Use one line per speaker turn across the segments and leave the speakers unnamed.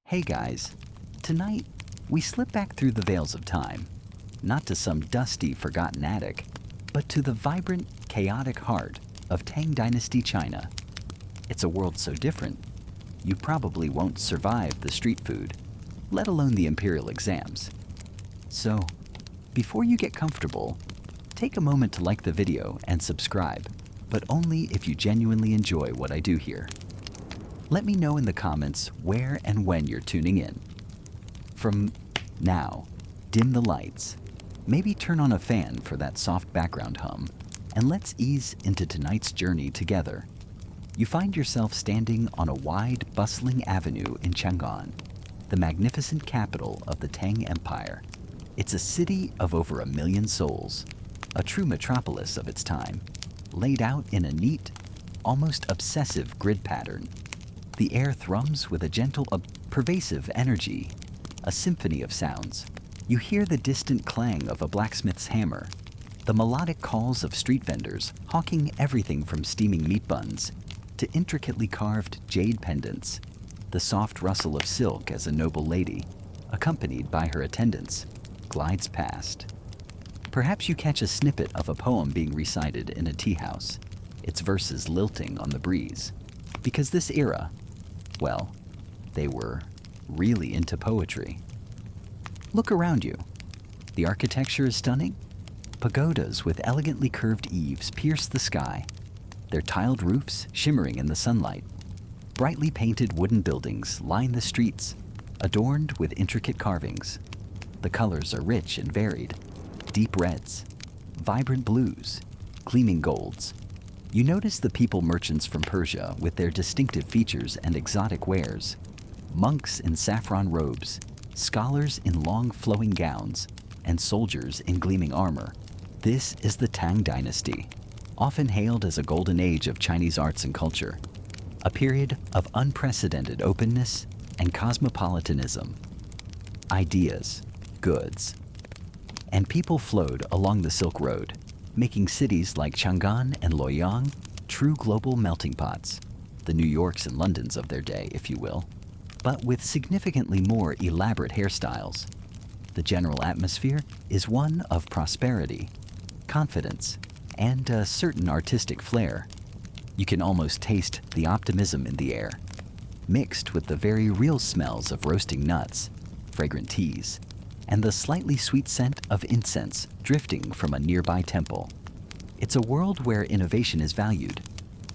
Hey guys, tonight we slip back through the veils of time, not to some dusty, forgotten attic, but to the vibrant, chaotic heart of Tang Dynasty China. It's a world so different, you probably won't survive the street food, let alone the imperial exams. So, before you get comfortable, take a moment to like the video and subscribe, but only if you genuinely enjoy what I do here. Let me know in the comments where and when you're tuning in. From now, dim the lights, maybe turn on a fan for that soft background hum, and let's ease into tonight's journey together. You find yourself standing on a wide, bustling avenue in Chang'an, the magnificent capital of the Tang Empire. It's a city of over 1 million souls, a true metropolis of its time, laid out in a neat, almost obsessive grid pattern. The air thrums with a gentle, pervasive energy, a symphony of sounds. You hear the distant clang of a blacksmith's hammer, the melodic calls of street vendors hawking everything from steaming meat buns to intricately carved jade pendants, the soft rustle of silk as a noble lady, accompanied by her attendants, glides past. Perhaps you catch a snippet of a poem being recited in a tea house, its verses lilting on the breeze, because this era, well, they were really into poetry. Look around you. The architecture is stunning. Pagodas with elegantly curved eaves pierce the sky, their tiled roofs shimmering in the sunlight. Brightly painted wooden buildings line the streets, adorned with intricate carvings. The colors are rich and varied, deep reds, vibrant blues, gleaming golds. You notice the people merchants from Persia with their distinctive features and exotic wares, monks in saffron robes, scholars in long flowing gowns, and soldiers in gleaming armor. This is the Tang Dynasty, often hailed as a golden age of Chinese arts and culture, a period of unprecedented openness and cosmopolitanism. Ideas, goods, and people flowed along the Silk Road, making cities like Chang'an and Luoyang true global melting pots, the New Yorks and Londons of their day, if you will, but with significantly more elaborate hairstyles. The general atmosphere is one of prosperity, confidence, and a certain artistic flair. You can almost taste the optimism in the air, mixed with the very real smells of roasting nuts, fragrant teas, and the slightly sweet scent of incense drifting from a nearby temple. It's a world where innovation is valued,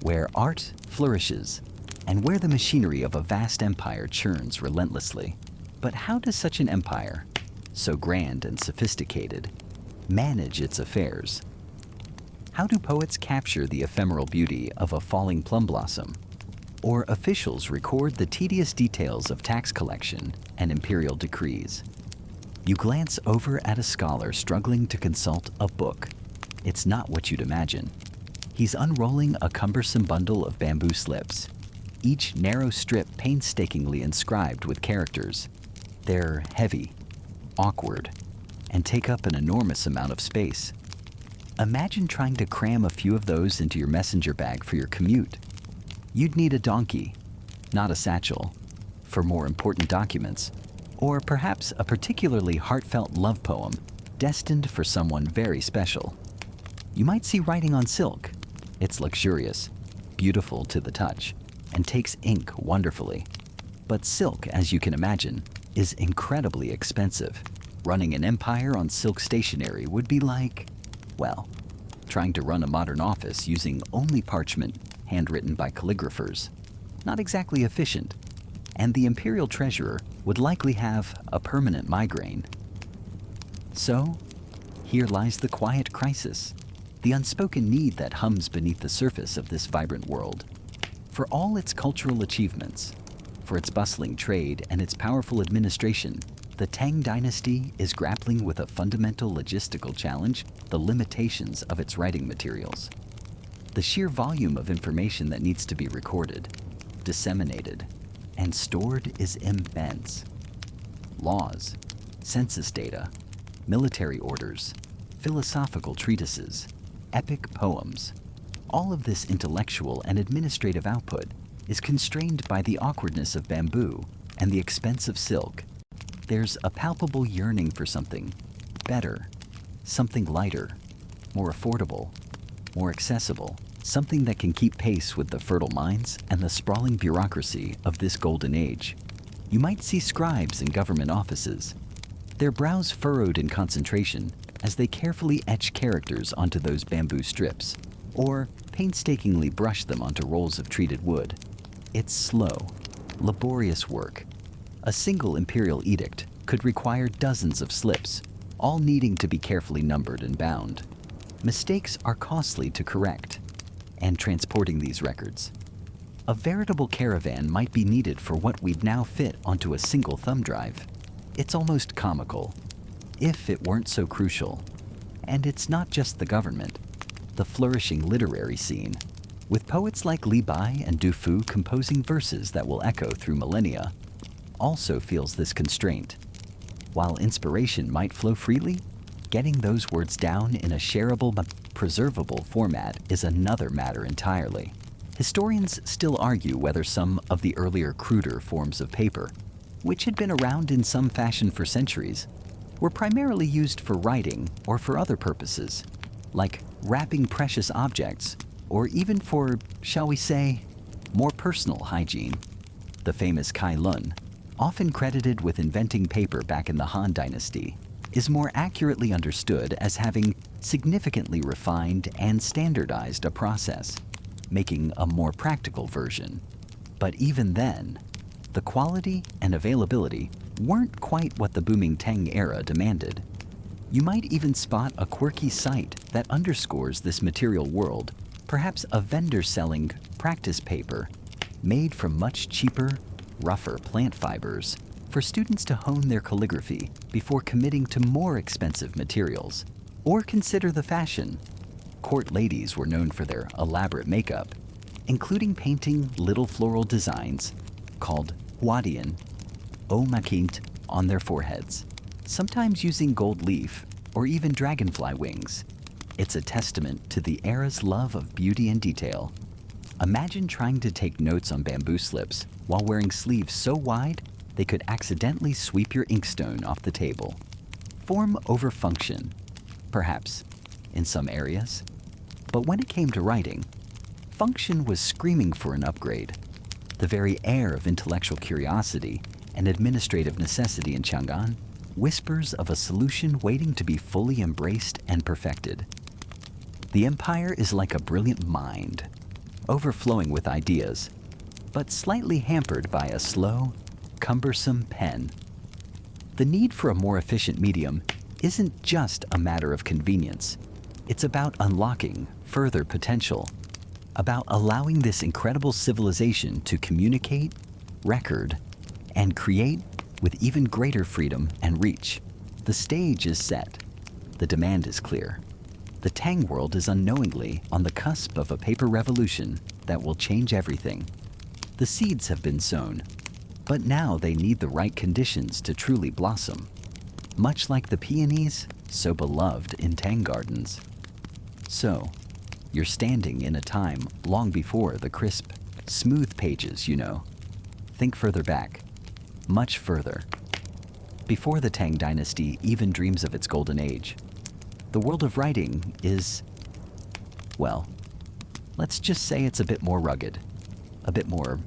where art flourishes, and where the machinery of a vast empire churns relentlessly. But how does such an empire, so grand and sophisticated, manage its affairs? How do poets capture the ephemeral beauty of a falling plum blossom? Or officials record the tedious details of tax collection and imperial decrees? You glance over at a scholar struggling to consult a book. It's not what you'd imagine. He's unrolling a cumbersome bundle of bamboo slips, each narrow strip painstakingly inscribed with characters. They're heavy, awkward, and take up an enormous amount of space. Imagine trying to cram a few of those into your messenger bag for your commute. You'd need a donkey, not a satchel, for more important documents, or perhaps a particularly heartfelt love poem destined for someone very special. You might see writing on silk. It's luxurious, beautiful to the touch, and takes ink wonderfully. But silk, as you can imagine, is incredibly expensive. Running an empire on silk stationery would be like, well, trying to run a modern office using only parchment handwritten by calligraphers. Not exactly efficient, and the imperial treasurer would likely have a permanent migraine. So, here lies the quiet crisis, the unspoken need that hums beneath the surface of this vibrant world. For all its cultural achievements, for its bustling trade and its powerful administration, the Tang Dynasty is grappling with a fundamental logistical challenge: the limitations of its writing materials. The sheer volume of information that needs to be recorded, disseminated, and stored is immense. Laws, census data, military orders, philosophical treatises, epic poems. All of this intellectual and administrative output is constrained by the awkwardness of bamboo and the expense of silk, there's a palpable yearning for something better, something lighter, more affordable, more accessible, something that can keep pace with the fertile minds and the sprawling bureaucracy of this golden age. You might see scribes in government offices, their brows furrowed in concentration as they carefully etch characters onto those bamboo strips, or painstakingly brush them onto rolls of treated wood. It's slow, laborious work. A single imperial edict could require dozens of slips, all needing to be carefully numbered and bound. Mistakes are costly to correct, and transporting these records. A veritable caravan might be needed for what we'd now fit onto a single thumb drive. It's almost comical, if it weren't so crucial. And it's not just the government. The flourishing literary scene, with poets like Li Bai and Du Fu composing verses that will echo through millennia, also feels this constraint. While inspiration might flow freely, getting those words down in a shareable but preservable format is another matter entirely. Historians still argue whether some of the earlier, cruder forms of paper, which had been around in some fashion for centuries, were primarily used for writing or for other purposes, like wrapping precious objects, or even for, shall we say, more personal hygiene. The famous Kai Lun, often credited with inventing paper back in the Han Dynasty, is more accurately understood as having significantly refined and standardized a process, making a more practical version. But even then, the quality and availability weren't quite what the booming Tang era demanded. You might even spot a quirky site that underscores this material world, perhaps a vendor selling practice paper made from much cheaper, rougher plant fibers for students to hone their calligraphy before committing to more expensive materials. Or consider the fashion. Court ladies were known for their elaborate makeup, including painting little floral designs called huadian, o makint, on their foreheads, sometimes using gold leaf or even dragonfly wings. It's a testament to the era's love of beauty and detail. Imagine trying to take notes on bamboo slips while wearing sleeves so wide they could accidentally sweep your inkstone off the table. Form over function, perhaps, in some areas. But when it came to writing, function was screaming for an upgrade. The very air of intellectual curiosity and administrative necessity in Chang'an whispers of a solution waiting to be fully embraced and perfected. The empire is like a brilliant mind, overflowing with ideas, but slightly hampered by a slow, cumbersome pen. The need for a more efficient medium isn't just a matter of convenience. It's about unlocking further potential, about allowing this incredible civilization to communicate, record, and create with even greater freedom and reach. The stage is set. The demand is clear. The Tang world is unknowingly on the cusp of a paper revolution that will change everything. The seeds have been sown, but now they need the right conditions to truly blossom, much like the peonies so beloved in Tang gardens. So, you're standing in a time long before the crisp, smooth pages, you know. Think further back, much further. Before the Tang Dynasty even dreams of its golden age, the world of writing is, well, let's just say it's a bit more rugged, a bit more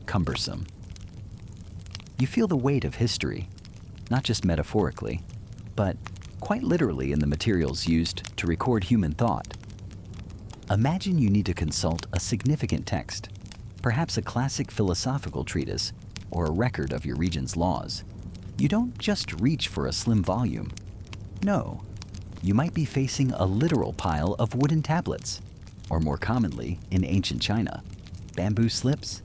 cumbersome. You feel the weight of history, not just metaphorically, but quite literally in the materials used to record human thought. Imagine you need to consult a significant text, perhaps a classic philosophical treatise or a record of your region's laws. You don't just reach for a slim volume. No, you might be facing a literal pile of wooden tablets, or more commonly, in ancient China, bamboo slips.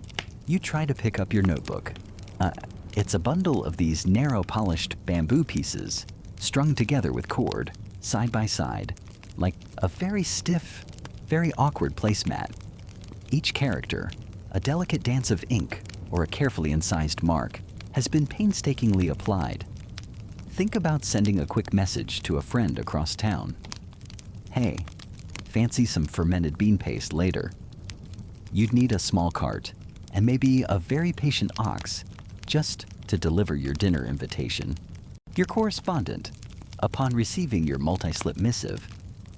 You try to pick up your notebook. It's a bundle of these narrow polished bamboo pieces strung together with cord, side by side, like a very stiff, very awkward placemat. Each character, a delicate dance of ink or a carefully incised mark, has been painstakingly applied. Think about sending a quick message to a friend across town. Hey, fancy some fermented bean paste later? You'd need a small cart and maybe a very patient ox, just to deliver your dinner invitation. Your correspondent, upon receiving your multi-slip missive,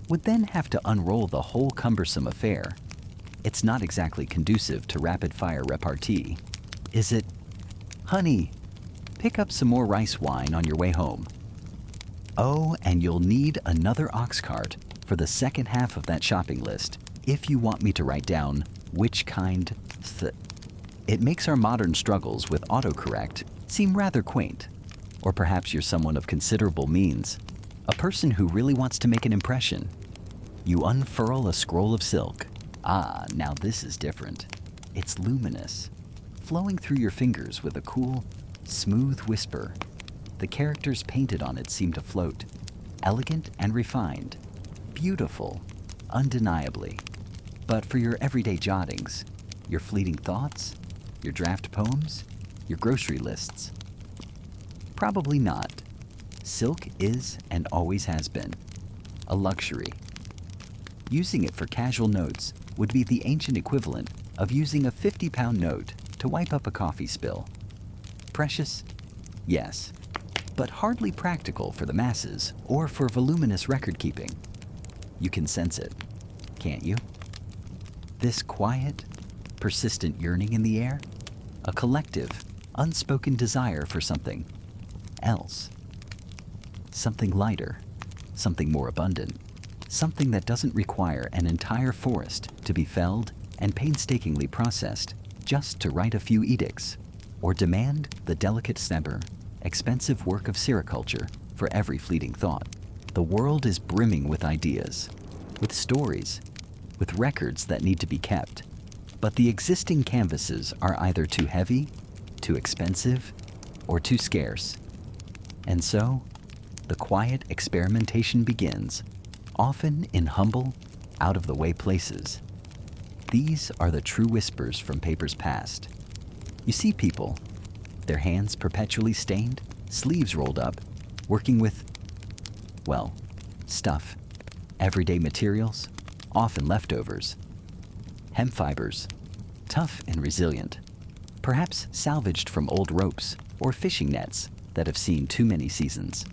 would then have to unroll the whole cumbersome affair. It's not exactly conducive to rapid-fire repartee, is it? Honey, pick up some more rice wine on your way home. Oh, and you'll need another ox cart for the second half of that shopping list if you want me to write down which kind It makes our modern struggles with autocorrect seem rather quaint. Or perhaps you're someone of considerable means, a person who really wants to make an impression. You unfurl a scroll of silk. Ah, now this is different. It's luminous, flowing through your fingers with a cool, smooth whisper. The characters painted on it seem to float, elegant and refined, beautiful, undeniably. But for your everyday jottings, your fleeting thoughts, your draft poems, your grocery lists, probably not. Silk is and always has been a luxury. Using it for casual notes would be the ancient equivalent of using a 50-pound note to wipe up a coffee spill. Precious? Yes, but hardly practical for the masses or for voluminous record-keeping. You can sense it, can't you? This quiet, persistent yearning in the air, a collective, unspoken desire for something else. Something lighter, something more abundant, something that doesn't require an entire forest to be felled and painstakingly processed just to write a few edicts, or demand the delicate snebber, expensive work of sericulture for every fleeting thought. The world is brimming with ideas, with stories, with records that need to be kept. But the existing canvases are either too heavy, too expensive, or too scarce. And so, the quiet experimentation begins, often in humble, out-of-the-way places. These are the true whispers from papers past. You see people, their hands perpetually stained, sleeves rolled up, working with, well, stuff, everyday materials, often leftovers. Hemp fibers, tough and resilient, perhaps salvaged from old ropes or fishing nets that have seen too many seasons.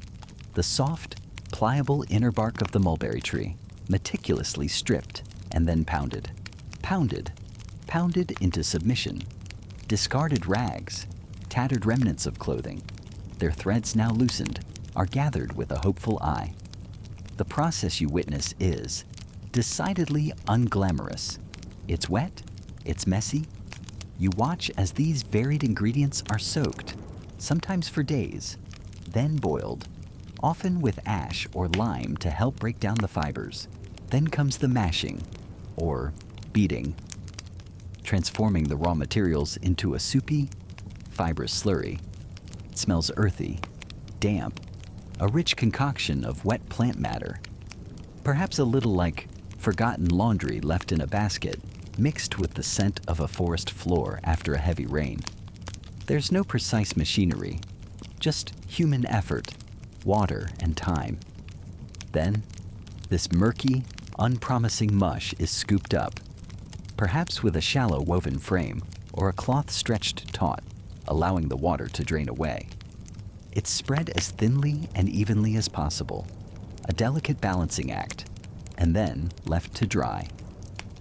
The soft, pliable inner bark of the mulberry tree, meticulously stripped and then pounded. Pounded into submission. Discarded rags, tattered remnants of clothing, their threads now loosened, are gathered with a hopeful eye. The process you witness is decidedly unglamorous. It's wet, it's messy. You watch as these varied ingredients are soaked, sometimes for days, then boiled, often with ash or lime to help break down the fibers. Then comes the mashing, or beating, transforming the raw materials into a soupy, fibrous slurry. It smells earthy, damp, a rich concoction of wet plant matter, perhaps a little like forgotten laundry left in a basket, mixed with the scent of a forest floor after a heavy rain. There's no precise machinery, just human effort, water, and time. Then, this murky, unpromising mush is scooped up, perhaps with a shallow woven frame or a cloth stretched taut, allowing the water to drain away. It's spread as thinly and evenly as possible, a delicate balancing act, and then left to dry,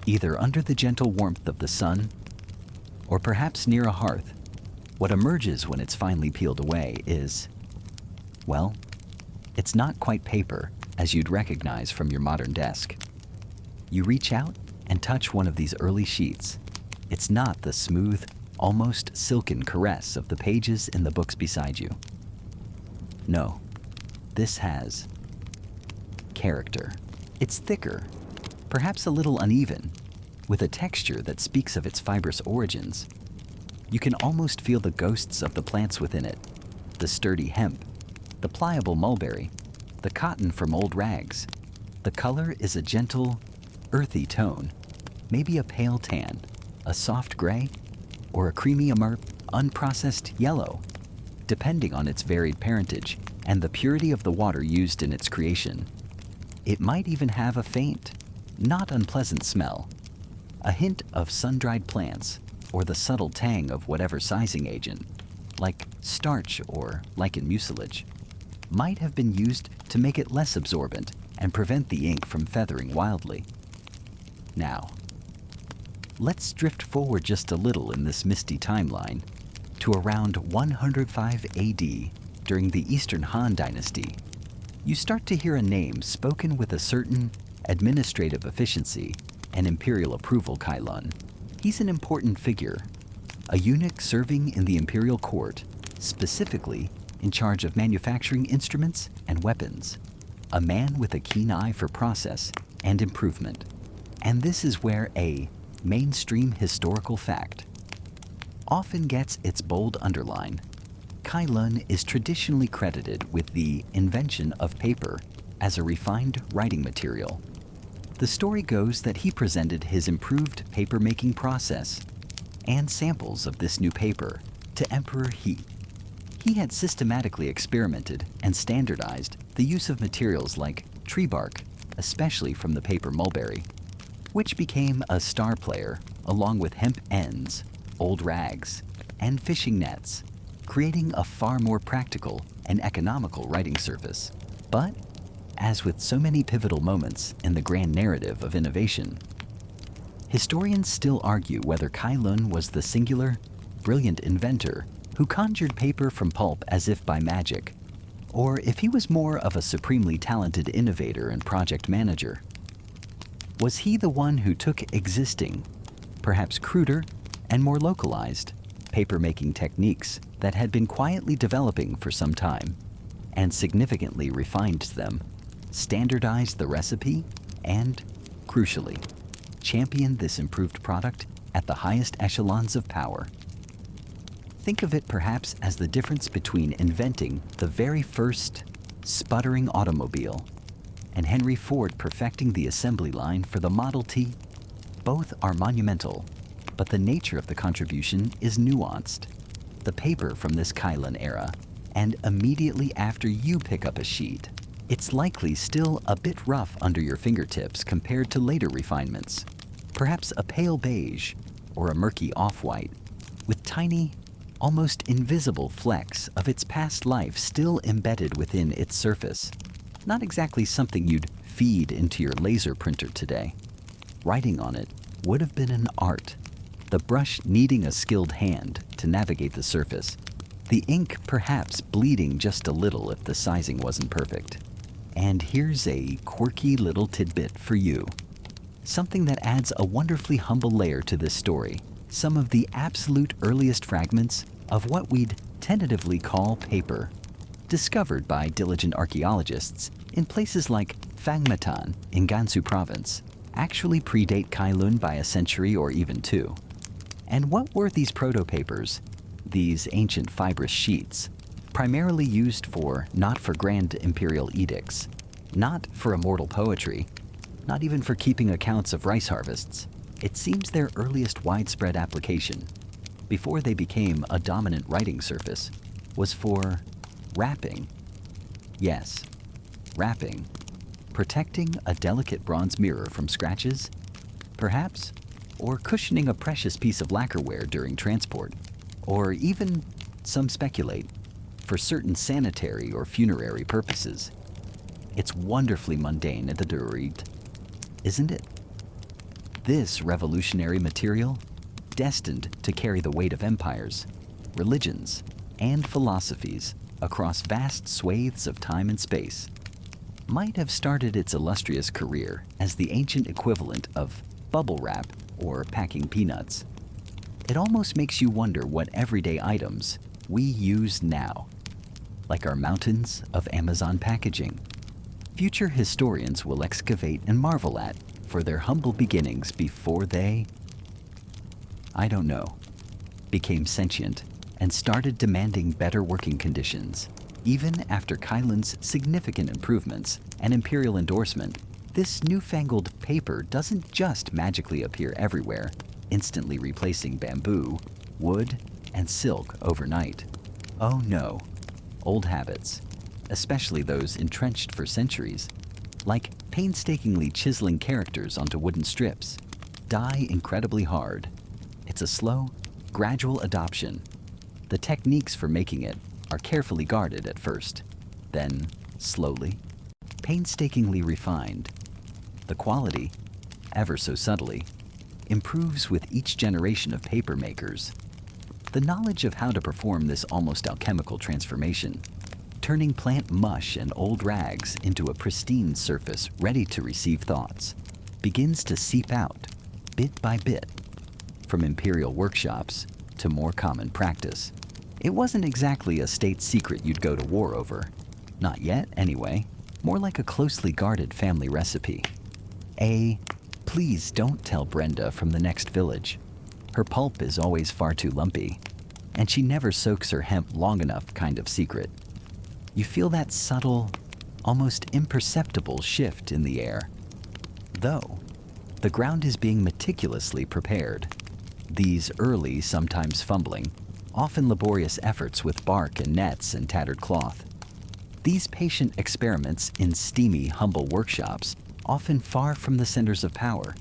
either under the gentle warmth of the sun or perhaps near a hearth. What emerges when it's finally peeled away is, well, it's not quite paper as you'd recognize from your modern desk. You reach out and touch one of these early sheets. It's not the smooth, almost silken caress of the pages in the books beside you. No, this has character. It's thicker, perhaps a little uneven, with a texture that speaks of its fibrous origins. You can almost feel the ghosts of the plants within it, the sturdy hemp, the pliable mulberry, the cotton from old rags. The color is a gentle, earthy tone, maybe a pale tan, a soft gray, or a creamy unprocessed yellow, depending on its varied parentage and the purity of the water used in its creation. It might even have a faint, not unpleasant smell, a hint of sun-dried plants or the subtle tang of whatever sizing agent, like starch or lichen mucilage, might have been used to make it less absorbent and prevent the ink from feathering wildly. Now, let's drift forward just a little in this misty timeline to around 105 AD during the Eastern Han Dynasty. You start to hear a name spoken with a certain administrative efficiency and imperial approval. Kai Lun. He's an important figure, a eunuch serving in the imperial court, specifically in charge of manufacturing instruments and weapons, a man with a keen eye for process and improvement. And this is where a mainstream historical fact often gets its bold underline. Kai Lun is traditionally credited with the invention of paper as a refined writing material. The story goes that he presented his improved paper-making process and samples of this new paper to Emperor He. He had systematically experimented and standardized the use of materials like tree bark, especially from the paper mulberry, which became a star player along with hemp ends, old rags, and fishing nets, creating a far more practical and economical writing surface. But, as with so many pivotal moments in the grand narrative of innovation, historians still argue whether Kai Lun was the singular, brilliant inventor who conjured paper from pulp as if by magic, or if he was more of a supremely talented innovator and project manager. Was he the one who took existing, perhaps cruder and more localized, paper-making techniques that had been quietly developing for some time and significantly refined them, standardized the recipe, and, crucially, championed this improved product at the highest echelons of power? Think of it perhaps as the difference between inventing the very first sputtering automobile and Henry Ford perfecting the assembly line for the Model T. Both are monumental, but the nature of the contribution is nuanced. The paper from this Kai Lun era, and immediately after you pick up a sheet, it's likely still a bit rough under your fingertips compared to later refinements. Perhaps a pale beige or a murky off-white, with tiny, almost invisible flecks of its past life still embedded within its surface. Not exactly something you'd feed into your laser printer today. Writing on it would have been an art, the brush needing a skilled hand to navigate the surface, the ink perhaps bleeding just a little if the sizing wasn't perfect. And here's a quirky little tidbit for you. Something that adds a wonderfully humble layer to this story. Some of the absolute earliest fragments of what we'd tentatively call paper, discovered by diligent archaeologists in places like Fangmatan in Gansu province, actually predate Kai Lun by a century or even two. And what were these proto-papers, these ancient fibrous sheets, primarily used for not for grand imperial edicts, not for immortal poetry, not even for keeping accounts of rice harvests? It seems their earliest widespread application, before they became a dominant writing surface, was for wrapping. Yes, wrapping. Protecting a delicate bronze mirror from scratches, perhaps, or cushioning a precious piece of lacquerware during transport, or even, some speculate, for certain sanitary or funerary purposes. It's wonderfully mundane at the Durit, isn't it? This revolutionary material, destined to carry the weight of empires, religions, and philosophies across vast swathes of time and space, might have started its illustrious career as the ancient equivalent of bubble wrap or packing peanuts. It almost makes you wonder what everyday items we use now, like our mountains of Amazon packaging. Future historians will excavate and marvel at for their humble beginnings before they, I don't know, became sentient and started demanding better working conditions. Even after Kai Lun's significant improvements and imperial endorsement, this newfangled paper doesn't just magically appear everywhere, instantly replacing bamboo, wood, and silk overnight. Oh no, old habits, especially those entrenched for centuries, like painstakingly chiseling characters onto wooden strips, die incredibly hard. It's a slow, gradual adoption. The techniques for making it are carefully guarded at first, then slowly, painstakingly refined. The quality, ever so subtly, improves with each generation of paper makers. The knowledge of how to perform this almost alchemical transformation, turning plant mush and old rags into a pristine surface ready to receive thoughts, begins to seep out, bit by bit, from imperial workshops to more common practice. It wasn't exactly a state secret you'd go to war over. Not yet, anyway. More like a closely guarded family recipe. Please don't tell Brenda from the next village. Her pulp is always far too lumpy, and she never soaks her hemp long enough kind of secret. You feel that subtle, almost imperceptible shift in the air. Though, the ground is being meticulously prepared. These early, sometimes fumbling, often laborious efforts with bark and nets and tattered cloth. These patient experiments in steamy, humble workshops, often far from the centers of power,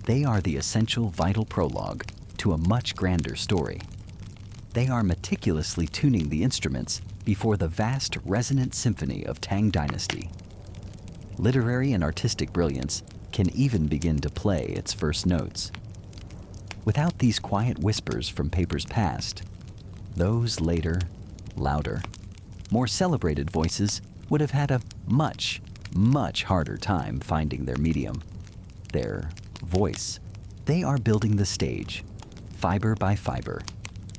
they are the essential vital prologue to a much grander story. They are meticulously tuning the instruments before the vast resonant symphony of Tang Dynasty. Literary and artistic brilliance can even begin to play its first notes. Without these quiet whispers from papers past, those later, louder, more celebrated voices would have had a much, much harder time finding their medium, their voice. They are building the stage, fiber by fiber,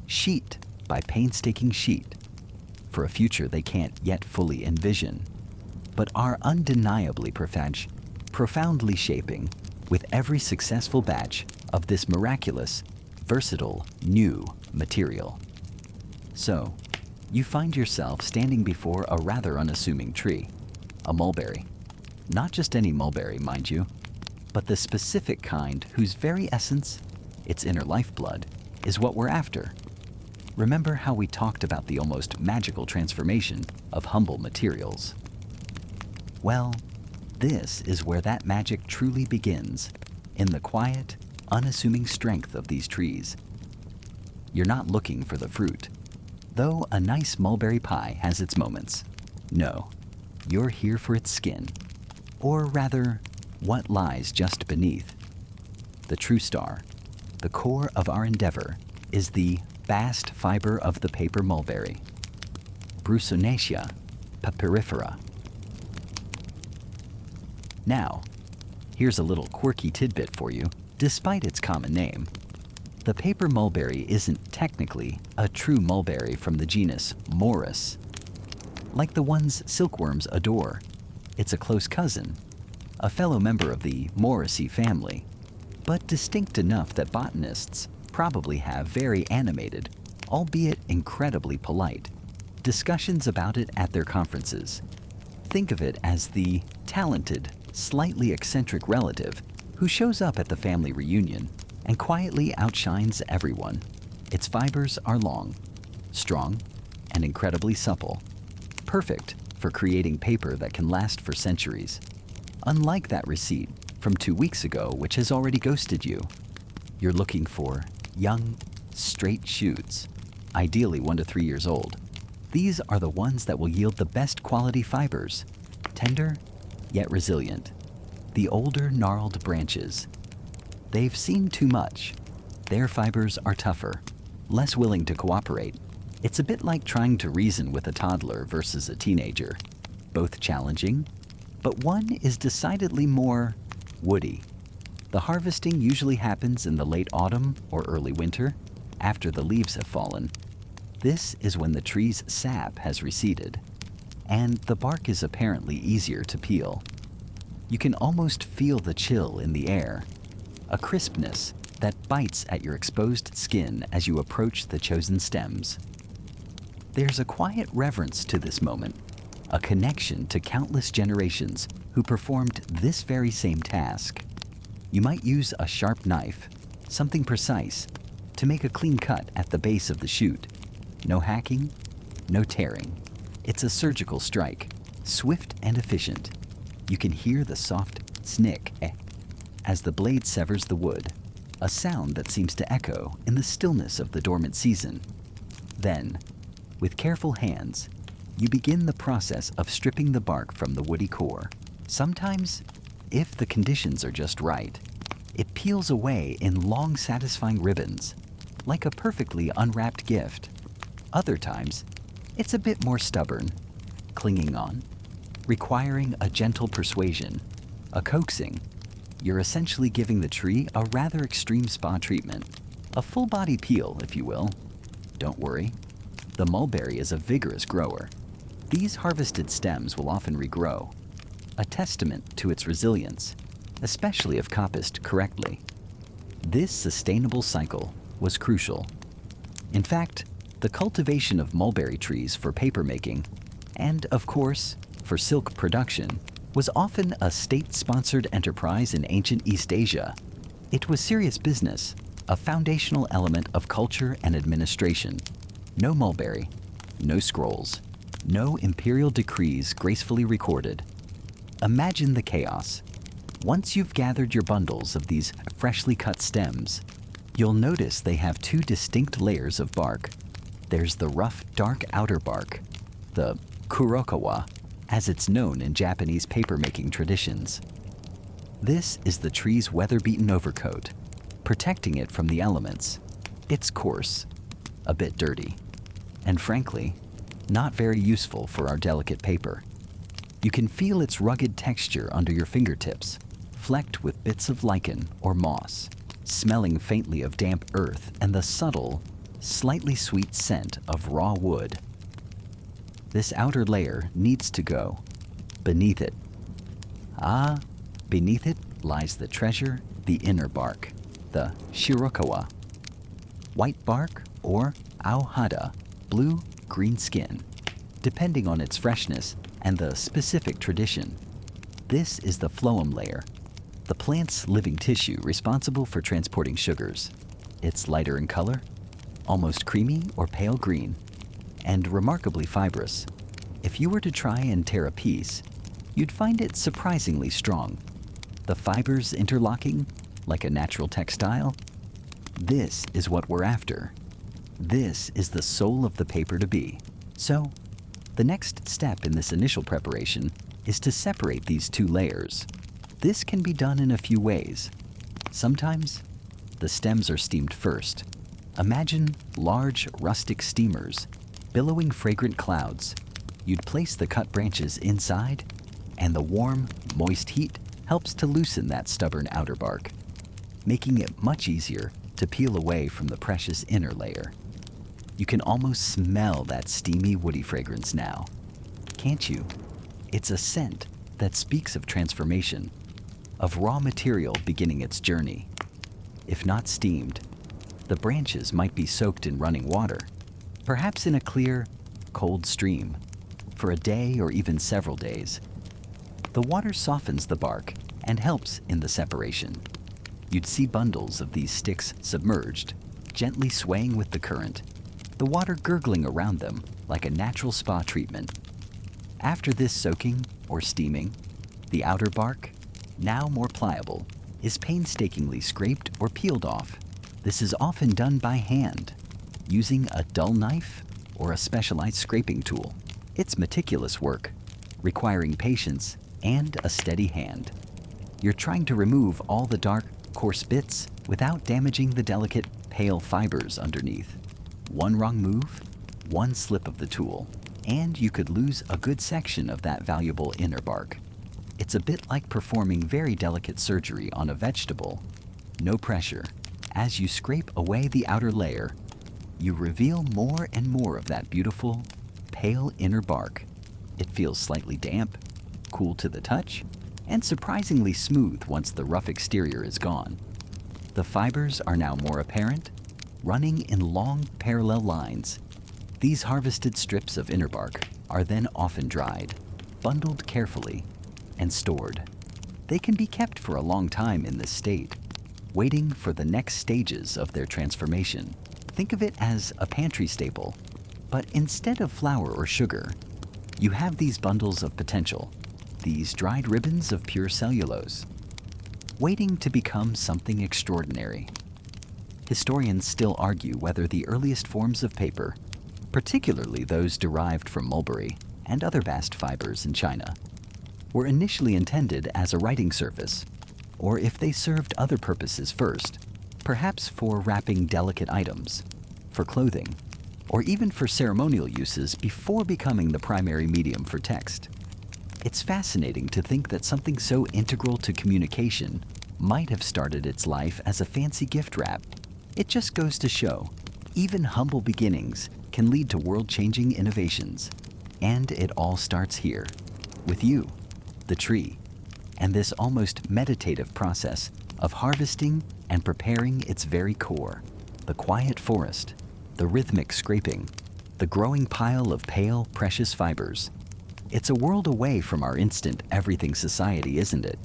sheet by painstaking sheet, for a future they can't yet fully envision, but are undeniably profoundly shaping with every successful batch of this miraculous, versatile, new material. So, you find yourself standing before a rather unassuming tree, a mulberry. Not just any mulberry, mind you, but the specific kind whose very essence, its inner lifeblood, is what we're after. Remember how we talked about the almost magical transformation of humble materials? Well, this is where that magic truly begins, in the quiet, unassuming strength of these trees. You're not looking for the fruit, though a nice mulberry pie has its moments. No, you're here for its skin, or rather, what lies just beneath. The true star, the core of our endeavor, is the bast fiber of the paper mulberry, Brussonaceae papyrifera. Now, here's a little quirky tidbit for you. Despite its common name, the paper mulberry isn't technically a true mulberry from the genus Morus, like the ones silkworms adore. It's a close cousin, a fellow member of the Moraceae family, but distinct enough that botanists probably have very animated, albeit incredibly polite, discussions about it at their conferences. Think of it as the talented, slightly eccentric relative who shows up at the family reunion and quietly outshines everyone. Its fibers are long, strong, and incredibly supple, perfect for creating paper that can last for centuries. Unlike that receipt from 2 weeks ago, which has already ghosted you, you're looking for young, straight shoots, ideally 1 to 3 years old. These are the ones that will yield the best quality fibers, tender yet resilient. The older, gnarled branches, they've seen too much. Their fibers are tougher, less willing to cooperate. It's a bit like trying to reason with a toddler versus a teenager. Both challenging, but one is decidedly more woody. The harvesting usually happens in the late autumn or early winter, after the leaves have fallen. This is when the tree's sap has receded, and the bark is apparently easier to peel. You can almost feel the chill in the air, a crispness that bites at your exposed skin as you approach the chosen stems. There's a quiet reverence to this moment, a connection to countless generations who performed this very same task. You might use a sharp knife, something precise, to make a clean cut at the base of the shoot. No hacking, no tearing. It's a surgical strike, swift and efficient. You can hear the soft snick as the blade severs the wood, a sound that seems to echo in the stillness of the dormant season. Then, with careful hands, you begin the process of stripping the bark from the woody core. Sometimes, if the conditions are just right, it peels away in long, satisfying ribbons, like a perfectly unwrapped gift. Other times, it's a bit more stubborn, clinging on, requiring a gentle persuasion, a coaxing. You're essentially giving the tree a rather extreme spa treatment, a full-body peel, if you will. Don't worry, the mulberry is a vigorous grower. These harvested stems will often regrow, a testament to its resilience, especially if coppiced correctly. This sustainable cycle was crucial. In fact, the cultivation of mulberry trees for papermaking, and of course, for silk production, was often a state-sponsored enterprise in ancient East Asia. It was serious business, a foundational element of culture and administration. No mulberry, no scrolls, no imperial decrees gracefully recorded. Imagine the chaos. Once you've gathered your bundles of these freshly cut stems, you'll notice they have two distinct layers of bark. There's the rough, dark outer bark, the kurokawa, as it's known in Japanese papermaking traditions. This is the tree's weather-beaten overcoat, protecting it from the elements. It's coarse, a bit dirty, and frankly, not very useful for our delicate paper. You can feel its rugged texture under your fingertips, flecked with bits of lichen or moss, smelling faintly of damp earth and the subtle, slightly sweet scent of raw wood. This outer layer needs to go. Beneath it. Beneath it lies the treasure, the inner bark, the shirokawa. White bark or aohada, blue-green skin, depending on its freshness and the specific tradition. This is the phloem layer, the plant's living tissue responsible for transporting sugars. It's lighter in color, almost creamy or pale green, and remarkably fibrous. If you were to try and tear a piece, you'd find it surprisingly strong. The fibers interlocking like a natural textile. This is what we're after. This is the soul of the paper to be. So, the next step in this initial preparation is to separate these two layers. This can be done in a few ways. Sometimes, the stems are steamed first. Imagine large rustic steamers, billowing fragrant clouds. You'd place the cut branches inside, and the warm, moist heat helps to loosen that stubborn outer bark, making it much easier to peel away from the precious inner layer. You can almost smell that steamy, woody fragrance now. Can't you? It's a scent that speaks of transformation, of raw material beginning its journey. If not steamed, the branches might be soaked in running water, perhaps in a clear, cold stream, for a day or even several days. The water softens the bark and helps in the separation. You'd see bundles of these sticks submerged, gently swaying with the current, the water gurgling around them like a natural spa treatment. After this soaking or steaming, the outer bark, now more pliable, is painstakingly scraped or peeled off. This is often done by hand, using a dull knife or a specialized scraping tool. It's meticulous work, requiring patience and a steady hand. You're trying to remove all the dark, coarse bits without damaging the delicate, pale fibers underneath. One wrong move, one slip of the tool, and you could lose a good section of that valuable inner bark. It's a bit like performing very delicate surgery on a vegetable. No pressure. As you scrape away the outer layer, you reveal more and more of that beautiful, pale inner bark. It feels slightly damp, cool to the touch, and surprisingly smooth once the rough exterior is gone. The fibers are now more apparent, running in long, parallel lines. These harvested strips of inner bark are then often dried, bundled carefully, and stored. They can be kept for a long time in this state, waiting for the next stages of their transformation. Think of it as a pantry staple, but instead of flour or sugar, you have these bundles of potential, these dried ribbons of pure cellulose, waiting to become something extraordinary. Historians still argue whether the earliest forms of paper, particularly those derived from mulberry and other bast fibers in China, were initially intended as a writing surface, or if they served other purposes first, perhaps for wrapping delicate items, for clothing, or even for ceremonial uses before becoming the primary medium for text. It's fascinating to think that something so integral to communication might have started its life as a fancy gift wrap. It just goes to show, even humble beginnings can lead to world-changing innovations. And it all starts here, with you, the tree, and this almost meditative process of harvesting and preparing its very core, the quiet forest, the rhythmic scraping, the growing pile of pale, precious fibers. It's a world away from our instant everything society, isn't it?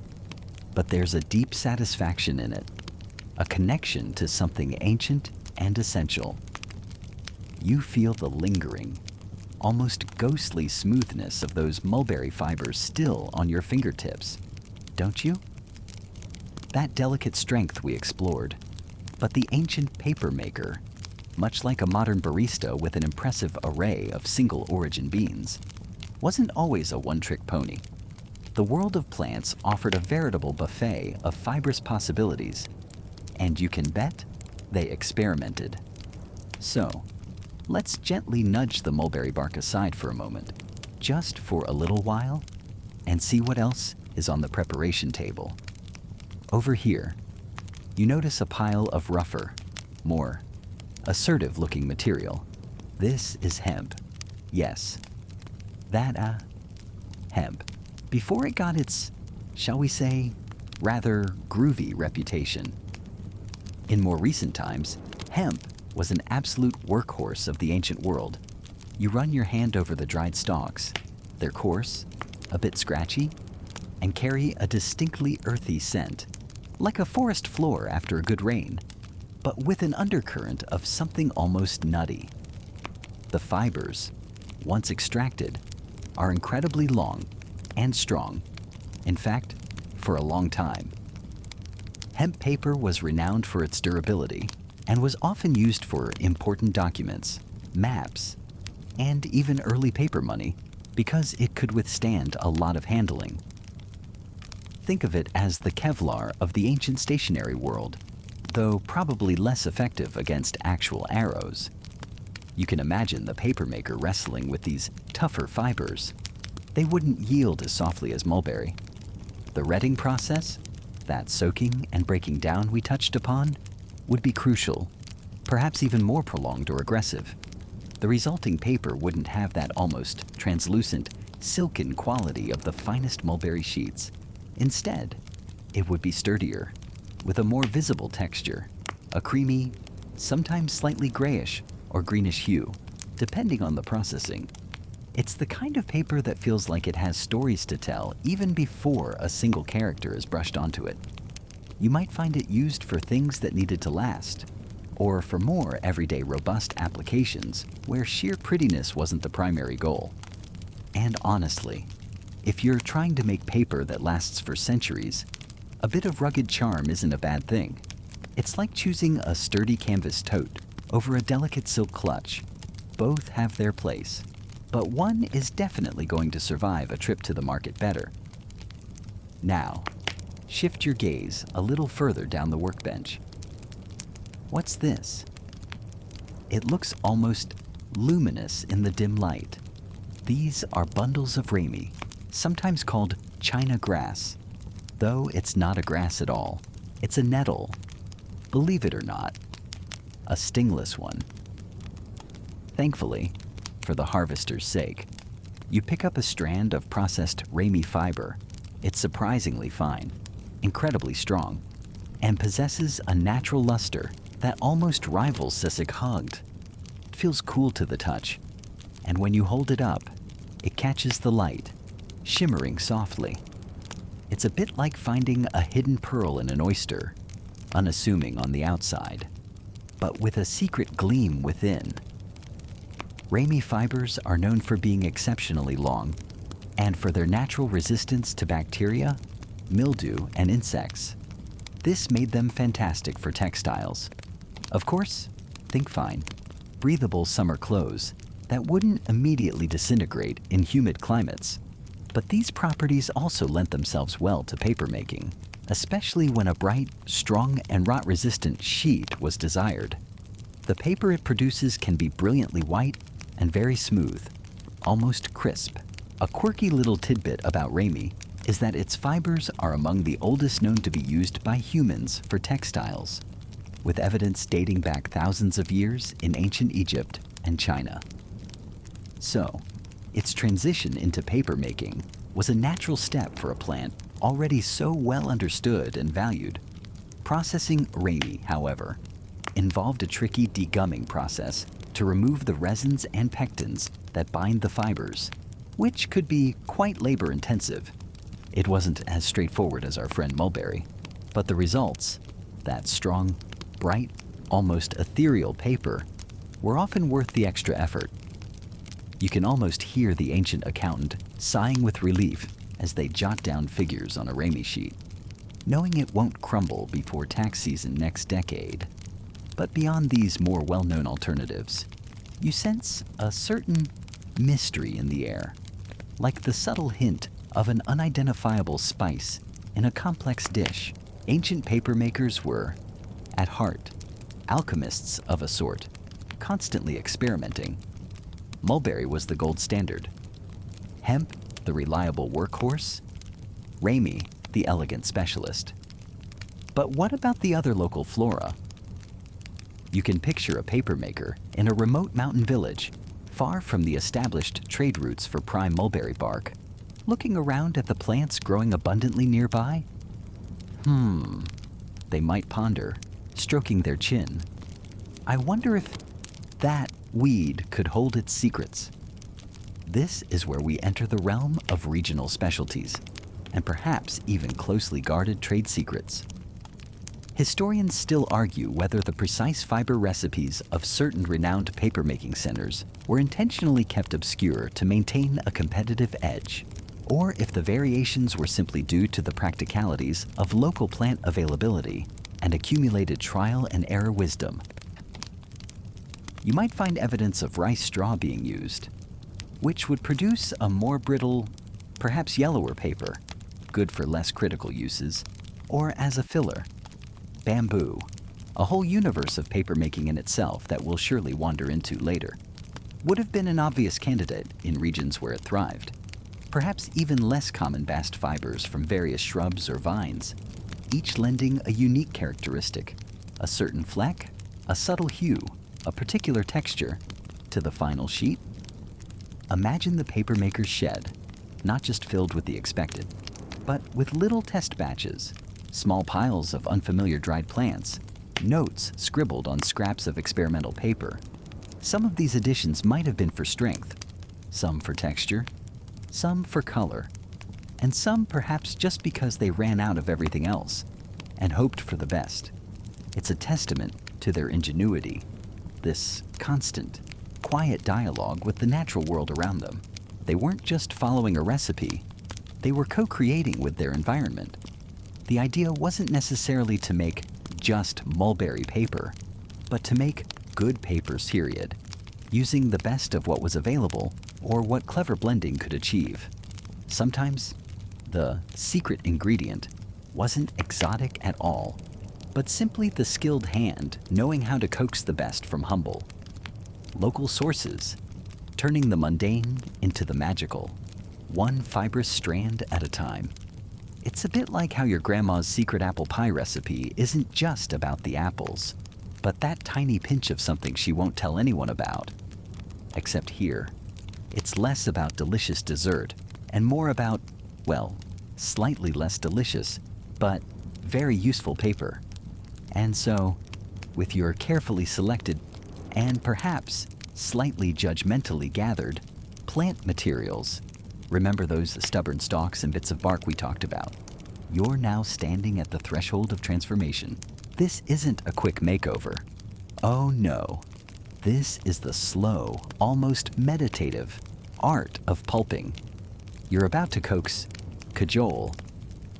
But there's a deep satisfaction in it, a connection to something ancient and essential. You feel the lingering, almost ghostly smoothness of those mulberry fibers still on your fingertips, don't you? That delicate strength we explored, but the ancient paper maker, much like a modern barista with an impressive array of single-origin beans, wasn't always a one-trick pony. The world of plants offered a veritable buffet of fibrous possibilities, and you can bet they experimented. So, let's gently nudge the mulberry bark aside for a moment, just for a little while, and see what else is on the preparation table. Over here, you notice a pile of rougher, more assertive-looking material. This is hemp. Yes, that, hemp. Before it got its, shall we say, rather groovy reputation. In more recent times, hemp was an absolute workhorse of the ancient world. You run your hand over the dried stalks. They're coarse, a bit scratchy, and carry a distinctly earthy scent, like a forest floor after a good rain, but with an undercurrent of something almost nutty. The fibers, once extracted, are incredibly long and strong, in fact, for a long time. Hemp paper was renowned for its durability and was often used for important documents, maps, and even early paper money because it could withstand a lot of handling. Think of it as the Kevlar of the ancient stationery world, though probably less effective against actual arrows. You can imagine the papermaker wrestling with these tougher fibers. They wouldn't yield as softly as mulberry. The retting process, that soaking and breaking down we touched upon, would be crucial, perhaps even more prolonged or aggressive. The resulting paper wouldn't have that almost translucent, silken quality of the finest mulberry sheets. Instead, it would be sturdier, with a more visible texture, a creamy, sometimes slightly grayish or greenish hue, depending on the processing. It's the kind of paper that feels like it has stories to tell even before a single character is brushed onto it. You might find it used for things that needed to last, or for more everyday robust applications where sheer prettiness wasn't the primary goal. And honestly, if you're trying to make paper that lasts for centuries, a bit of rugged charm isn't a bad thing. It's like choosing a sturdy canvas tote over a delicate silk clutch. Both have their place, but one is definitely going to survive a trip to the market better. Now, shift your gaze a little further down the workbench. What's this? It looks almost luminous in the dim light. These are bundles of rami, sometimes called China grass, though it's not a grass at all. It's a nettle. Believe it or not, a stingless one. Thankfully, for the harvester's sake, you pick up a strand of processed rami fiber. It's surprisingly fine, incredibly strong, and possesses a natural luster that almost rivals Sussex hugged. It feels cool to the touch, and when you hold it up, it catches the light, shimmering softly. It's a bit like finding a hidden pearl in an oyster, unassuming on the outside, but with a secret gleam within. Rami fibers are known for being exceptionally long and for their natural resistance to bacteria, mildew, and insects. This made them fantastic for textiles. Of course, think fine, breathable summer clothes, that wouldn't immediately disintegrate in humid climates. But these properties also lent themselves well to papermaking, especially when a bright, strong, and rot-resistant sheet was desired. The paper it produces can be brilliantly white and very smooth, almost crisp. A quirky little tidbit about Ramie is that its fibers are among the oldest known to be used by humans for textiles, with evidence dating back thousands of years in ancient Egypt and China. So, its transition into papermaking was a natural step for a plant already so well understood and valued. Processing Ramie, however, involved a tricky degumming process to remove the resins and pectins that bind the fibers, which could be quite labor-intensive. It wasn't as straightforward as our friend mulberry, but the results, that strong, bright, almost ethereal paper, were often worth the extra effort. You can almost hear the ancient accountant sighing with relief as they jot down figures on a Ramie sheet, knowing it won't crumble before tax season next decade. But beyond these more well-known alternatives, you sense a certain mystery in the air, like the subtle hint of an unidentifiable spice in a complex dish. Ancient papermakers were, at heart, alchemists of a sort, constantly experimenting. Mulberry was the gold standard, hemp the reliable workhorse, Ramie the elegant specialist. But what about the other local flora? You can picture a papermaker in a remote mountain village, far from the established trade routes for prime mulberry bark, looking around at the plants growing abundantly nearby. They might ponder, stroking their chin. I wonder if that weed could hold its secrets. This is where we enter the realm of regional specialties, and perhaps even closely guarded trade secrets. Historians still argue whether the precise fiber recipes of certain renowned papermaking centers were intentionally kept obscure to maintain a competitive edge, or if the variations were simply due to the practicalities of local plant availability and accumulated trial and error wisdom. You might find evidence of rice straw being used, which would produce a more brittle, perhaps yellower paper, good for less critical uses, or as a filler. Bamboo, a whole universe of papermaking in itself that we'll surely wander into later, would have been an obvious candidate in regions where it thrived. Perhaps even less common bast fibers from various shrubs or vines, each lending a unique characteristic, a certain fleck, a subtle hue, a particular texture, to the final sheet. Imagine the papermaker's shed, not just filled with the expected, but with little test batches, small piles of unfamiliar dried plants, notes scribbled on scraps of experimental paper. Some of these additions might have been for strength, some for texture, some for color, and some perhaps just because they ran out of everything else and hoped for the best. It's a testament to their ingenuity, this constant, quiet dialogue with the natural world around them. They weren't just following a recipe, they were co-creating with their environment. The idea wasn't necessarily to make just mulberry paper, but to make good paper, period, using the best of what was available or what clever blending could achieve. Sometimes the secret ingredient wasn't exotic at all, but simply the skilled hand knowing how to coax the best from humble. Local sources, turning the mundane into the magical, one fibrous strand at a time. It's a bit like how your grandma's secret apple pie recipe isn't just about the apples, but that tiny pinch of something she won't tell anyone about. Except here, it's less about delicious dessert and more about, well, slightly less delicious, but very useful paper. And so, with your carefully selected and perhaps slightly judgmentally gathered plant materials, remember those stubborn stalks and bits of bark we talked about, you're now standing at the threshold of transformation. This isn't a quick makeover. Oh no. This is the slow, almost meditative art of pulping. You're about to coax, cajole,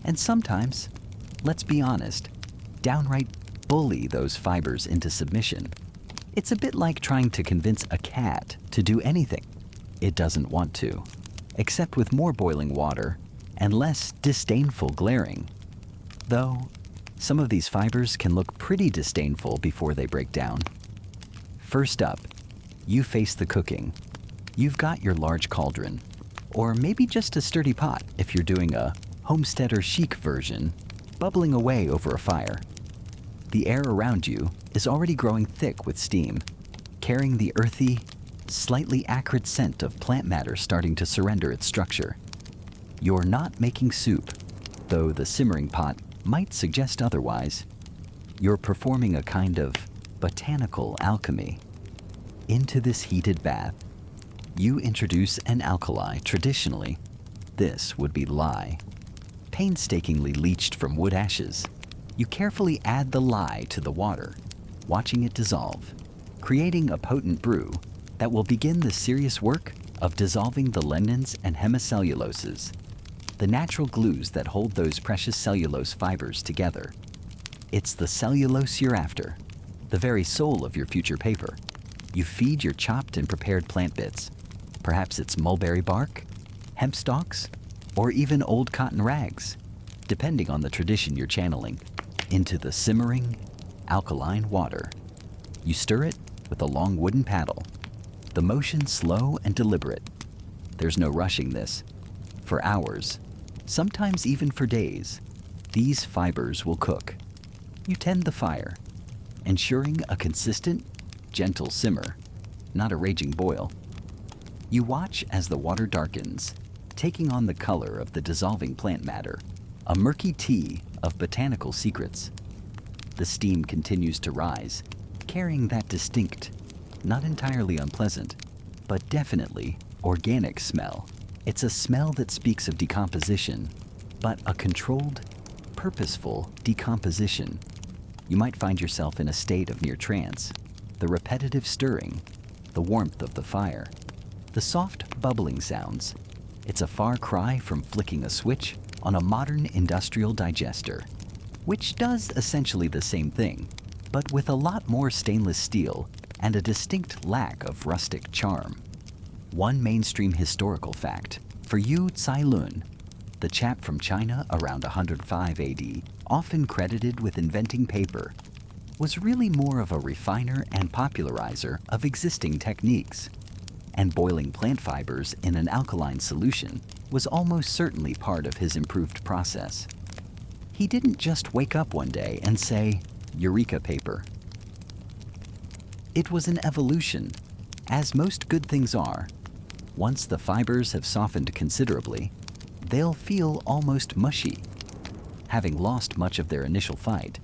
and sometimes, let's be honest, downright bully those fibers into submission. It's a bit like trying to convince a cat to do anything it doesn't want to, except with more boiling water and less disdainful glaring. Though, some of these fibers can look pretty disdainful before they break down. First up, you face the cooking. You've got your large cauldron, or maybe just a sturdy pot if you're doing a homesteader chic version, bubbling away over a fire. The air around you is already growing thick with steam, carrying the earthy, slightly acrid scent of plant matter starting to surrender its structure. You're not making soup, though the simmering pot might suggest otherwise. You're performing a kind of botanical alchemy. Into this heated bath, you introduce an alkali. Traditionally, this would be lye. Painstakingly leached from wood ashes, you carefully add the lye to the water, watching it dissolve, creating a potent brew that will begin the serious work of dissolving the lignins and hemicelluloses, the natural glues that hold those precious cellulose fibers together. It's the cellulose you're after, the very soul of your future paper. You feed your chopped and prepared plant bits. Perhaps it's mulberry bark, hemp stalks, or even old cotton rags, depending on the tradition you're channeling, into the simmering, alkaline water. You stir it with a long wooden paddle, the motion slow and deliberate. There's no rushing this. For hours, sometimes even for days, these fibers will cook. You tend the fire, ensuring a consistent, gentle simmer, not a raging boil. You watch as the water darkens, taking on the color of the dissolving plant matter, a murky tea of botanical secrets. The steam continues to rise, carrying that distinct, not entirely unpleasant, but definitely organic smell. It's a smell that speaks of decomposition, but a controlled, purposeful decomposition. You might find yourself in a state of near trance. The repetitive stirring, the warmth of the fire, the soft bubbling sounds. It's a far cry from flicking a switch on a modern industrial digester, which does essentially the same thing, but with a lot more stainless steel and a distinct lack of rustic charm. One mainstream historical fact: for Yu Cailun, the chap from China around 105 AD, often credited with inventing paper, was really more of a refiner and popularizer of existing techniques. And boiling plant fibers in an alkaline solution was almost certainly part of his improved process. He didn't just wake up one day and say, "Eureka paper." It was an evolution, as most good things are. Once the fibers have softened considerably, they'll feel almost mushy. Having lost much of their initial fight,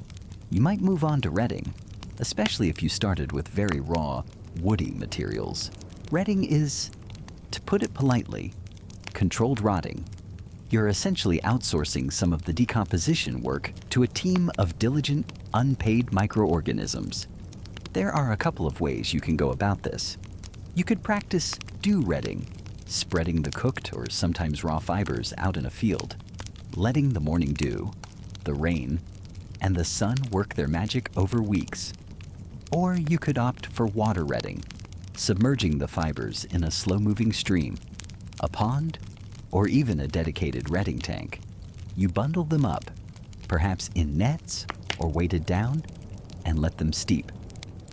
you might move on to retting, especially if you started with very raw, woody materials. Retting is, to put it politely, controlled rotting. You're essentially outsourcing some of the decomposition work to a team of diligent, unpaid microorganisms. There are a couple of ways you can go about this. You could practice dew retting, spreading the cooked or sometimes raw fibers out in a field, letting the morning dew, the rain, and the sun work their magic over weeks. Or you could opt for water retting, submerging the fibers in a slow-moving stream, a pond, or even a dedicated retting tank. You bundle them up, perhaps in nets or weighted down, and let them steep.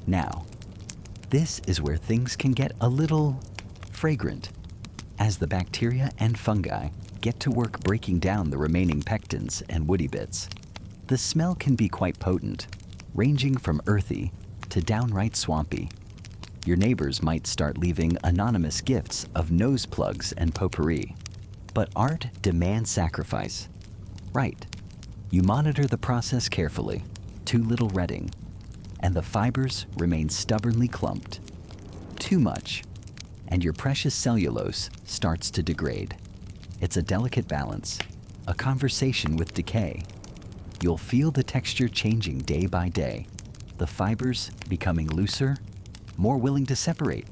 Now, this is where things can get a little fragrant, as the bacteria and fungi get to work breaking down the remaining pectins and woody bits. The smell can be quite potent, ranging from earthy to downright swampy. Your neighbors might start leaving anonymous gifts of nose plugs and potpourri. But art demands sacrifice. Right. You monitor the process carefully, too little retting, and the fibers remain stubbornly clumped. Too much, and your precious cellulose starts to degrade. It's a delicate balance, a conversation with decay. You'll feel the texture changing day by day, the fibers becoming looser, more willing to separate.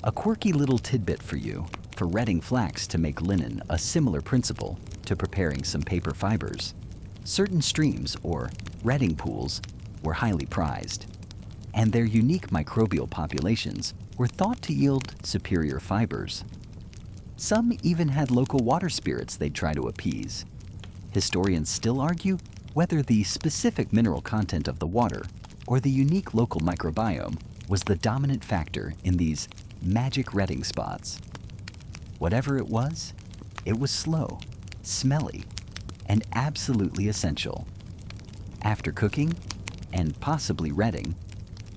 A quirky little tidbit for you: for retting flax to make linen, a similar principle to preparing some paper fibers. Certain streams, or retting pools, were highly prized. and their unique microbial populations were thought to yield superior fibers. Some even had local water spirits they'd try to appease. Historians still argue whether the specific mineral content of the water or the unique local microbiome was the dominant factor in these magic retting spots. Whatever it was slow, smelly, and absolutely essential. After cooking, and possibly retting,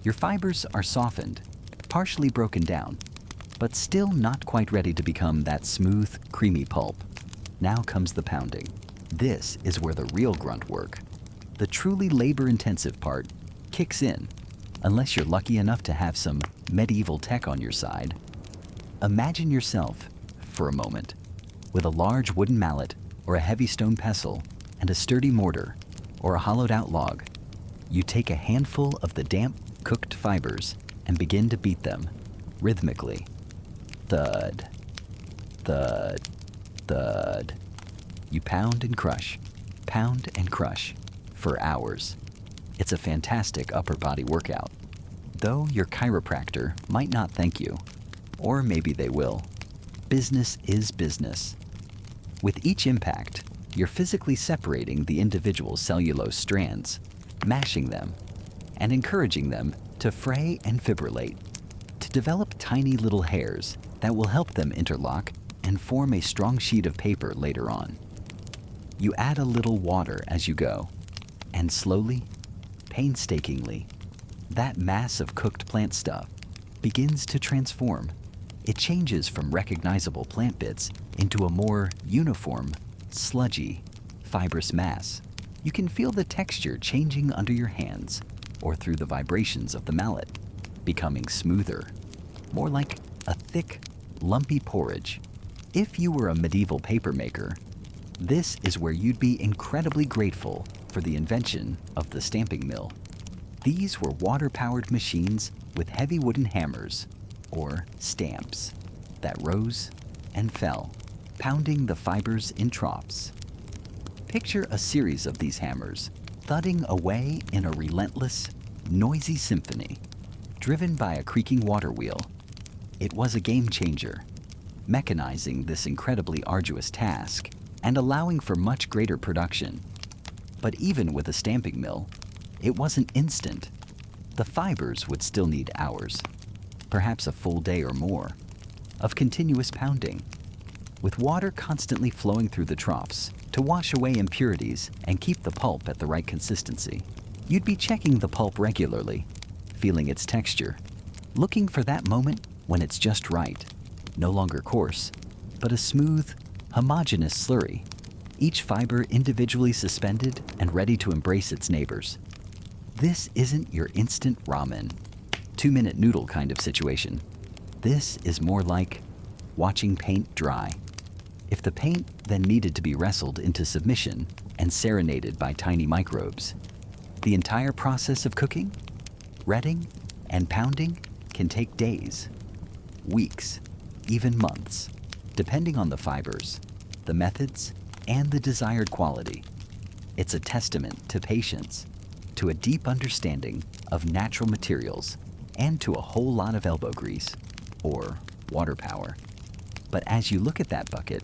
your fibers are softened, partially broken down, but still not quite ready to become that smooth, creamy pulp. Now comes the pounding. This is where the real grunt work, the truly labor-intensive part, kicks in, unless you're lucky enough to have some medieval tech on your side. Imagine yourself, for a moment, with a large wooden mallet or a heavy stone pestle and a sturdy mortar or a hollowed-out log. You take a handful of the damp, cooked fibers and begin to beat them, rhythmically. Thud, thud, thud. You pound and crush, for hours. It's a fantastic upper body workout, though your chiropractor might not thank you, or maybe they will. Business is business. With each impact, you're physically separating the individual cellulose strands, mashing them, and encouraging them to fray and fibrillate, to develop tiny little hairs that will help them interlock and form a strong sheet of paper later on. You add a little water as you go, and slowly, painstakingly, that mass of cooked plant stuff begins to transform. It changes from recognizable plant bits into a more uniform, sludgy, fibrous mass. You can feel the texture changing under your hands or through the vibrations of the mallet, becoming smoother, more like a thick, lumpy porridge. If you were a medieval paper maker, this is where you'd be incredibly grateful for the invention of the stamping mill. These were water-powered machines with heavy wooden hammers, or stamps, that rose and fell, pounding the fibers in troughs. Picture a series of these hammers thudding away in a relentless, noisy symphony, driven by a creaking water wheel. It was a game changer, mechanizing this incredibly arduous task and allowing for much greater production. But even with a stamping mill, it wasn't instant. The fibers would still need hours, perhaps a full day or more, of continuous pounding, with water constantly flowing through the troughs to wash away impurities and keep the pulp at the right consistency. You'd be checking the pulp regularly, feeling its texture, looking for that moment when it's just right, no longer coarse, but a smooth, homogeneous slurry, each fiber individually suspended and ready to embrace its neighbors. This isn't your instant ramen, 2-minute noodle kind of situation. This is more like watching paint dry. If the paint then needed to be wrestled into submission and serenaded by tiny microbes, the entire process of cooking, retting, and pounding can take days, weeks, even months, depending on the fibers, the methods, and the desired quality. It's a testament to patience, to a deep understanding of natural materials, and to a whole lot of elbow grease, or water power. But as you look at that bucket,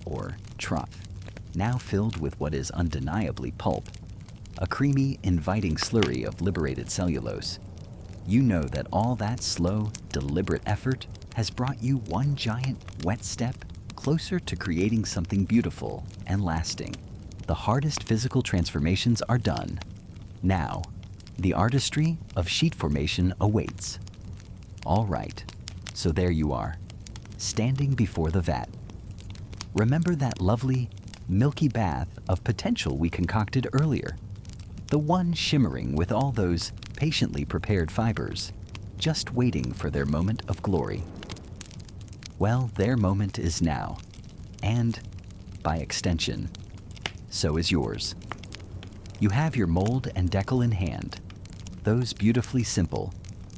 or trough, now filled with what is undeniably pulp, a creamy, inviting slurry of liberated cellulose, you know that all that slow, deliberate effort has brought you one giant, wet step closer to creating something beautiful and lasting. The hardest physical transformations are done. Now, the artistry of sheet formation awaits. All right, so there you are, standing before the vat. Remember that lovely, milky bath of potential we concocted earlier? The one shimmering with all those patiently prepared fibers, just waiting for their moment of glory. Well, their moment is now, and, by extension, so is yours. You have your mold and decal in hand, those beautifully simple,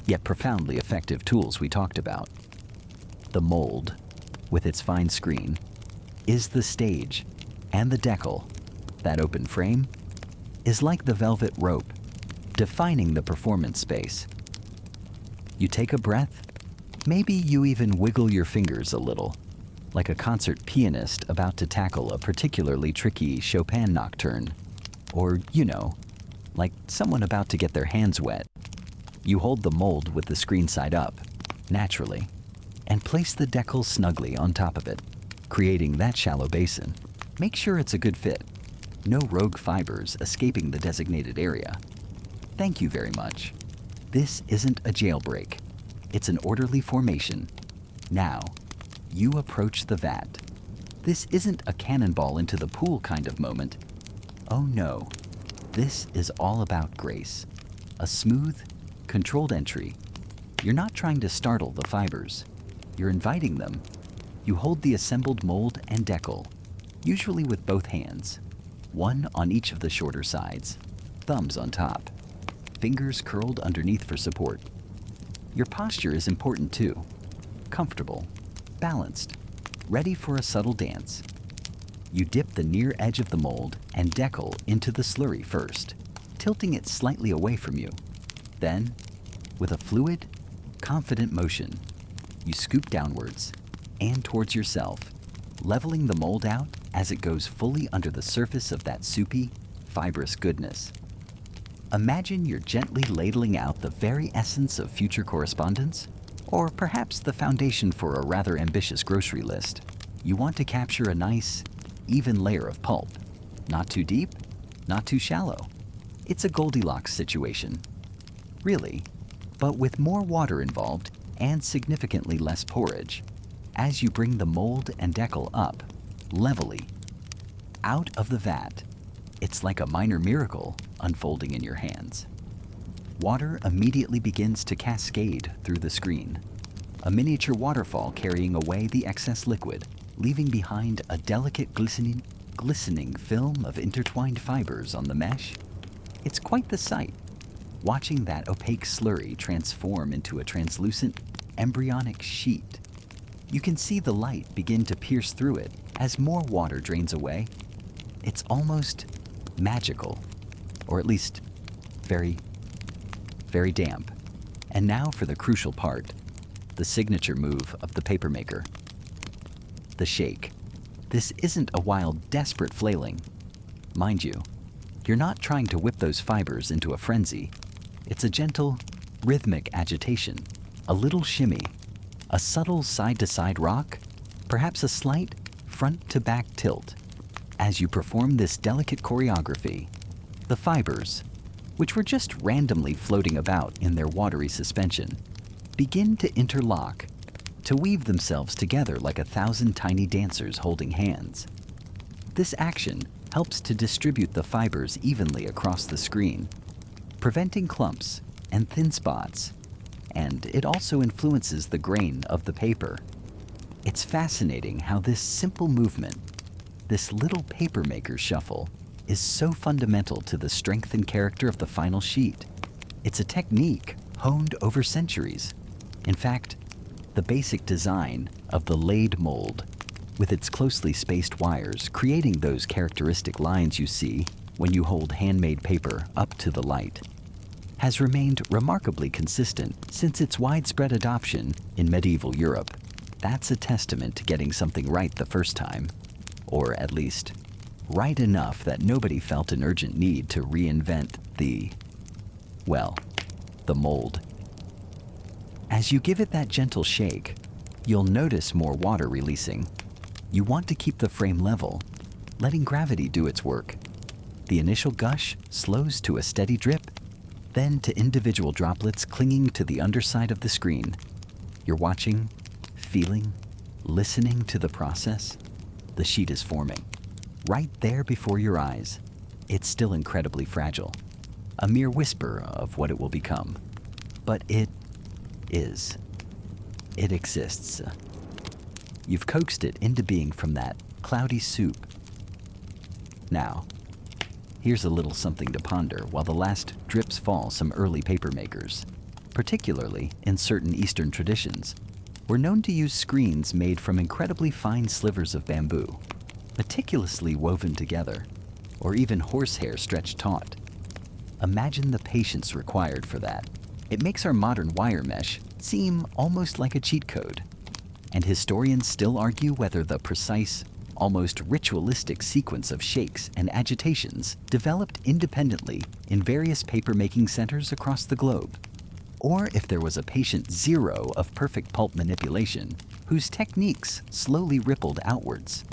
yet profoundly effective tools we talked about. The mold, with its fine screen, is the stage, and the decal, that open frame, is like the velvet rope, defining the performance space, You take a breath. Maybe you even wiggle your fingers a little, like a concert pianist about to tackle a particularly tricky Chopin nocturne. Or, like someone about to get their hands wet. You hold the mold with the screen side up, naturally, and place the decal snugly on top of it, creating that shallow basin. Make sure it's a good fit. No rogue fibers escaping the designated area. Thank you very much. This isn't a jailbreak. It's an orderly formation. Now, you approach the vat. This isn't a cannonball into the pool kind of moment. Oh no, this is all about grace. A smooth, controlled entry. You're not trying to startle the fibers. You're inviting them. You hold the assembled mold and decal, usually with both hands, one on each of the shorter sides, thumbs on top, fingers curled underneath for support. Your posture is important too. Comfortable, balanced, ready for a subtle dance. You dip the near edge of the mold and decal into the slurry first, tilting it slightly away from you. Then, with a fluid, confident motion, you scoop downwards and towards yourself, leveling the mold out as it goes fully under the surface of that soupy, fibrous goodness. Imagine you're gently ladling out the very essence of future correspondence, or perhaps the foundation for a rather ambitious grocery list. You want to capture a nice, even layer of pulp. Not too deep, not too shallow. It's a Goldilocks situation. Really, but with more water involved and significantly less porridge, as you bring the mold and decal up, levelly, out of the vat. It's like a minor miracle unfolding in your hands. Water immediately begins to cascade through the screen, a miniature waterfall carrying away the excess liquid, leaving behind a delicate glistening film of intertwined fibers on the mesh. It's quite the sight, watching that opaque slurry transform into a translucent, embryonic sheet. You can see the light begin to pierce through it as more water drains away. It's almost magical, or at least very, very damp. And now for the crucial part, the signature move of the papermaker. The shake. This isn't a wild, desperate flailing. Mind you, you're not trying to whip those fibers into a frenzy. It's a gentle, rhythmic agitation, a little shimmy, a subtle side-to-side rock, perhaps a slight front-to-back tilt. As you perform this delicate choreography, the fibers, which were just randomly floating about in their watery suspension, begin to interlock, to weave themselves together like 1,000 tiny dancers holding hands. This action helps to distribute the fibers evenly across the screen, preventing clumps and thin spots, and it also influences the grain of the paper. It's fascinating how this simple movement, this little papermaker shuffle, is so fundamental to the strength and character of the final sheet. It's a technique honed over centuries. In fact, the basic design of the laid mold, with its closely spaced wires creating those characteristic lines you see when you hold handmade paper up to the light, has remained remarkably consistent since its widespread adoption in medieval Europe. That's a testament to getting something right the first time, or at least right enough that nobody felt an urgent need to reinvent the mold. As you give it that gentle shake, you'll notice more water releasing. You want to keep the frame level, letting gravity do its work. The initial gush slows to a steady drip, then to individual droplets clinging to the underside of the screen. You're watching, feeling, listening to the process. The sheet is forming, right there before your eyes. It's still incredibly fragile, a mere whisper of what it will become. But it is. It exists. You've coaxed it into being from that cloudy soup. Now, here's a little something to ponder while the last drips fall. Some early papermakers, particularly in certain Eastern traditions, were known to use screens made from incredibly fine slivers of bamboo, meticulously woven together, or even horsehair stretched taut. Imagine the patience required for that. It makes our modern wire mesh seem almost like a cheat code. And historians still argue whether the precise, almost ritualistic sequence of shakes and agitations developed independently in various paper-making centers across the globe, or if there was a patient zero of perfect pulp manipulation whose techniques slowly rippled outwards.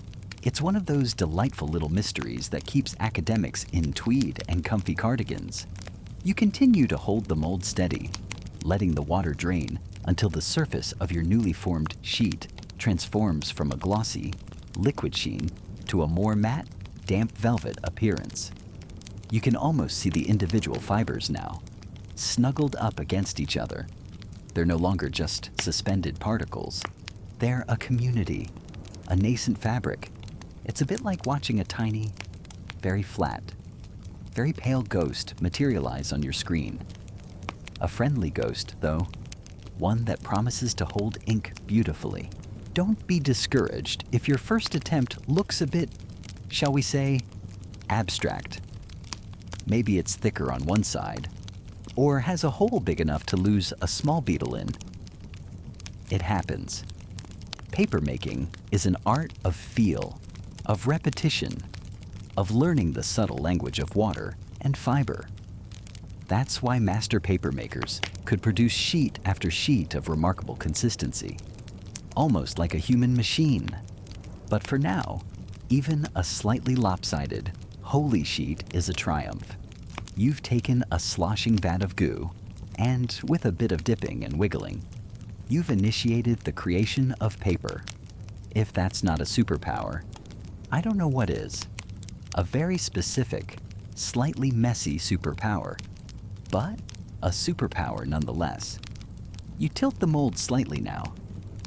It's one of those delightful little mysteries that keeps academics in tweed and comfy cardigans. You continue to hold the mold steady, letting the water drain until the surface of your newly formed sheet transforms from a glossy, liquid sheen to a more matte, damp velvet appearance. You can almost see the individual fibers now, snuggled up against each other. They're no longer just suspended particles. They're a community, a nascent fabric. It's a bit like watching a tiny, very flat, very pale ghost materialize on your screen. A friendly ghost, though, one that promises to hold ink beautifully. Don't be discouraged if your first attempt looks a bit, shall we say, abstract. Maybe it's thicker on one side, or has a hole big enough to lose a small beetle in. It happens. Paper making is an art of feel, of repetition, of learning the subtle language of water and fiber. That's why master paper makers could produce sheet after sheet of remarkable consistency, almost like a human machine. But for now, even a slightly lopsided, holy sheet is a triumph. You've taken a sloshing vat of goo, and with a bit of dipping and wiggling, you've initiated the creation of paper. If that's not a superpower, I don't know what is. A very specific, slightly messy superpower, but a superpower nonetheless. You tilt the mold slightly now,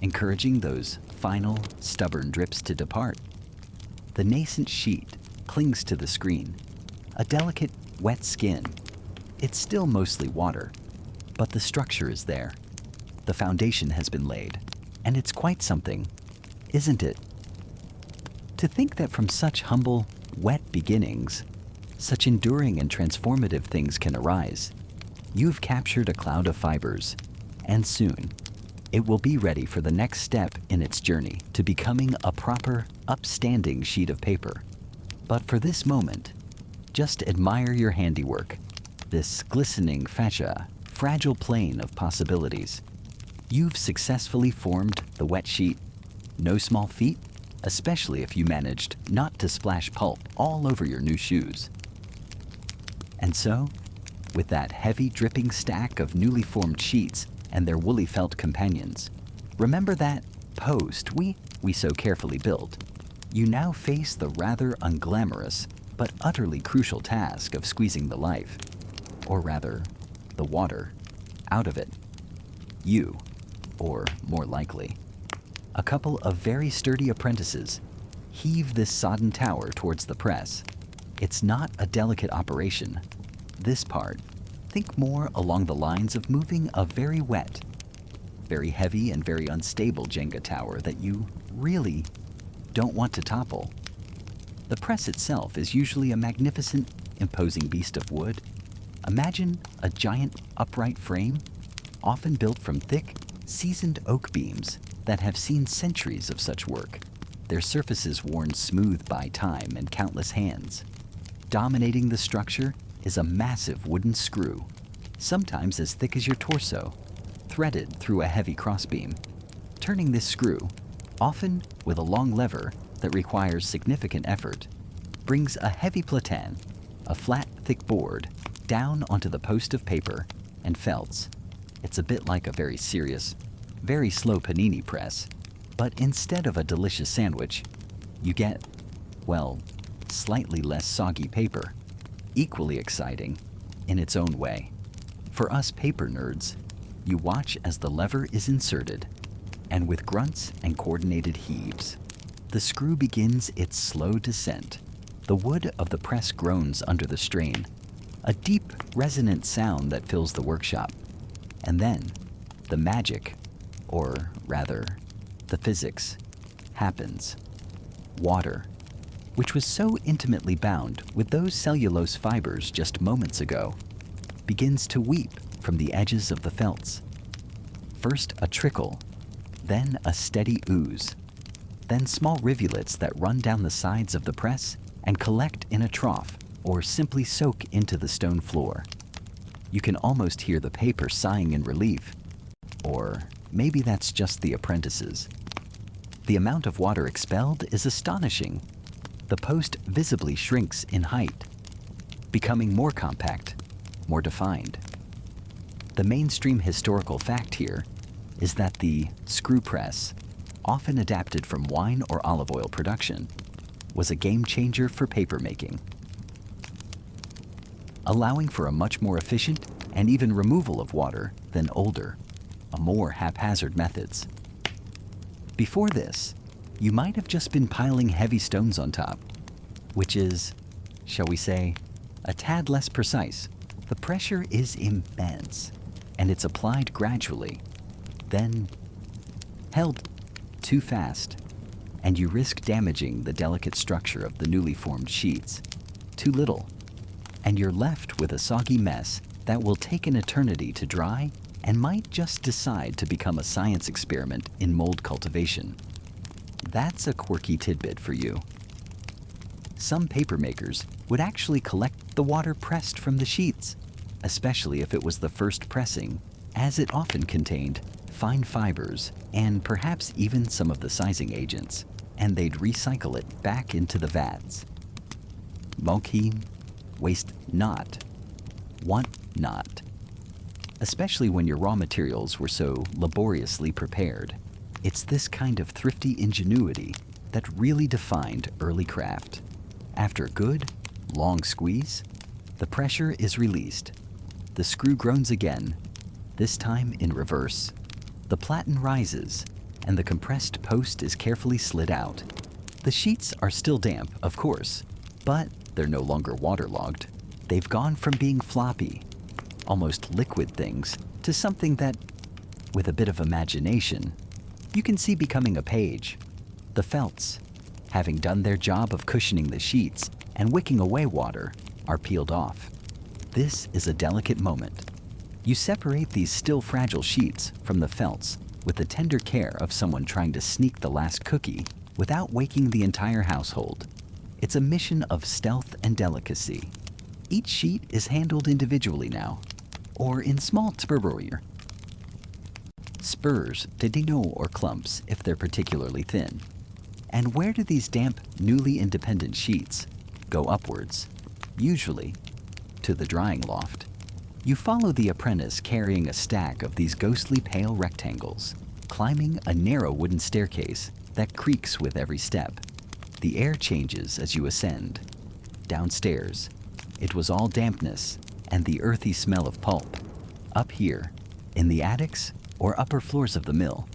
encouraging those final, stubborn drips to depart. The nascent sheet clings to the screen, a delicate, wet skin. It's still mostly water, but the structure is there. The foundation has been laid, and it's quite something, isn't it? To think that from such humble, wet beginnings, such enduring and transformative things can arise. You've captured a cloud of fibers, and soon, it will be ready for the next step in its journey to becoming a proper, upstanding sheet of paper. But for this moment, just admire your handiwork, this glistening fascia, fragile plane of possibilities. You've successfully formed the wet sheet. No small feat, especially if you managed not to splash pulp all over your new shoes. And so, with that heavy dripping stack of newly formed sheets and their woolly felt companions, remember that post we so carefully built. You now face the rather unglamorous but utterly crucial task of squeezing the life, or rather, the water, out of it. You, or more likely, a couple of very sturdy apprentices, heave this sodden tower towards the press. It's not a delicate operation. This part, think more along the lines of moving a very wet, very heavy and very unstable Jenga tower that you really don't want to topple. The press itself is usually a magnificent, imposing beast of wood. Imagine a giant upright frame, often built from thick, seasoned oak beams that have seen centuries of such work, their surfaces worn smooth by time and countless hands. Dominating the structure is a massive wooden screw, sometimes as thick as your torso, threaded through a heavy crossbeam. Turning this screw, often with a long lever that requires significant effort, brings a heavy platan, a flat, thick board, down onto the post of paper and felts. It's a bit like a very serious, very slow panini press, but instead of a delicious sandwich, you get, well, slightly less soggy paper, equally exciting in its own way. For us paper nerds, you watch as the lever is inserted, and with grunts and coordinated heaves, the screw begins its slow descent. The wood of the press groans under the strain, a deep, resonant sound that fills the workshop. And then, the magic, or rather, the physics, happens. Water, which was so intimately bound with those cellulose fibers just moments ago, begins to weep from the edges of the felts. first a trickle, then a steady ooze, then small rivulets that run down the sides of the press and collect in a trough or simply soak into the stone floor. You can almost hear the paper sighing in relief. Or maybe that's just the apprentices. The amount of water expelled is astonishing. The post visibly shrinks in height, becoming more compact, more defined. The mainstream historical fact here is that the screw press, often adapted from wine or olive oil production, was a game changer for papermaking, allowing for a much more efficient and even removal of water than older, more haphazard methods. Before this, you might have just been piling heavy stones on top, which is, shall we say, a tad less precise. The pressure is immense, and it's applied gradually, then held too fast, and you risk damaging the delicate structure of the newly formed sheets. Too little, and you're left with a soggy mess that will take an eternity to dry and might just decide to become a science experiment in mold cultivation. That's a quirky tidbit for you. Some paper makers would actually collect the water pressed from the sheets, especially if it was the first pressing, as it often contained fine fibers and perhaps even some of the sizing agents, and they'd recycle it back into the vats. Mokin, waste not, want not. Especially when your raw materials were so laboriously prepared. It's this kind of thrifty ingenuity that really defined early craft. After a good, long squeeze, the pressure is released. The screw groans again, this time in reverse. The platen rises, and the compressed post is carefully slid out. The sheets are still damp, of course, but they're no longer waterlogged. They've gone from being floppy, almost liquid things, to something that, with a bit of imagination, you can see becoming a page. The felts, having done their job of cushioning the sheets and wicking away water, are peeled off. This is a delicate moment. You separate these still fragile sheets from the felts with the tender care of someone trying to sneak the last cookie without waking the entire household. It's a mission of stealth and delicacy. Each sheet is handled individually now, or in small spurs, didino or clumps if they're particularly thin. And where do these damp, newly independent sheets go? Upwards, usually to the drying loft. You follow the apprentice carrying a stack of these ghostly pale rectangles, climbing a narrow wooden staircase that creaks with every step. The air changes as you ascend. Downstairs, it was all dampness and the earthy smell of pulp. Up here, in the attics or upper floors of the mill,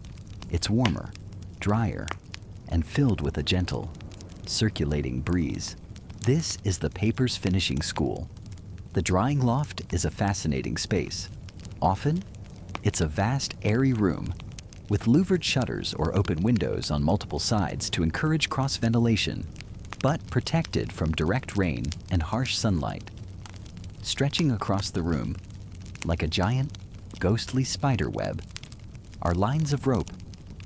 it's warmer, drier, and filled with a gentle, circulating breeze. This is the paper's finishing school. The drying loft is a fascinating space. Often, it's a vast, airy room with louvered shutters or open windows on multiple sides to encourage cross-ventilation, but protected from direct rain and harsh sunlight. Stretching across the room, like a giant, ghostly spider web, are lines of rope,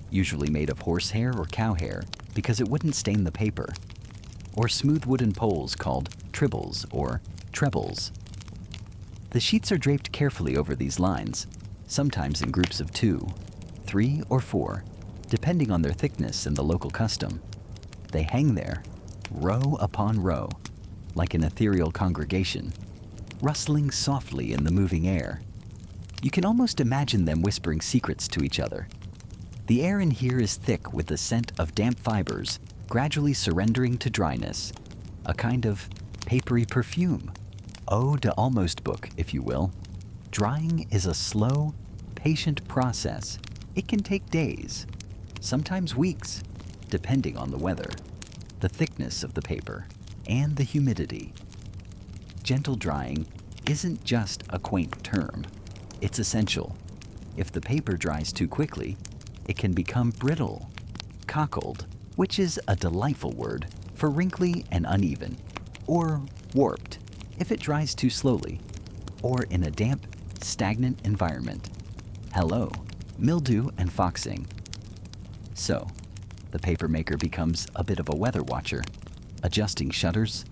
usually made of horsehair or cow hair because it wouldn't stain the paper, or smooth wooden poles called tribbles or trebles. The sheets are draped carefully over these lines, sometimes in groups of 2, 3, or 4, depending on their thickness and the local custom. They hang there, row upon row, like an ethereal congregation, rustling softly in the moving air. You can almost imagine them whispering secrets to each other. The air in here is thick with the scent of damp fibers gradually surrendering to dryness, a kind of papery perfume. Ode to almost book, if you will. Drying is a slow, patient process. It can take days, sometimes weeks, depending on the weather, the thickness of the paper, and the humidity. Gentle drying isn't just a quaint term. It's essential. If the paper dries too quickly, it can become brittle, cockled, which is a delightful word for wrinkly and uneven, or warped if it dries too slowly, or in a damp, stagnant environment. Hello, mildew, and foxing. So, the papermaker becomes a bit of a weather watcher, adjusting shutters,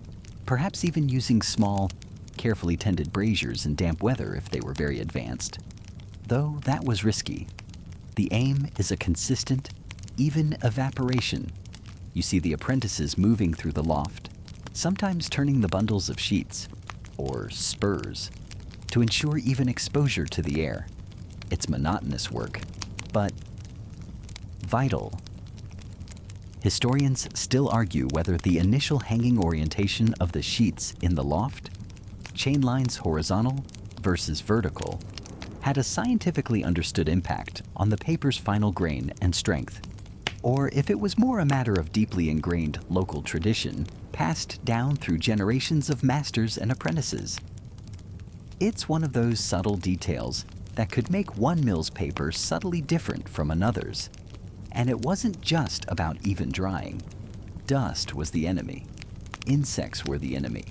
perhaps even using small, carefully tended braziers in damp weather if they were very advanced. Though that was risky. The aim is a consistent, even evaporation. You see the apprentices moving through the loft, sometimes turning the bundles of sheets, or spurs, to ensure even exposure to the air. It's monotonous work, but vital. Historians still argue whether the initial hanging orientation of the sheets in the loft, chain lines horizontal versus vertical, had a scientifically understood impact on the paper's final grain and strength, or if it was more a matter of deeply ingrained local tradition passed down through generations of masters and apprentices. It's one of those subtle details that could make one mill's paper subtly different from another's. And it wasn't just about even drying. Dust was the enemy. Insects were the enemy.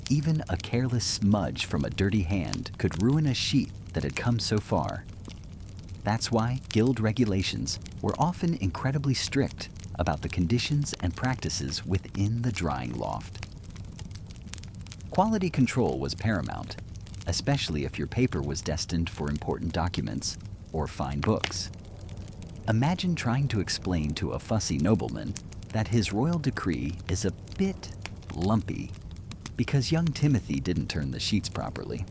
Even a careless smudge from a dirty hand could ruin a sheet that had come so far. That's why guild regulations were often incredibly strict about the conditions and practices within the drying loft. Quality control was paramount, especially if your paper was destined for important documents or fine books. Imagine trying to explain to a fussy nobleman that his royal decree is a bit lumpy because young Timothy didn't turn the sheets properly.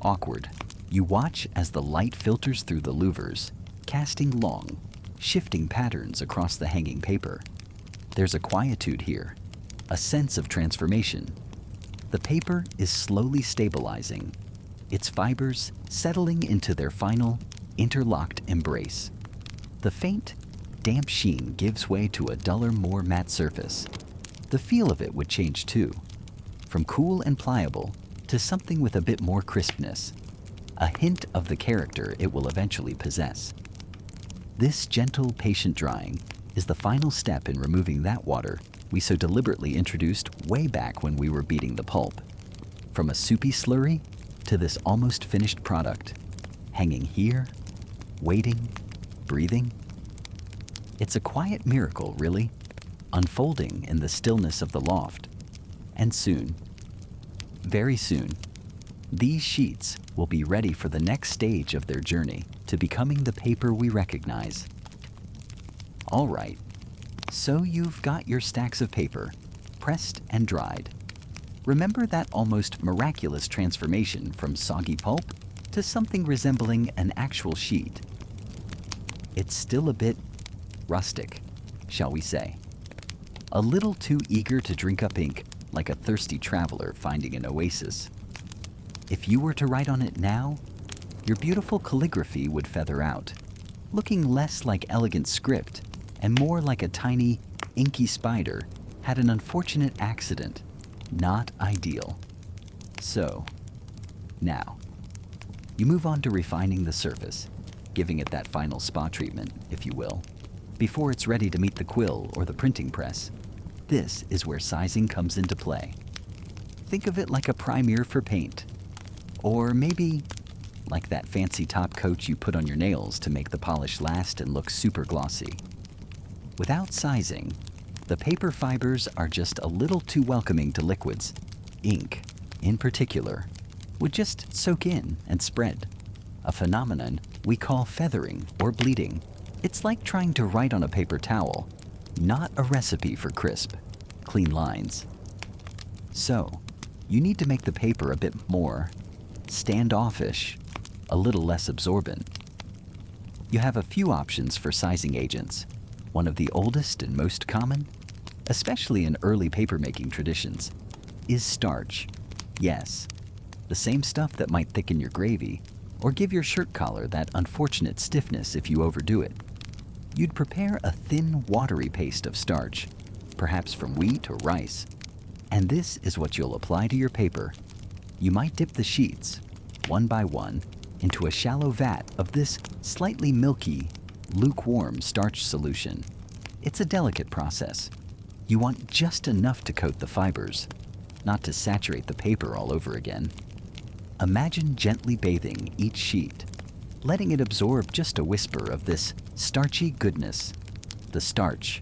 Awkward. You watch as the light filters through the louvers, casting long, shifting patterns across the hanging paper. There's a quietude here, a sense of transformation. The paper is slowly stabilizing, its fibers settling into their final, interlocked embrace. The faint, damp sheen gives way to a duller, more matte surface. The feel of it would change too, from cool and pliable to something with a bit more crispness, a hint of the character it will eventually possess. This gentle, patient drying is the final step in removing that water we so deliberately introduced way back when we were beating the pulp. From a soupy slurry to this almost finished product, hanging here, waiting, breathing. It's a quiet miracle, really, unfolding in the stillness of the loft. And soon, very soon, these sheets will be ready for the next stage of their journey to becoming the paper we recognize. All right, so you've got your stacks of paper, pressed and dried. Remember that almost miraculous transformation from soggy pulp to something resembling an actual sheet. It's still a bit rustic, shall we say. A little too eager to drink up ink like a thirsty traveler finding an oasis. If you were to write on it now, your beautiful calligraphy would feather out, looking less like elegant script and more like a tiny, inky spider had an unfortunate accident. Not ideal. So, now, you move on to refining the surface, giving it that final spa treatment, if you will, before it's ready to meet the quill or the printing press. This is where sizing comes into play. Think of it like a primer for paint. Or maybe like that fancy top coat you put on your nails to make the polish last and look super glossy. Without sizing, the paper fibers are just a little too welcoming to liquids. Ink, in particular, would just soak in and spread, a phenomenon we call feathering or bleeding. It's like trying to write on a paper towel, not a recipe for crisp, clean lines. So, you need to make the paper a bit more standoffish, a little less absorbent. You have a few options for sizing agents. One of the oldest and most common, especially in early papermaking traditions, is starch. Yes, the same stuff that might thicken your gravy or give your shirt collar that unfortunate stiffness if you overdo it. You'd prepare a thin, watery paste of starch, perhaps from wheat or rice, and this is what you'll apply to your paper. You might dip the sheets, one by one, into a shallow vat of this slightly milky, lukewarm starch solution. It's a delicate process. You want just enough to coat the fibers, not to saturate the paper all over again. Imagine gently bathing each sheet, letting it absorb just a whisper of this starchy goodness. The starch,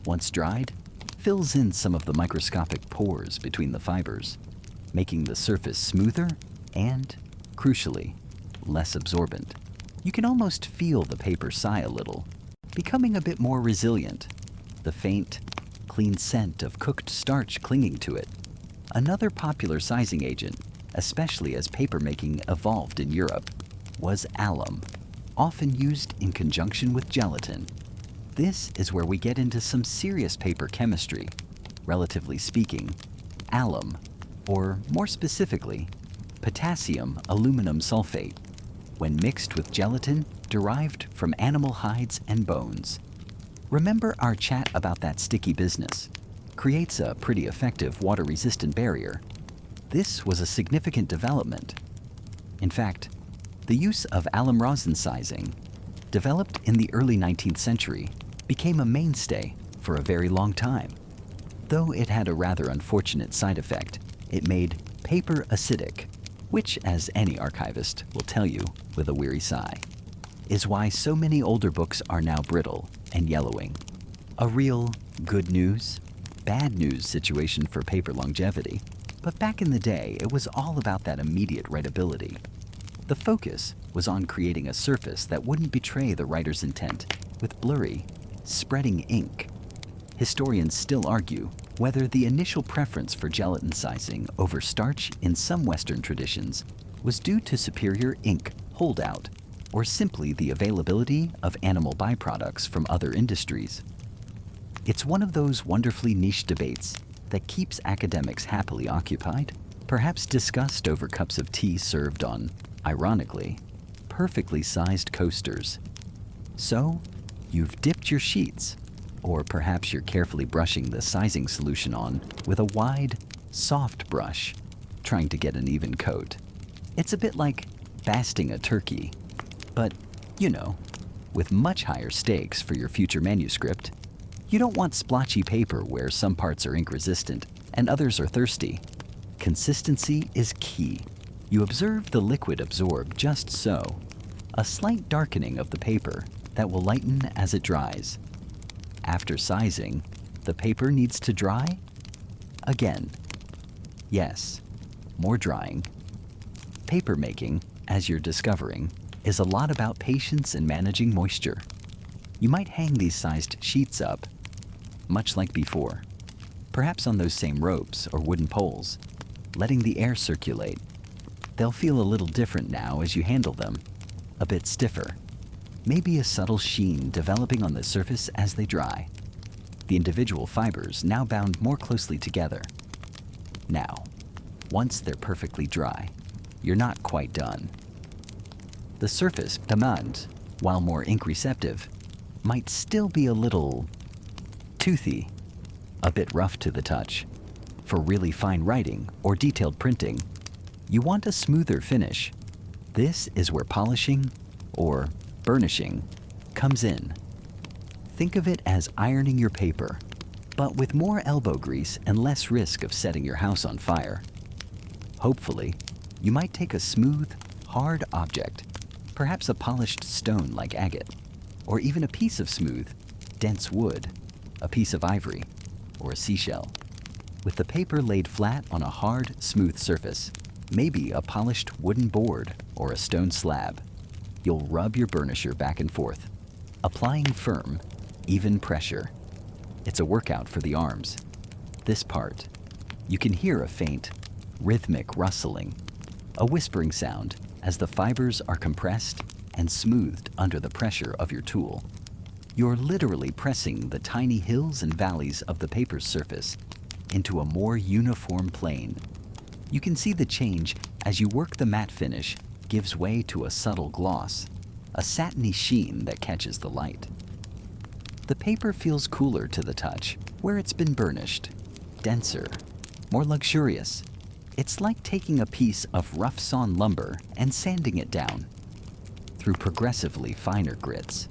once dried, fills in some of the microscopic pores between the fibers, making the surface smoother and, crucially, less absorbent. You can almost feel the paper sigh a little, becoming a bit more resilient, the faint, clean scent of cooked starch clinging to it. Another popular sizing agent, especially as papermaking evolved in Europe, was alum, often used in conjunction with gelatin. This is where we get into some serious paper chemistry. Relatively speaking, alum, or more specifically, potassium aluminum sulfate, when mixed with gelatin derived from animal hides and bones. Remember our chat about that sticky business? Creates a pretty effective water-resistant barrier. This was a significant development. In fact, the use of alum rosin sizing, developed in the early 19th century, became a mainstay for a very long time. Though it had a rather unfortunate side effect, it made paper acidic, which, as any archivist will tell you with a weary sigh, is why so many older books are now brittle and yellowing. A real good news, bad news situation for paper longevity. But back in the day, it was all about that immediate writability. The focus was on creating a surface that wouldn't betray the writer's intent with blurry, spreading ink. Historians still argue whether the initial preference for gelatin sizing over starch in some Western traditions was due to superior ink holdout or simply the availability of animal byproducts from other industries. It's one of those wonderfully niche debates that keeps academics happily occupied, perhaps discussed over cups of tea served on, ironically, perfectly sized coasters. So, you've dipped your sheets, or perhaps you're carefully brushing the sizing solution on with a wide, soft brush, trying to get an even coat. It's a bit like basting a turkey, but, you know, with much higher stakes for your future manuscript. You don't want splotchy paper where some parts are ink resistant and others are thirsty. Consistency is key. You observe the liquid absorb just so, a slight darkening of the paper that will lighten as it dries. After sizing, the paper needs to dry again. Yes, more drying. Paper making, as you're discovering, is a lot about patience and managing moisture. You might hang these sized sheets up, much like before, perhaps on those same ropes or wooden poles, letting the air circulate. They'll feel a little different now as you handle them, a bit stiffer. Maybe a subtle sheen developing on the surface as they dry. The individual fibers now bound more closely together. Now, once they're perfectly dry, you're not quite done. The surface, demand, while more ink receptive, might still be a little toothy, a bit rough to the touch. For really fine writing or detailed printing, you want a smoother finish. This is where polishing, or burnishing, comes in. Think of it as ironing your paper, but with more elbow grease and less risk of setting your house on fire. Hopefully, you might take a smooth, hard object, perhaps a polished stone like agate, or even a piece of smooth, dense wood, a piece of ivory, or a seashell. With the paper laid flat on a hard, smooth surface, maybe a polished wooden board or a stone slab, you'll rub your burnisher back and forth, applying firm, even pressure. It's a workout for the arms. This part, you can hear a faint, rhythmic rustling, a whispering sound as the fibers are compressed and smoothed under the pressure of your tool. You're literally pressing the tiny hills and valleys of the paper's surface into a more uniform plane. You can see the change as you work. The matte finish gives way to a subtle gloss, a satiny sheen that catches the light. The paper feels cooler to the touch where it's been burnished, denser, more luxurious. It's like taking a piece of rough-sawn lumber and sanding it down through progressively finer grits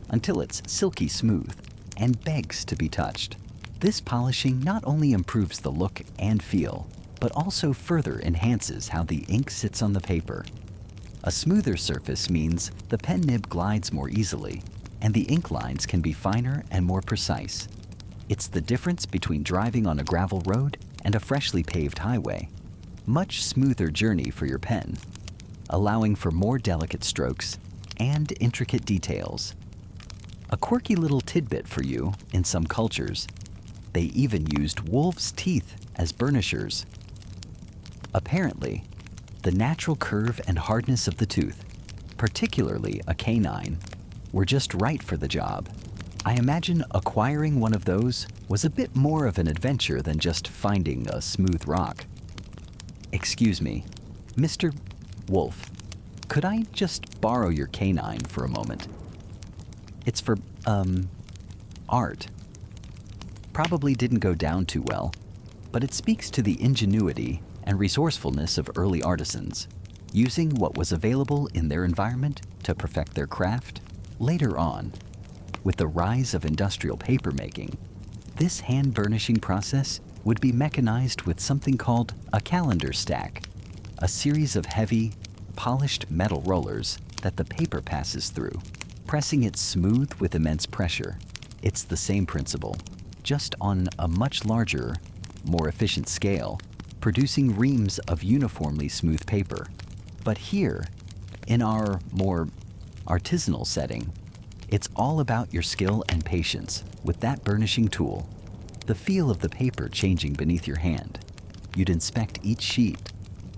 until it's silky smooth and begs to be touched. This polishing not only improves the look and feel, but also further enhances how the ink sits on the paper. A smoother surface means the pen nib glides more easily, and the ink lines can be finer and more precise. It's the difference between driving on a gravel road and a freshly paved highway. Much smoother journey for your pen, allowing for more delicate strokes and intricate details. A quirky little tidbit for you in some cultures. They even used wolves' teeth as burnishers. Apparently, the natural curve and hardness of the tooth, particularly a canine, were just right for the job. I imagine acquiring one of those was a bit more of an adventure than just finding a smooth rock. Excuse me, Mr. Wolf, could I just borrow your canine for a moment? It's for, art. Probably didn't go down too well, but it speaks to the ingenuity and resourcefulness of early artisans, using what was available in their environment to perfect their craft. Later on, with the rise of industrial papermaking, this hand burnishing process would be mechanized with something called a calendar stack, a series of heavy, polished metal rollers that the paper passes through, pressing it smooth with immense pressure. It's the same principle, just on a much larger, more efficient scale, producing reams of uniformly smooth paper. But here, in our more artisanal setting, it's all about your skill and patience with that burnishing tool. The feel of the paper changing beneath your hand. You'd inspect each sheet,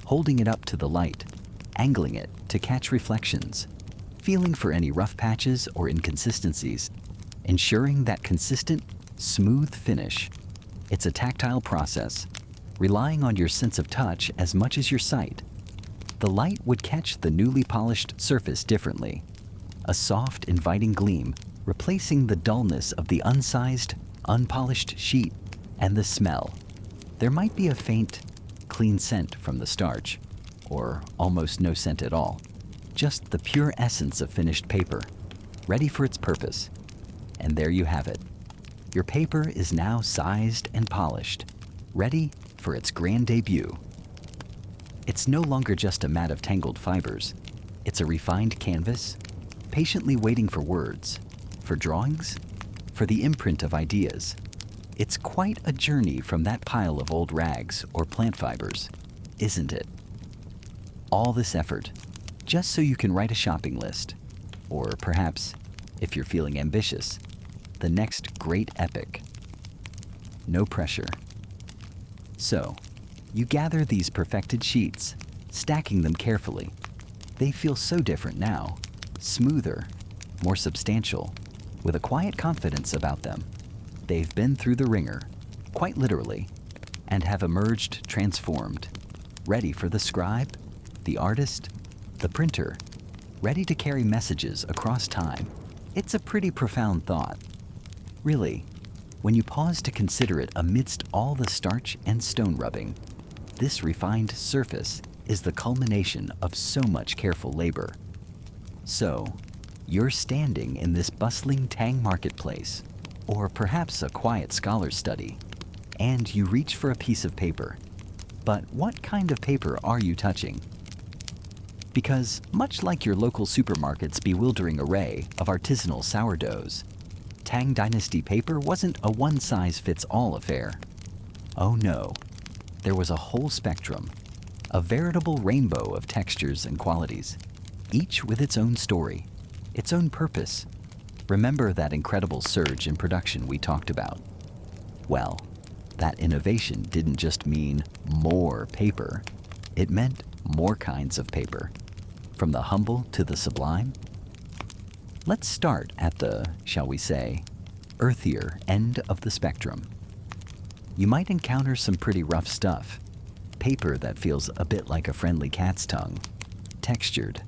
holding it up to the light, angling it to catch reflections, feeling for any rough patches or inconsistencies, ensuring that consistent, smooth finish. It's a tactile process, relying on your sense of touch as much as your sight. The light would catch the newly polished surface differently, a soft, inviting gleam replacing the dullness of the unsized, unpolished sheet. And the smell. There might be a faint, clean scent from the starch, or almost no scent at all. Just the pure essence of finished paper, ready for its purpose. And there you have it. Your paper is now sized and polished, ready for its grand debut. It's no longer just a mat of tangled fibers. It's a refined canvas, patiently waiting for words, for drawings, for the imprint of ideas. It's quite a journey from that pile of old rags or plant fibers, isn't it? All this effort, just so you can write a shopping list, or perhaps, if you're feeling ambitious, the next great epic. No pressure. So, you gather these perfected sheets, stacking them carefully. They feel so different now, smoother, more substantial, with a quiet confidence about them. They've been through the ringer, quite literally, and have emerged transformed, ready for the scribe, the artist, the printer, ready to carry messages across time. It's a pretty profound thought. Really, when you pause to consider it amidst all the starch and stone rubbing, this refined surface is the culmination of so much careful labor. So, you're standing in this bustling Tang marketplace, or perhaps a quiet scholar's study, and you reach for a piece of paper. But what kind of paper are you touching? Because much like your local supermarket's bewildering array of artisanal sourdoughs, Tang Dynasty paper wasn't a one-size-fits-all affair. Oh no, there was a whole spectrum, a veritable rainbow of textures and qualities, each with its own story, its own purpose. Remember that incredible surge in production we talked about? Well, that innovation didn't just mean more paper. It meant more kinds of paper, from the humble to the sublime. Let's start at the, shall we say, earthier end of the spectrum. You might encounter some pretty rough stuff, paper that feels a bit like a friendly cat's tongue, textured,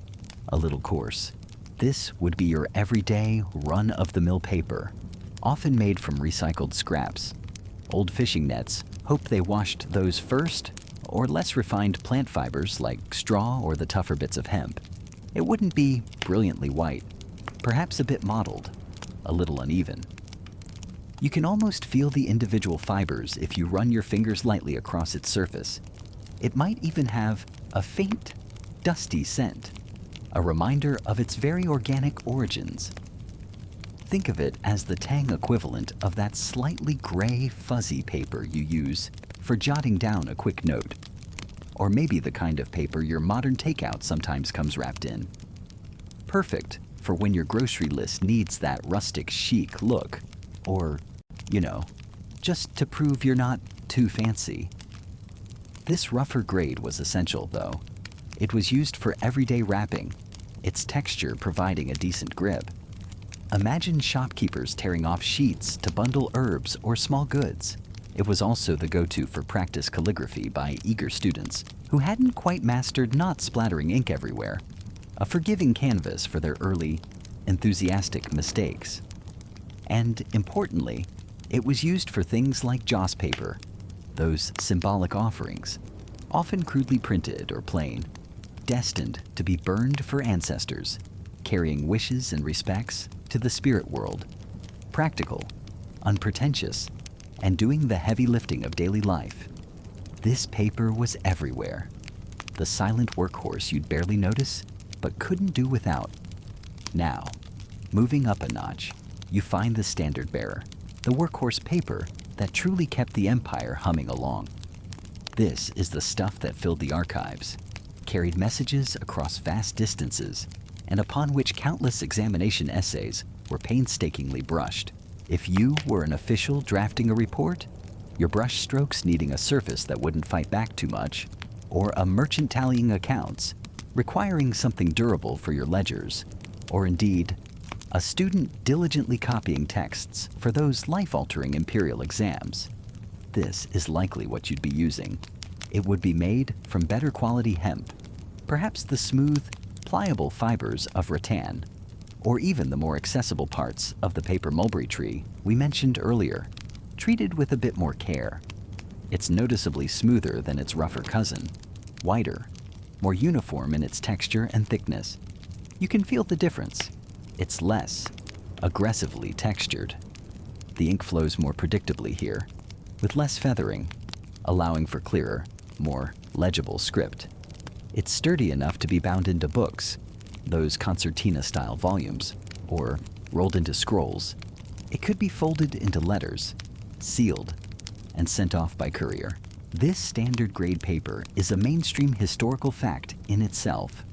a little coarse. This would be your everyday, run-of-the-mill paper, often made from recycled scraps. Old fishing nets hope they washed those first, or less refined plant fibers like straw or the tougher bits of hemp. It wouldn't be brilliantly white, perhaps a bit mottled, a little uneven. You can almost feel the individual fibers if you run your fingers lightly across its surface. It might even have a faint, dusty scent. a reminder of its very organic origins. Think of it as the Tang equivalent of that slightly gray, fuzzy paper you use for jotting down a quick note. Or maybe the kind of paper your modern takeout sometimes comes wrapped in. Perfect for when your grocery list needs that rustic chic look, or, just to prove you're not too fancy. This rougher grade was essential, though. It was used for everyday wrapping, its texture providing a decent grip. Imagine shopkeepers tearing off sheets to bundle herbs or small goods. It was also the go-to for practice calligraphy by eager students who hadn't quite mastered not splattering ink everywhere, a forgiving canvas for their early, enthusiastic mistakes. And importantly, it was used for things like joss paper, those symbolic offerings, often crudely printed or plain, destined to be burned for ancestors, carrying wishes and respects to the spirit world. Practical, unpretentious, and doing the heavy lifting of daily life. This paper was everywhere. The silent workhorse you'd barely notice, but couldn't do without. Now, moving up a notch, you find the standard bearer, the workhorse paper that truly kept the empire humming along. This is the stuff that filled the archives, carried messages across vast distances, and upon which countless examination essays were painstakingly brushed. If you were an official drafting a report, your brush strokes needing a surface that wouldn't fight back too much, or a merchant tallying accounts, requiring something durable for your ledgers, or indeed, a student diligently copying texts for those life-altering imperial exams, this is likely what you'd be using. It would be made from better quality hemp, perhaps the smooth, pliable fibers of rattan, or even the more accessible parts of the paper mulberry tree we mentioned earlier, treated with a bit more care. It's noticeably smoother than its rougher cousin, whiter, more uniform in its texture and thickness. You can feel the difference. It's less aggressively textured. The ink flows more predictably here, with less feathering, allowing for clearer, more legible script. It's sturdy enough to be bound into books, those concertina-style volumes, or rolled into scrolls. It could be folded into letters, sealed, and sent off by courier. This standard grade paper is a mainstream historical fact in itself.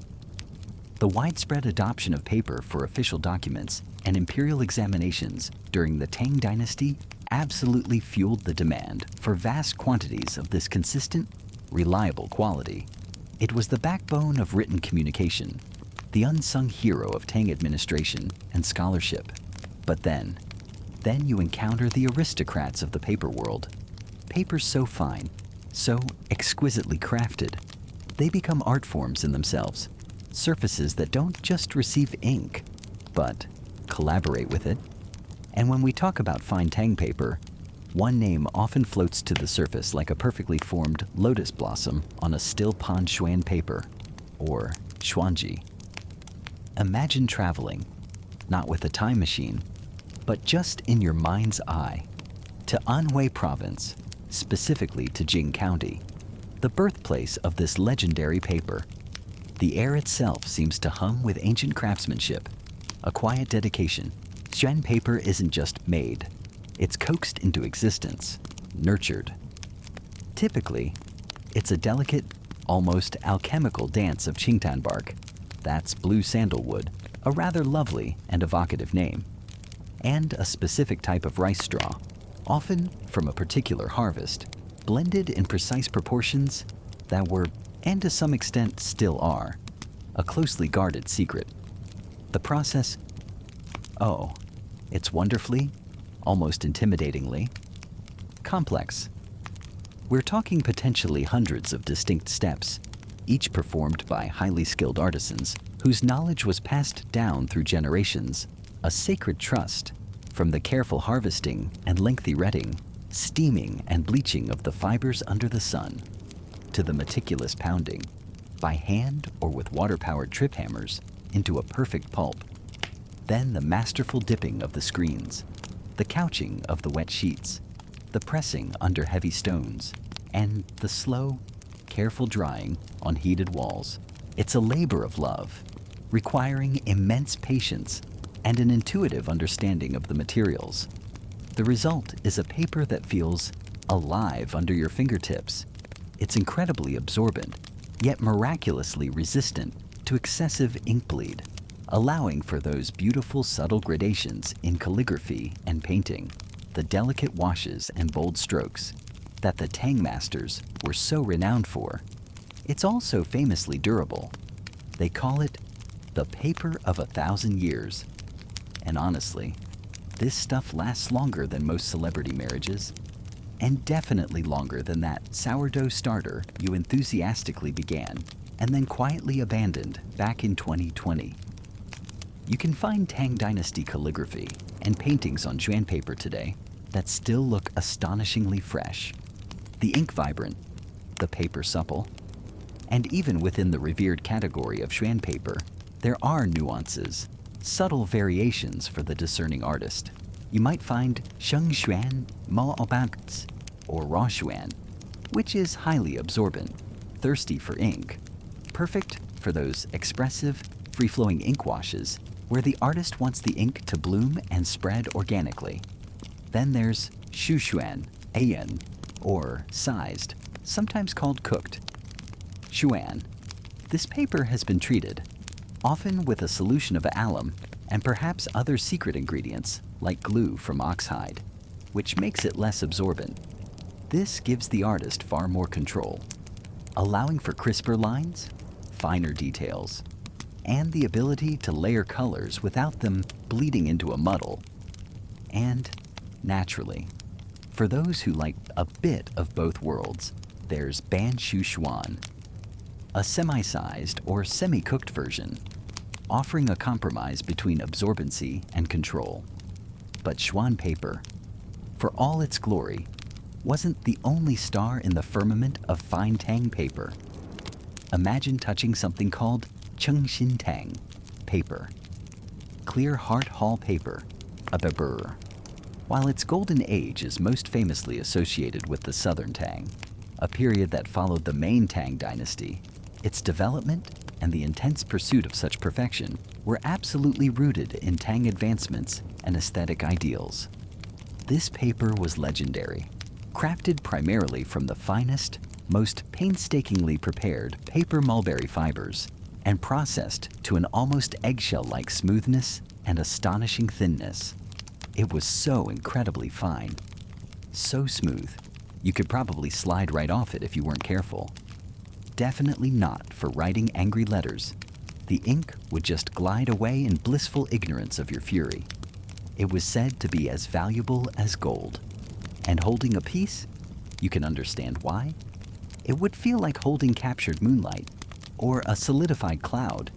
The widespread adoption of paper for official documents and imperial examinations during the Tang Dynasty absolutely fueled the demand for vast quantities of this consistent, reliable quality. It was the backbone of written communication, the unsung hero of Tang administration and scholarship. But then you encounter the aristocrats of the paper world. Papers so fine, so exquisitely crafted, they become art forms in themselves, surfaces that don't just receive ink, but collaborate with it. And when we talk about fine Tang paper, one name often floats to the surface like a perfectly formed lotus blossom on a still pond xuan paper, or xuanji. Imagine traveling, not with a time machine, but just in your mind's eye, to Anhui Province, specifically to Jing County, the birthplace of this legendary paper. The air itself seems to hum with ancient craftsmanship, a quiet dedication. Xuan paper isn't just made, it's coaxed into existence, nurtured. Typically, it's a delicate, almost alchemical dance of Qingtan bark. That's blue sandalwood, a rather lovely and evocative name, and a specific type of rice straw, often from a particular harvest, blended in precise proportions that were, and to some extent still are, a closely guarded secret. The process, it's wonderfully, almost intimidatingly, complex. We're talking potentially hundreds of distinct steps, each performed by highly skilled artisans whose knowledge was passed down through generations, a sacred trust, from the careful harvesting and lengthy retting, steaming and bleaching of the fibers under the sun, to the meticulous pounding, by hand or with water-powered trip hammers, into a perfect pulp. Then the masterful dipping of the screens, the couching of the wet sheets, the pressing under heavy stones, and the slow, careful drying on heated walls. It's a labor of love, requiring immense patience and an intuitive understanding of the materials. The result is a paper that feels alive under your fingertips. It's incredibly absorbent, yet miraculously resistant to excessive ink bleed, allowing for those beautiful subtle gradations in calligraphy and painting, the delicate washes and bold strokes that the Tang masters were so renowned for. It's also famously durable. They call it the paper of 1,000 years. And honestly, this stuff lasts longer than most celebrity marriages, and definitely longer than that sourdough starter you enthusiastically began and then quietly abandoned back in 2020. You can find Tang Dynasty calligraphy and paintings on Chang'an paper today that still look astonishingly fresh. The ink vibrant, the paper supple, and even within the revered category of Chang'an paper, there are nuances, subtle variations for the discerning artist. You might find Shengxuan Mo Obangs or Raw Xuan, which is highly absorbent, thirsty for ink, perfect for those expressive, free-flowing ink washes where the artist wants the ink to bloom and spread organically. Then there's Xushuan Ayan, or sized, sometimes called cooked. Xuan. This paper has been treated, often with a solution of alum and perhaps other secret ingredients like glue from oxhide, which makes it less absorbent. This gives the artist far more control, allowing for crisper lines, finer details, and the ability to layer colors without them bleeding into a muddle. And, naturally, for those who like a bit of both worlds, there's Ban Shu Xuan, a semi-sized or semi-cooked version, offering a compromise between absorbency and control. But Xuan paper, for all its glory, wasn't the only star in the firmament of fine Tang paper. Imagine touching something called Chengxin Tang paper, clear Hart Hall paper, a beber. While its golden age is most famously associated with the Southern Tang, a period that followed the main Tang dynasty, its development and the intense pursuit of such perfection were absolutely rooted in Tang advancements and aesthetic ideals. This paper was legendary, crafted primarily from the finest, most painstakingly prepared paper mulberry fibers and processed to an almost eggshell-like smoothness and astonishing thinness. It was so incredibly fine, so smooth, you could probably slide right off it if you weren't careful. Definitely not for writing angry letters. The ink would just glide away in blissful ignorance of your fury. It was said to be as valuable as gold. And holding a piece, you can understand why. It would feel like holding captured moonlight or a solidified cloud,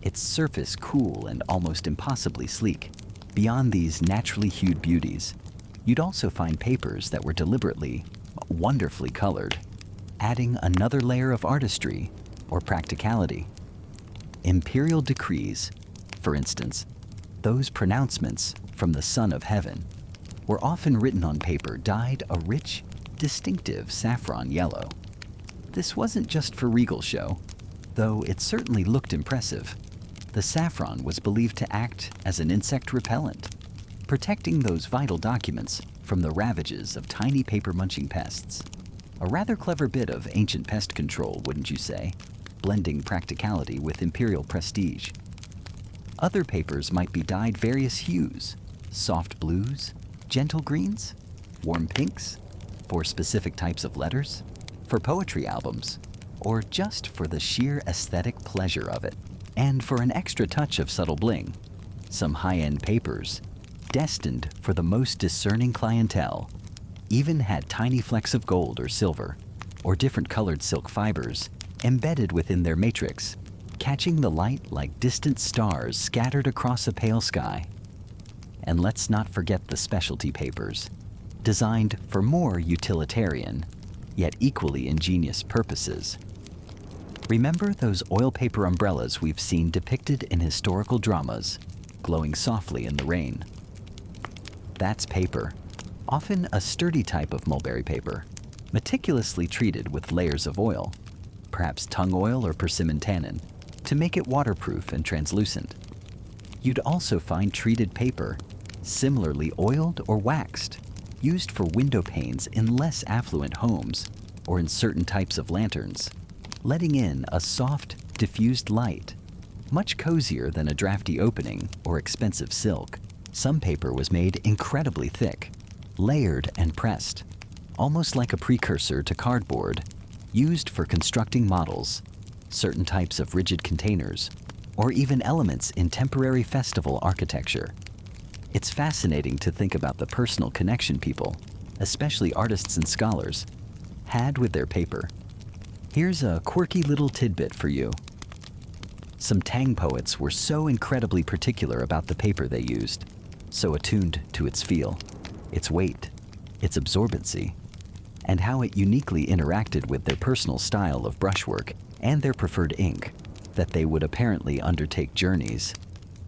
its surface cool and almost impossibly sleek. Beyond these naturally hued beauties, you'd also find papers that were deliberately, wonderfully colored, adding another layer of artistry or practicality. Imperial decrees, for instance, those pronouncements from the Son of Heaven, were often written on paper dyed a rich, distinctive saffron yellow. This wasn't just for regal show, though it certainly looked impressive. The saffron was believed to act as an insect repellent, protecting those vital documents from the ravages of tiny paper-munching pests. A rather clever bit of ancient pest control, wouldn't you say, blending practicality with imperial prestige. Other papers might be dyed various hues, soft blues, gentle greens, warm pinks, for specific types of letters, for poetry albums, or just for the sheer aesthetic pleasure of it. And for an extra touch of subtle bling, some high-end papers, destined for the most discerning clientele, even had tiny flecks of gold or silver, or different colored silk fibers embedded within their matrix, catching the light like distant stars scattered across a pale sky. And let's not forget the specialty papers, designed for more utilitarian, yet equally ingenious purposes. Remember those oil paper umbrellas we've seen depicted in historical dramas, glowing softly in the rain? That's paper, often a sturdy type of mulberry paper, meticulously treated with layers of oil, perhaps tung oil or persimmon tannin, to make it waterproof and translucent. You'd also find treated paper, similarly oiled or waxed, used for window panes in less affluent homes or in certain types of lanterns, letting in a soft, diffused light, much cozier than a drafty opening or expensive silk. Some paper was made incredibly thick, layered and pressed, almost like a precursor to cardboard, used for constructing models, certain types of rigid containers, or even elements in temporary festival architecture. It's fascinating to think about the personal connection people, especially artists and scholars, had with their paper. Here's a quirky little tidbit for you. Some Tang poets were so incredibly particular about the paper they used, so attuned to its feel, its weight, its absorbency, and how it uniquely interacted with their personal style of brushwork and their preferred ink, that they would apparently undertake journeys,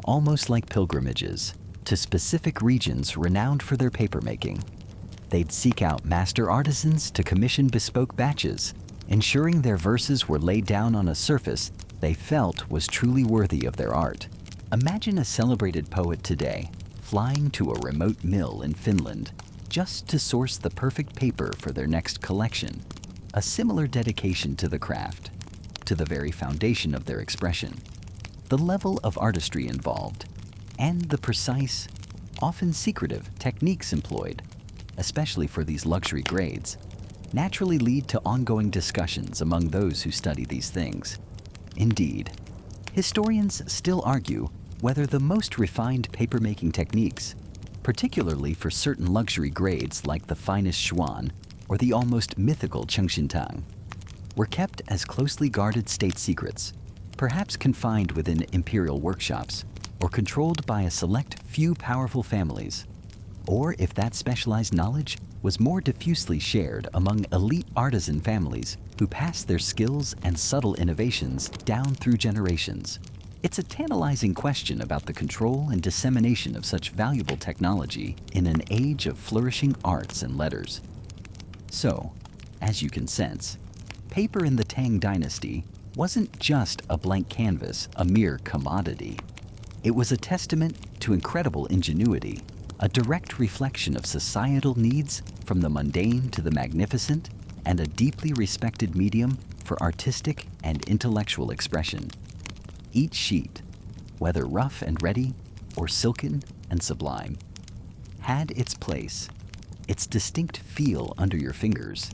almost like pilgrimages, to specific regions renowned for their papermaking. They'd seek out master artisans to commission bespoke batches, ensuring their verses were laid down on a surface they felt was truly worthy of their art. Imagine a celebrated poet today flying to a remote mill in Finland just to source the perfect paper for their next collection. A similar dedication to the craft, to the very foundation of their expression, the level of artistry involved, and the precise, often secretive techniques employed, especially for these luxury grades, naturally lead to ongoing discussions among those who study these things. Indeed, historians still argue whether the most refined papermaking techniques, particularly for certain luxury grades like the finest Xuan or the almost mythical Chang'an, were kept as closely guarded state secrets, perhaps confined within imperial workshops or controlled by a select few powerful families, or if that specialized knowledge was more diffusely shared among elite artisan families who passed their skills and subtle innovations down through generations. It's a tantalizing question about the control and dissemination of such valuable technology in an age of flourishing arts and letters. So, as you can sense, paper in the Tang Dynasty wasn't just a blank canvas, a mere commodity. It was a testament to incredible ingenuity, a direct reflection of societal needs from the mundane to the magnificent, and a deeply respected medium for artistic and intellectual expression. Each sheet, whether rough and ready or silken and sublime, had its place, its distinct feel under your fingers,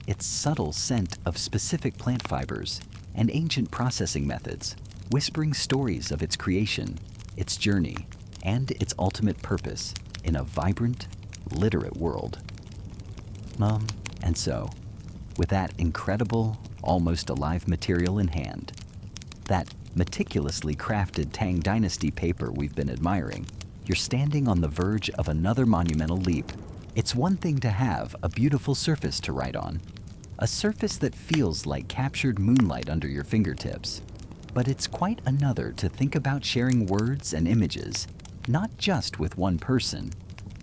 its subtle scent of specific plant fibers and ancient processing methods, whispering stories of its creation, its journey, and its ultimate purpose in a vibrant, literate world. And so, with that incredible, almost alive material in hand, that meticulously crafted Tang Dynasty paper we've been admiring, you're standing on the verge of another monumental leap. It's one thing to have a beautiful surface to write on, a surface that feels like captured moonlight under your fingertips. But it's quite another to think about sharing words and images, not just with one person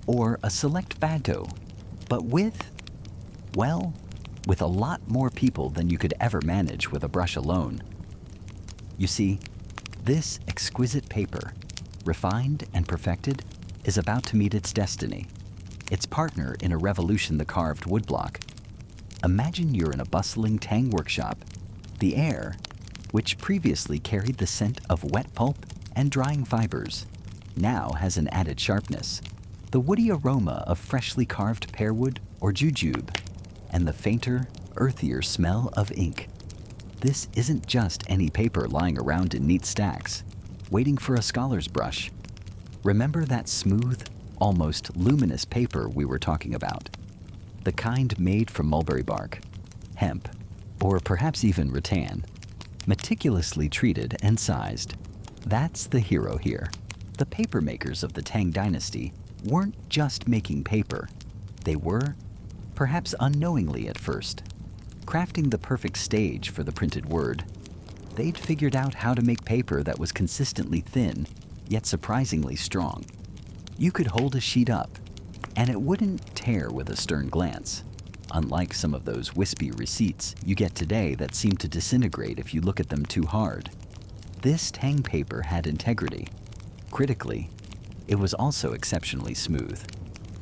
or a select photo, but with a lot more people than you could ever manage with a brush alone. You see, this exquisite paper, refined and perfected, is about to meet its destiny, its partner in a revolution the carved woodblock. Imagine you're in a bustling Tang workshop. The air, which previously carried the scent of wet pulp and drying fibers, now has an added sharpness, the woody aroma of freshly carved pearwood or jujube, and the fainter, earthier smell of ink. This isn't just any paper lying around in neat stacks, waiting for a scholar's brush. Remember that smooth, almost luminous paper we were talking about? The kind made from mulberry bark, hemp, or perhaps even rattan, meticulously treated and sized. That's the hero here. The paper makers of the Tang Dynasty weren't just making paper. They were, perhaps unknowingly at first, crafting the perfect stage for the printed word. They'd figured out how to make paper that was consistently thin, yet surprisingly strong. You could hold a sheet up, and it wouldn't tear with a stern glance, unlike some of those wispy receipts you get today that seem to disintegrate if you look at them too hard. This Tang paper had integrity. Critically, it was also exceptionally smooth.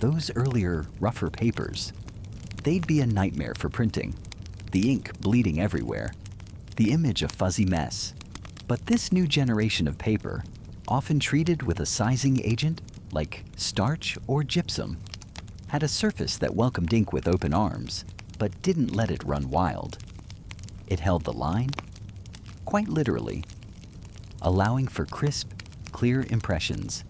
Those earlier, rougher papers, they'd be a nightmare for printing. The ink bleeding everywhere, the image a fuzzy mess. But this new generation of paper, often treated with a sizing agent like starch or gypsum, had a surface that welcomed ink with open arms, but didn't let it run wild. It held the line, quite literally, allowing for crisp, clear impressions.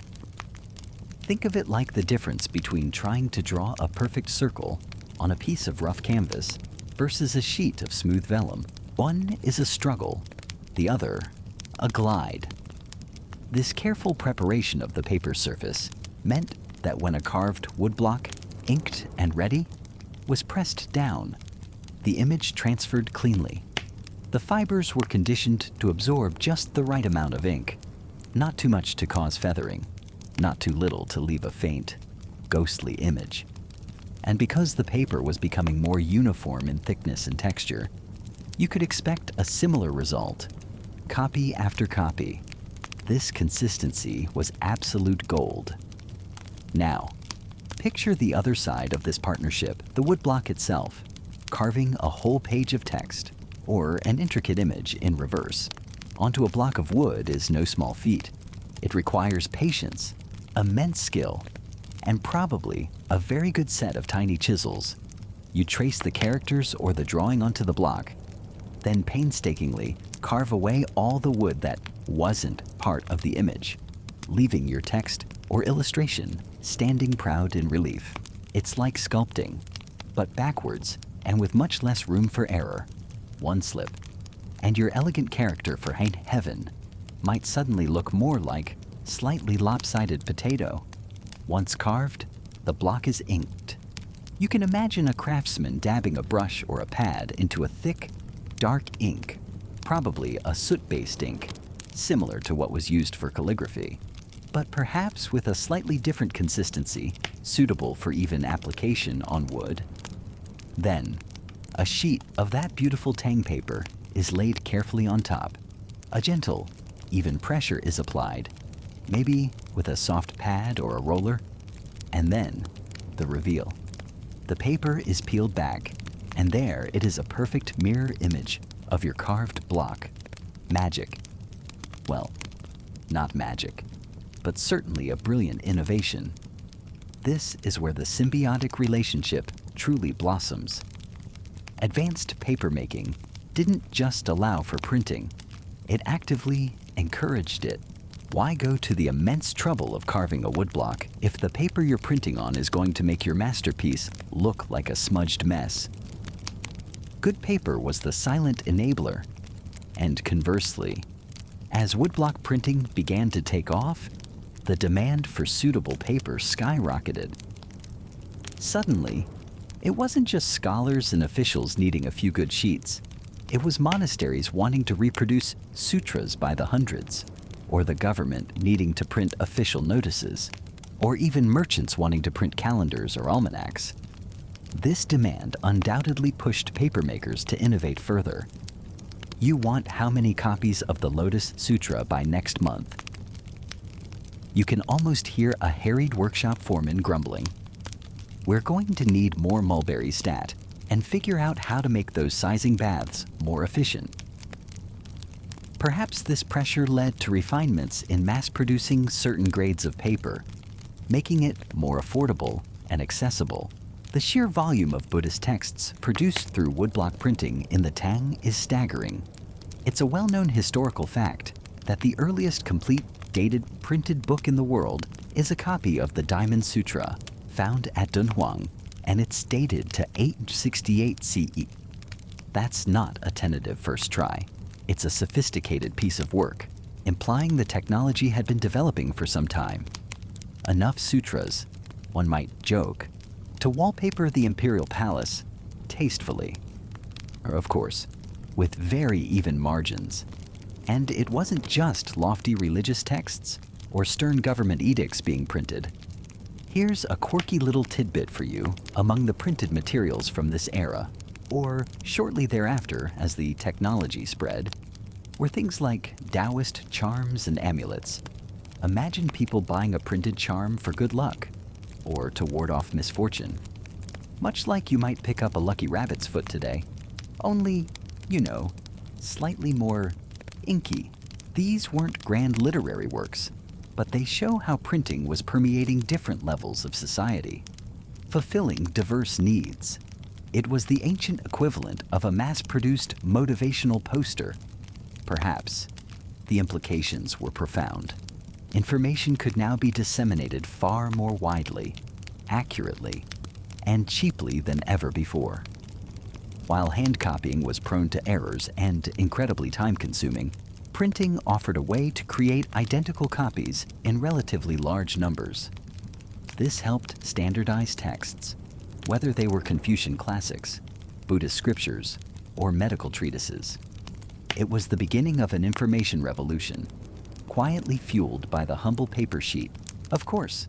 Think of it like the difference between trying to draw a perfect circle on a piece of rough canvas versus a sheet of smooth vellum. One is a struggle, the other, a glide. This careful preparation of the paper surface meant that when a carved woodblock, inked and ready, was pressed down, the image transferred cleanly. The fibers were conditioned to absorb just the right amount of ink, not too much to cause feathering, not too little to leave a faint, ghostly image. And because the paper was becoming more uniform in thickness and texture, you could expect a similar result, copy after copy. This consistency was absolute gold. Now, picture the other side of this partnership, the woodblock itself, carving a whole page of text or an intricate image in reverse onto a block of wood is no small feat. It requires patience, immense skill, and probably a very good set of tiny chisels. You trace the characters or the drawing onto the block, then painstakingly carve away all the wood that wasn't part of the image, leaving your text or illustration standing proud in relief. It's like sculpting, but backwards and with much less room for error. One slip, and your elegant character for heaven might suddenly look more like slightly lopsided potato. Once carved, the block is inked. You can imagine a craftsman dabbing a brush or a pad into a thick, dark ink, probably a soot-based ink, similar to what was used for calligraphy, but perhaps with a slightly different consistency, suitable for even application on wood. Then, a sheet of that beautiful Tang paper is laid carefully on top. A gentle, even pressure is applied, maybe with a soft pad or a roller, and then the reveal. The paper is peeled back, and there it is, a perfect mirror image of your carved block. Magic. Well, not magic, but certainly a brilliant innovation. This is where the symbiotic relationship truly blossoms. Advanced papermaking didn't just allow for printing, it actively encouraged it. Why go to the immense trouble of carving a woodblock if the paper you're printing on is going to make your masterpiece look like a smudged mess? Good paper was the silent enabler. And conversely, as woodblock printing began to take off, the demand for suitable paper skyrocketed. Suddenly, it wasn't just scholars and officials needing a few good sheets. It was monasteries wanting to reproduce sutras by the hundreds, or the government needing to print official notices, or even merchants wanting to print calendars or almanacs. This demand undoubtedly pushed papermakers to innovate further. You want how many copies of the Lotus Sutra by next month? You can almost hear a harried workshop foreman grumbling. We're going to need more mulberry stat and figure out how to make those sizing baths more efficient. Perhaps this pressure led to refinements in mass-producing certain grades of paper, making it more affordable and accessible. The sheer volume of Buddhist texts produced through woodblock printing in the Tang is staggering. It's a well-known historical fact that the earliest complete, dated, printed book in the world is a copy of the Diamond Sutra, found at Dunhuang, and it's dated to 868 CE. That's not a tentative first try. It's a sophisticated piece of work, implying the technology had been developing for some time. Enough sutras, one might joke, to wallpaper the imperial palace tastefully. Of course, with very even margins. And it wasn't just lofty religious texts or stern government edicts being printed. Here's a quirky little tidbit for you among the printed materials from this era, or shortly thereafter as the technology spread. were things like Taoist charms and amulets. Imagine people buying a printed charm for good luck or to ward off misfortune. Much like you might pick up a lucky rabbit's foot today, only, slightly more inky. These weren't grand literary works, but they show how printing was permeating different levels of society, fulfilling diverse needs. It was the ancient equivalent of a mass-produced motivational poster. Perhaps the implications were profound. Information could now be disseminated far more widely, accurately, and cheaply than ever before. While hand copying was prone to errors and incredibly time-consuming, printing offered a way to create identical copies in relatively large numbers. This helped standardize texts, whether they were Confucian classics, Buddhist scriptures, or medical treatises. It was the beginning of an information revolution, quietly fueled by the humble paper sheet. Of course,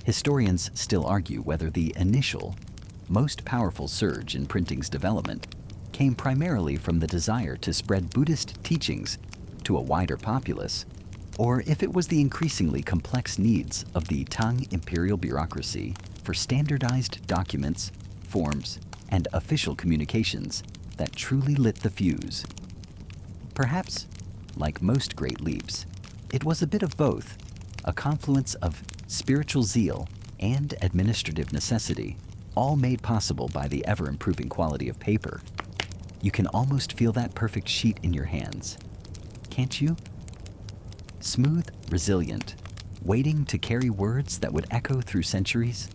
historians still argue whether the initial, most powerful surge in printing's development came primarily from the desire to spread Buddhist teachings to a wider populace, or if it was the increasingly complex needs of the Tang imperial bureaucracy for standardized documents, forms, and official communications that truly lit the fuse. Perhaps, like most great leaps, it was a bit of both, a confluence of spiritual zeal and administrative necessity, all made possible by the ever-improving quality of paper. You can almost feel that perfect sheet in your hands, can't you? Smooth, resilient, waiting to carry words that would echo through centuries.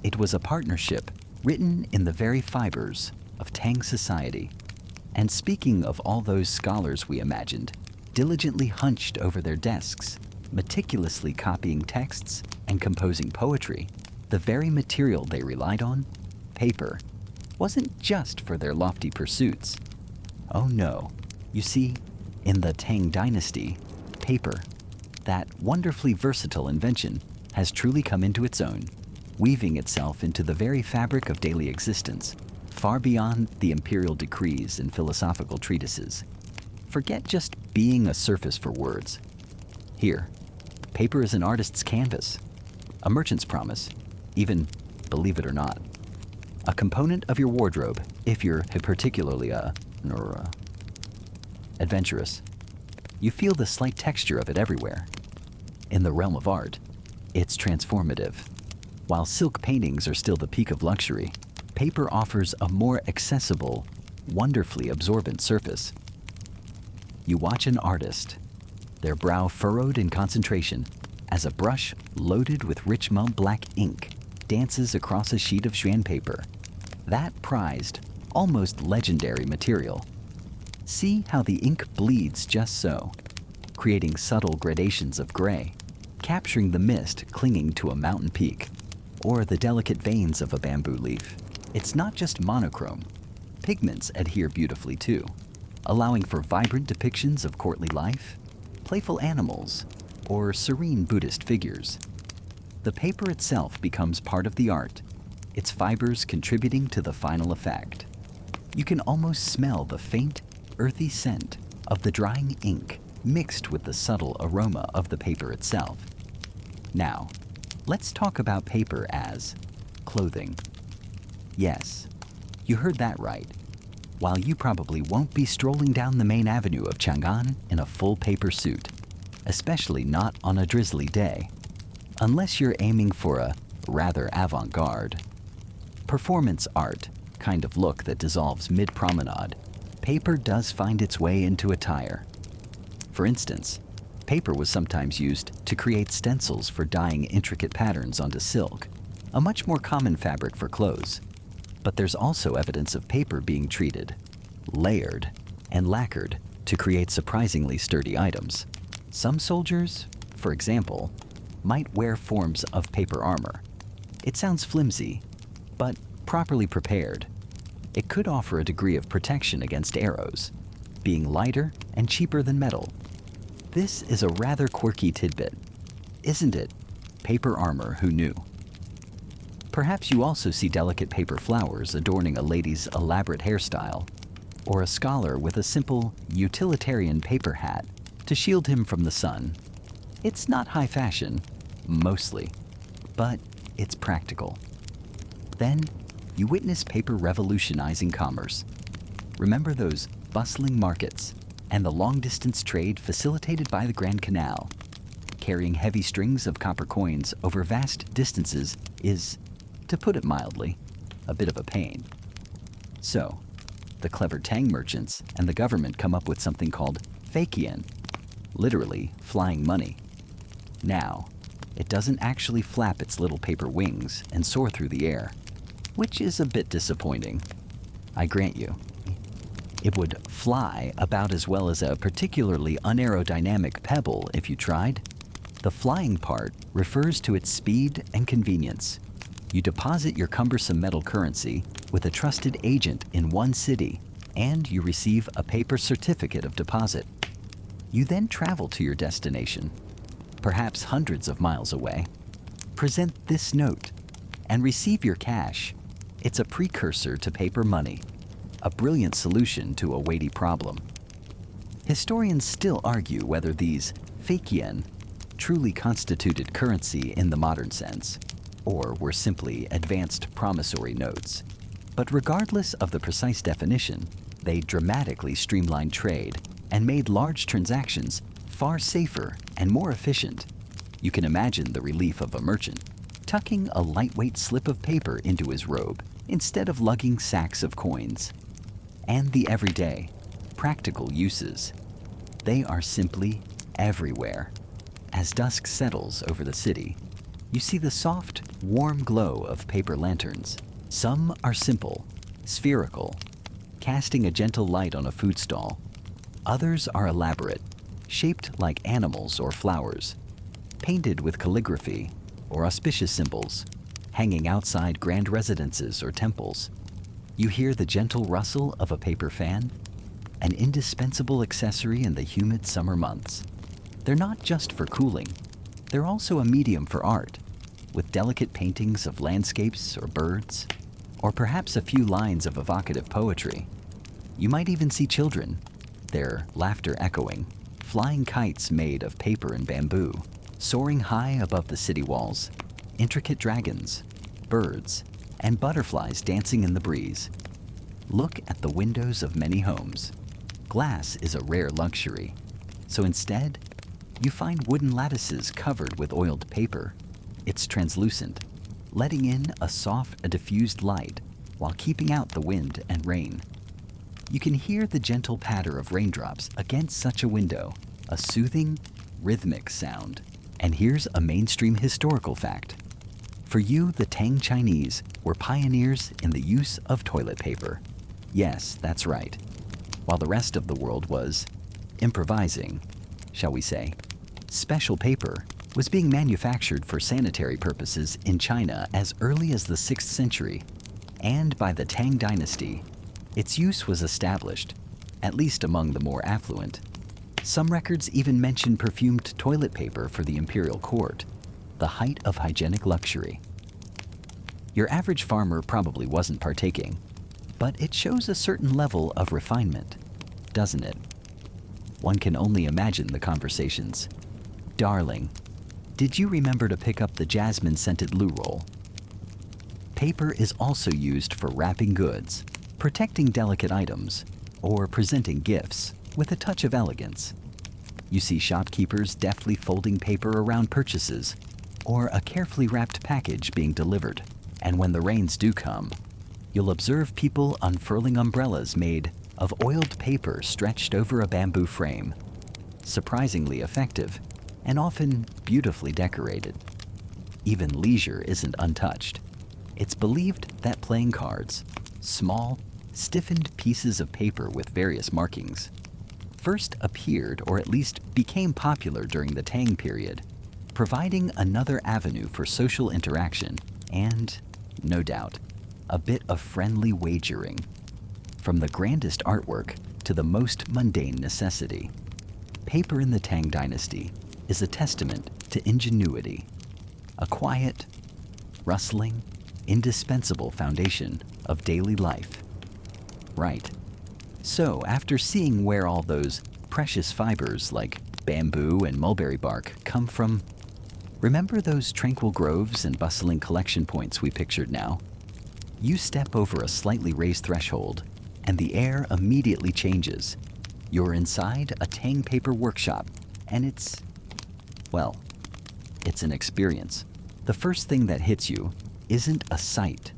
It was a partnership written in the very fibers of Tang society. And speaking of all those scholars we imagined, diligently hunched over their desks, meticulously copying texts and composing poetry, the very material they relied on, paper, wasn't just for their lofty pursuits. Oh no, you see, in the Tang Dynasty, paper, that wonderfully versatile invention, has truly come into its own, weaving itself into the very fabric of daily existence, far beyond the imperial decrees and philosophical treatises. Forget just being a surface for words. Here, paper is an artist's canvas, a merchant's promise, even, believe it or not, a component of your wardrobe if you're particularly adventurous. You feel the slight texture of it everywhere. In the realm of art, it's transformative. While silk paintings are still the peak of luxury, paper offers a more accessible, wonderfully absorbent surface. You watch an artist, their brow furrowed in concentration, as a brush loaded with rich black ink dances across a sheet of Xuan paper. That prized, almost legendary material. See how the ink bleeds just so, creating subtle gradations of gray, capturing the mist clinging to a mountain peak, or the delicate veins of a bamboo leaf. It's not just monochrome. Pigments adhere beautifully too, allowing for vibrant depictions of courtly life, playful animals, or serene Buddhist figures. The paper itself becomes part of the art, its fibers contributing to the final effect. You can almost smell the faint, earthy scent of the drying ink mixed with the subtle aroma of the paper itself. Now, let's talk about paper as clothing. Yes, you heard that right. While you probably won't be strolling down the main avenue of Chang'an in a full paper suit, especially not on a drizzly day, unless you're aiming for a rather avant-garde, performance art kind of look that dissolves mid-promenade, paper does find its way into attire. For instance, paper was sometimes used to create stencils for dyeing intricate patterns onto silk, a much more common fabric for clothes. But there's also evidence of paper being treated, layered, and lacquered to create surprisingly sturdy items. Some soldiers, for example, might wear forms of paper armor. It sounds flimsy, but properly prepared, it could offer a degree of protection against arrows, being lighter and cheaper than metal. This is a rather quirky tidbit, isn't it? Paper armor, who knew? Perhaps you also see delicate paper flowers adorning a lady's elaborate hairstyle, or a scholar with a simple utilitarian paper hat to shield him from the sun. It's not high fashion, mostly, but it's practical. Then you witness paper revolutionizing commerce. Remember those bustling markets and the long-distance trade facilitated by the Grand Canal. Carrying heavy strings of copper coins over vast distances is, to put it mildly, a bit of a pain. So, the clever Tang merchants and the government come up with something called facade, literally flying money. Now, it doesn't actually flap its little paper wings and soar through the air, which is a bit disappointing, I grant you. It would fly about as well as a particularly unaerodynamic pebble if you tried. The flying part refers to its speed and convenience. You deposit your cumbersome metal currency with a trusted agent in one city, and you receive a paper certificate of deposit. You then travel to your destination, perhaps hundreds of miles away, present this note, and receive your cash. It's a precursor to paper money, a brilliant solution to a weighty problem. Historians still argue whether these fake yen truly constituted currency in the modern sense, or were simply advanced promissory notes. But regardless of the precise definition, they dramatically streamlined trade and made large transactions far safer and more efficient. You can imagine the relief of a merchant tucking a lightweight slip of paper into his robe instead of lugging sacks of coins. And the everyday, practical uses. They are simply everywhere. As dusk settles over the city, you see the soft, warm glow of paper lanterns. Some are simple, spherical, casting a gentle light on a food stall. Others are elaborate, shaped like animals or flowers, painted with calligraphy or auspicious symbols, hanging outside grand residences or temples. You hear the gentle rustle of a paper fan, an indispensable accessory in the humid summer months. They're not just for cooling, they're also a medium for art, with delicate paintings of landscapes or birds, or perhaps a few lines of evocative poetry. You might even see children, their laughter echoing, flying kites made of paper and bamboo, soaring high above the city walls, intricate dragons, birds, and butterflies dancing in the breeze. Look at the windows of many homes. Glass is a rare luxury, so instead, you find wooden lattices covered with oiled paper. It's translucent, letting in a soft, diffused light while keeping out the wind and rain. You can hear the gentle patter of raindrops against such a window, a soothing, rhythmic sound. And here's a mainstream historical fact. For you, the Tang Chinese were pioneers in the use of toilet paper. Yes, that's right. While the rest of the world was improvising, shall we say. Special paper was being manufactured for sanitary purposes in China as early as the 6th century, and by the Tang Dynasty, its use was established, at least among the more affluent. Some records even mention perfumed toilet paper for the imperial court, the height of hygienic luxury. Your average farmer probably wasn't partaking, but it shows a certain level of refinement, doesn't it? One can only imagine the conversations. Darling, did you remember to pick up the jasmine-scented loo roll? Paper is also used for wrapping goods, protecting delicate items, or presenting gifts with a touch of elegance. You see shopkeepers deftly folding paper around purchases, or a carefully wrapped package being delivered. And when the rains do come, you'll observe people unfurling umbrellas made of oiled paper stretched over a bamboo frame. Surprisingly effective, and often beautifully decorated. Even leisure isn't untouched. It's believed that playing cards, small, stiffened pieces of paper with various markings, first appeared or at least became popular during the Tang period, providing another avenue for social interaction and, no doubt, a bit of friendly wagering. From the grandest artwork to the most mundane necessity, paper in the Tang Dynasty is a testament to ingenuity, a quiet, rustling, indispensable foundation of daily life. Right, So, after seeing where all those precious fibers like bamboo and mulberry bark come from, remember those tranquil groves and bustling collection points we pictured now? You step over a slightly raised threshold, and the air immediately changes. You're inside a Tang paper workshop, and it's an experience. The first thing that hits you isn't a sight,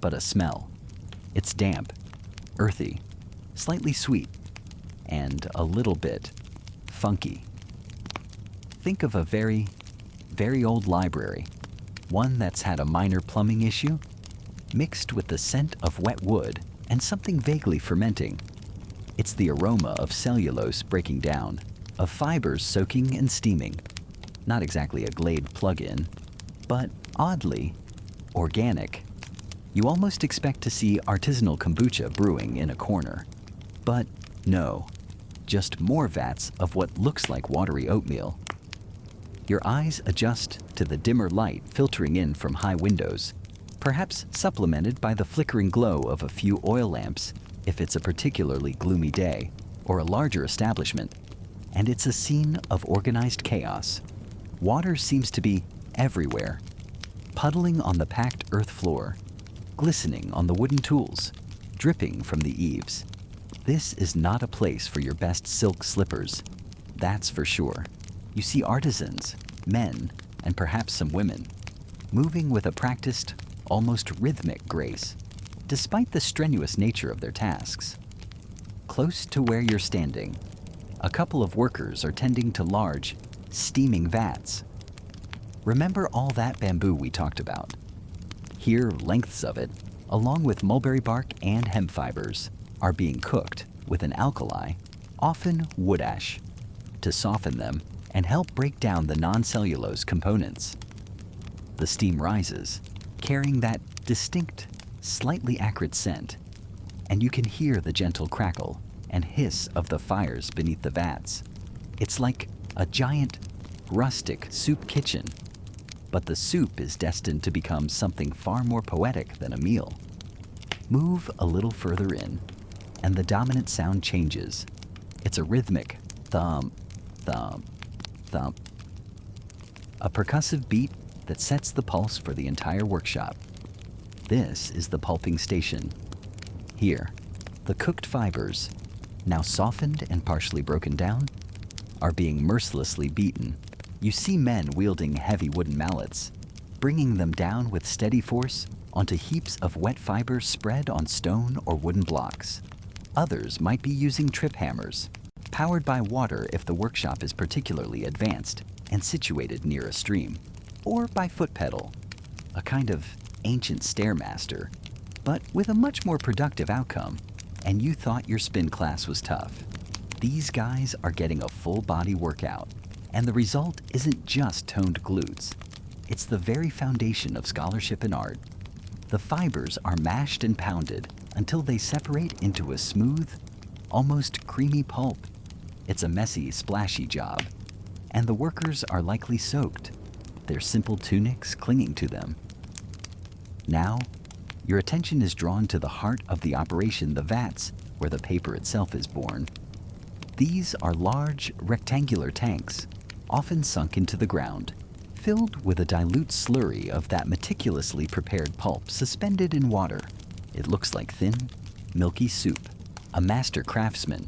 but a smell. It's damp, earthy, slightly sweet, and a little bit funky. Think of a very, very old library, one that's had a minor plumbing issue, mixed with the scent of wet wood and something vaguely fermenting. It's the aroma of cellulose breaking down, of fibers soaking and steaming. Not exactly a Glade plug-in, but oddly organic. You almost expect to see artisanal kombucha brewing in a corner. But no, just more vats of what looks like watery oatmeal. Your eyes adjust to the dimmer light filtering in from high windows, perhaps supplemented by the flickering glow of a few oil lamps if it's a particularly gloomy day or a larger establishment. And it's a scene of organized chaos. Water seems to be everywhere, puddling on the packed earth floor, glistening on the wooden tools, dripping from the eaves. This is not a place for your best silk slippers, that's for sure. You see artisans, men, and perhaps some women, moving with a practiced, almost rhythmic grace, despite the strenuous nature of their tasks. Close to where you're standing, a couple of workers are tending to large, steaming vats. Remember all that bamboo we talked about? Here, lengths of it, along with mulberry bark and hemp fibers, are being cooked with an alkali, often wood ash, to soften them and help break down the non-cellulose components. The steam rises, carrying that distinct, slightly acrid scent, and you can hear the gentle crackle and hiss of the fires beneath the vats. It's like a giant, rustic soup kitchen, but the soup is destined to become something far more poetic than a meal. Move a little further in, and the dominant sound changes. It's a rhythmic thump, thump, thump. A percussive beat that sets the pulse for the entire workshop. This is the pulping station. Here, the cooked fibers, now softened and partially broken down, are being mercilessly beaten. You see men wielding heavy wooden mallets, bringing them down with steady force onto heaps of wet fibers spread on stone or wooden blocks. Others might be using trip hammers, powered by water if the workshop is particularly advanced and situated near a stream, or by foot pedal, a kind of ancient stairmaster, but with a much more productive outcome. And you thought your spin class was tough. These guys are getting a full body workout, and the result isn't just toned glutes. It's the very foundation of scholarship and art. The fibers are mashed and pounded until they separate into a smooth, almost creamy pulp. It's a messy, splashy job, and the workers are likely soaked, their simple tunics clinging to them. Now, your attention is drawn to the heart of the operation, the vats, where the paper itself is born. These are large, rectangular tanks, often sunk into the ground, filled with a dilute slurry of that meticulously prepared pulp suspended in water. It looks like thin, milky soup. A master craftsman,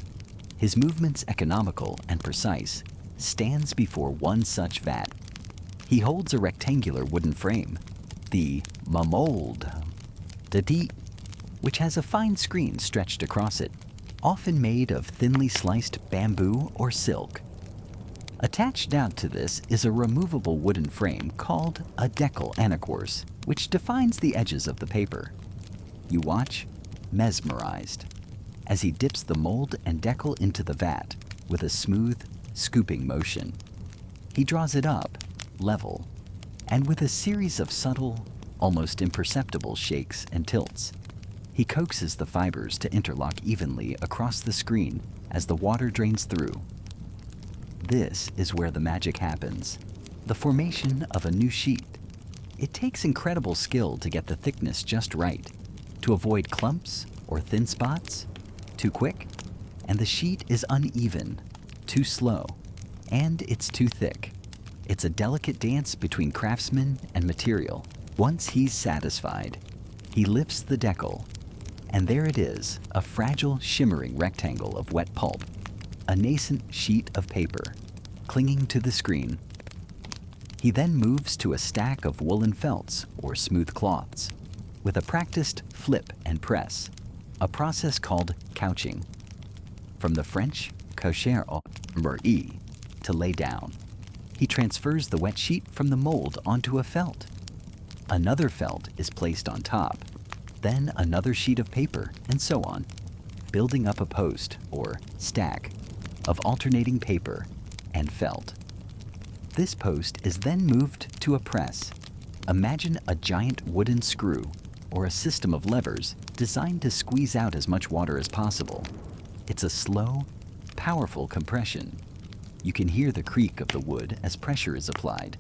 his movements economical and precise, stands before one such vat. He holds a rectangular wooden frame, the mold, which has a fine screen stretched across it, often made of thinly sliced bamboo or silk. Attached down to this is a removable wooden frame called a decal anacorse, which defines the edges of the paper. You watch, mesmerized, as he dips the mold and decal into the vat with a smooth, scooping motion. He draws it up, level, and with a series of subtle, almost imperceptible shakes and tilts, he coaxes the fibers to interlock evenly across the screen as the water drains through. This is where the magic happens, the formation of a new sheet. It takes incredible skill to get the thickness just right, to avoid clumps or thin spots, too quick, and the sheet is uneven, too slow, and it's too thick. It's a delicate dance between craftsman and material. Once he's satisfied, he lifts the decal, and there it is, a fragile, shimmering rectangle of wet pulp, a nascent sheet of paper, clinging to the screen. He then moves to a stack of woolen felts or smooth cloths, with a practiced flip and press, a process called couching. From the French coucher or to lay down. He transfers the wet sheet from the mold onto a felt. Another felt is placed on top, then another sheet of paper, and so on, building up a post or stack of alternating paper and felt. This post is then moved to a press. Imagine a giant wooden screw or a system of levers designed to squeeze out as much water as possible. It's a slow, powerful compression. You can hear the creak of the wood as pressure is applied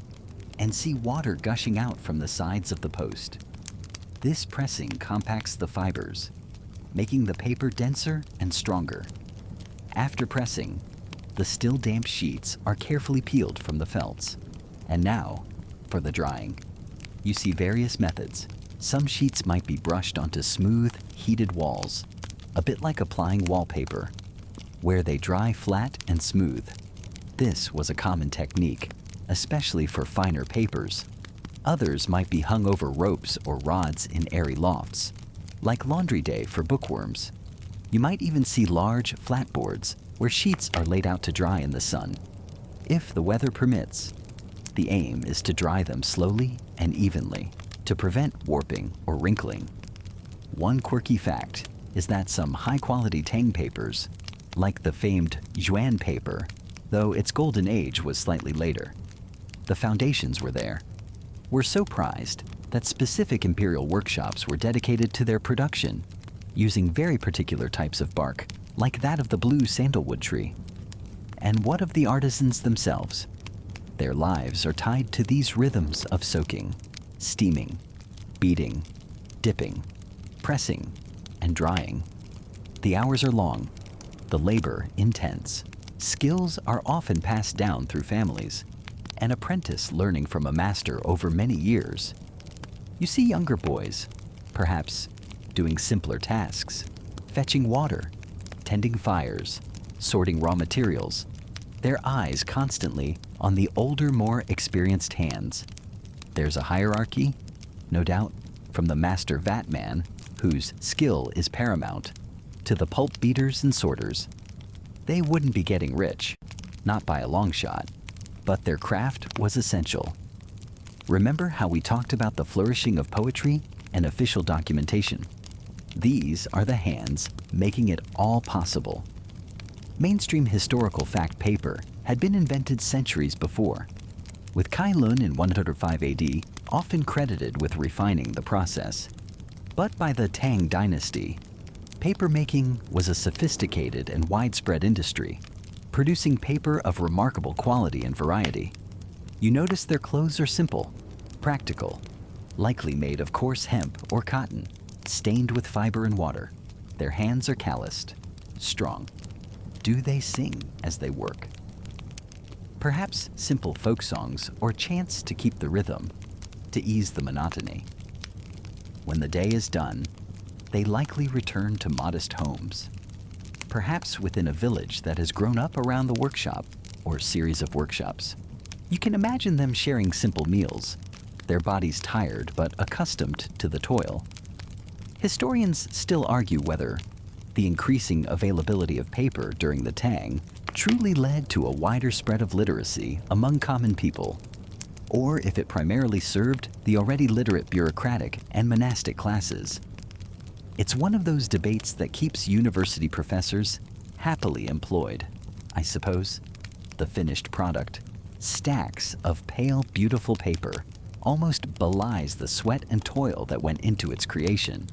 and see water gushing out from the sides of the post. This pressing compacts the fibers, making the paper denser and stronger. After pressing, the still damp sheets are carefully peeled from the felts. And now, for the drying. You see various methods. Some sheets might be brushed onto smooth, heated walls, a bit like applying wallpaper, where they dry flat and smooth. This was a common technique, especially for finer papers. Others might be hung over ropes or rods in airy lofts, like laundry day for bookworms. You might even see large, flat boards where sheets are laid out to dry in the sun. If the weather permits, the aim is to dry them slowly and evenly to prevent warping or wrinkling. One quirky fact is that some high-quality Tang papers, like the famed Chang'an paper, though its golden age was slightly later, the foundations were there, were so prized that specific imperial workshops were dedicated to their production, using very particular types of bark, like that of the blue sandalwood tree. And what of the artisans themselves? Their lives are tied to these rhythms of soaking, steaming, beating, dipping, pressing, and drying. The hours are long, the labor intense. Skills are often passed down through families, an apprentice learning from a master over many years. You see younger boys, perhaps doing simpler tasks, fetching water, tending fires, sorting raw materials, their eyes constantly on the older, more experienced hands. There's a hierarchy, no doubt, from the master vatman, whose skill is paramount, to the pulp beaters and sorters. They wouldn't be getting rich, not by a long shot, but their craft was essential. Remember how we talked about the flourishing of poetry and official documentation? These are the hands making it all possible. Mainstream historical fact paper had been invented centuries before, with Kai Lun in 105 AD often credited with refining the process. But by the Tang Dynasty, papermaking was a sophisticated and widespread industry, producing paper of remarkable quality and variety. You notice their clothes are simple, practical, likely made of coarse hemp or cotton, stained with fiber and water. Their hands are calloused, strong. Do they sing as they work? Perhaps simple folk songs or chants to keep the rhythm, to ease the monotony. When the day is done, they likely return to modest homes, perhaps within a village that has grown up around the workshop or series of workshops. You can imagine them sharing simple meals, their bodies tired but accustomed to the toil. Historians still argue whether the increasing availability of paper during the Tang truly led to a wider spread of literacy among common people, or if it primarily served the already literate bureaucratic and monastic classes. It's one of those debates that keeps university professors happily employed, I suppose. The finished product, stacks of pale, beautiful paper, almost belies the sweat and toil that went into its creation.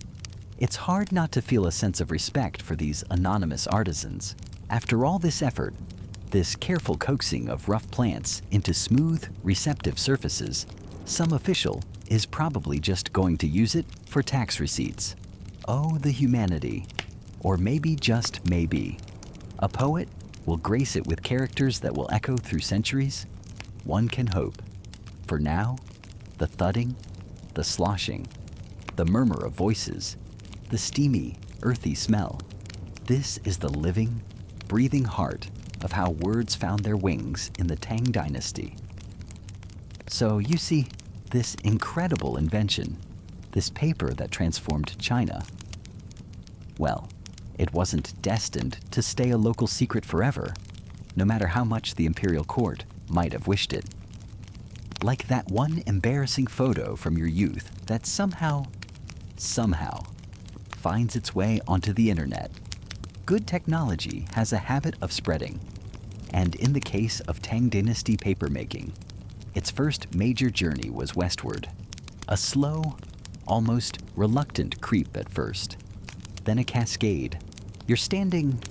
It's hard not to feel a sense of respect for these anonymous artisans. After all this effort, this careful coaxing of rough plants into smooth, receptive surfaces, some official is probably just going to use it for tax receipts. Oh, the humanity, Or maybe, just maybe, a poet will grace it with characters that will echo through centuries? One can hope. For now, the thudding, the sloshing, the murmur of voices, the steamy, earthy smell. This is the living, breathing heart of how words found their wings in the Tang Dynasty. So you see, this incredible invention, this paper that transformed China, well, it wasn't destined to stay a local secret forever, no matter how much the imperial court might have wished it. Like that one embarrassing photo from your youth that somehow finds its way onto the internet. Good technology has a habit of spreading, and in the case of Tang Dynasty papermaking, its first major journey was westward. A slow, almost reluctant creep at first, then a cascade. You're standing,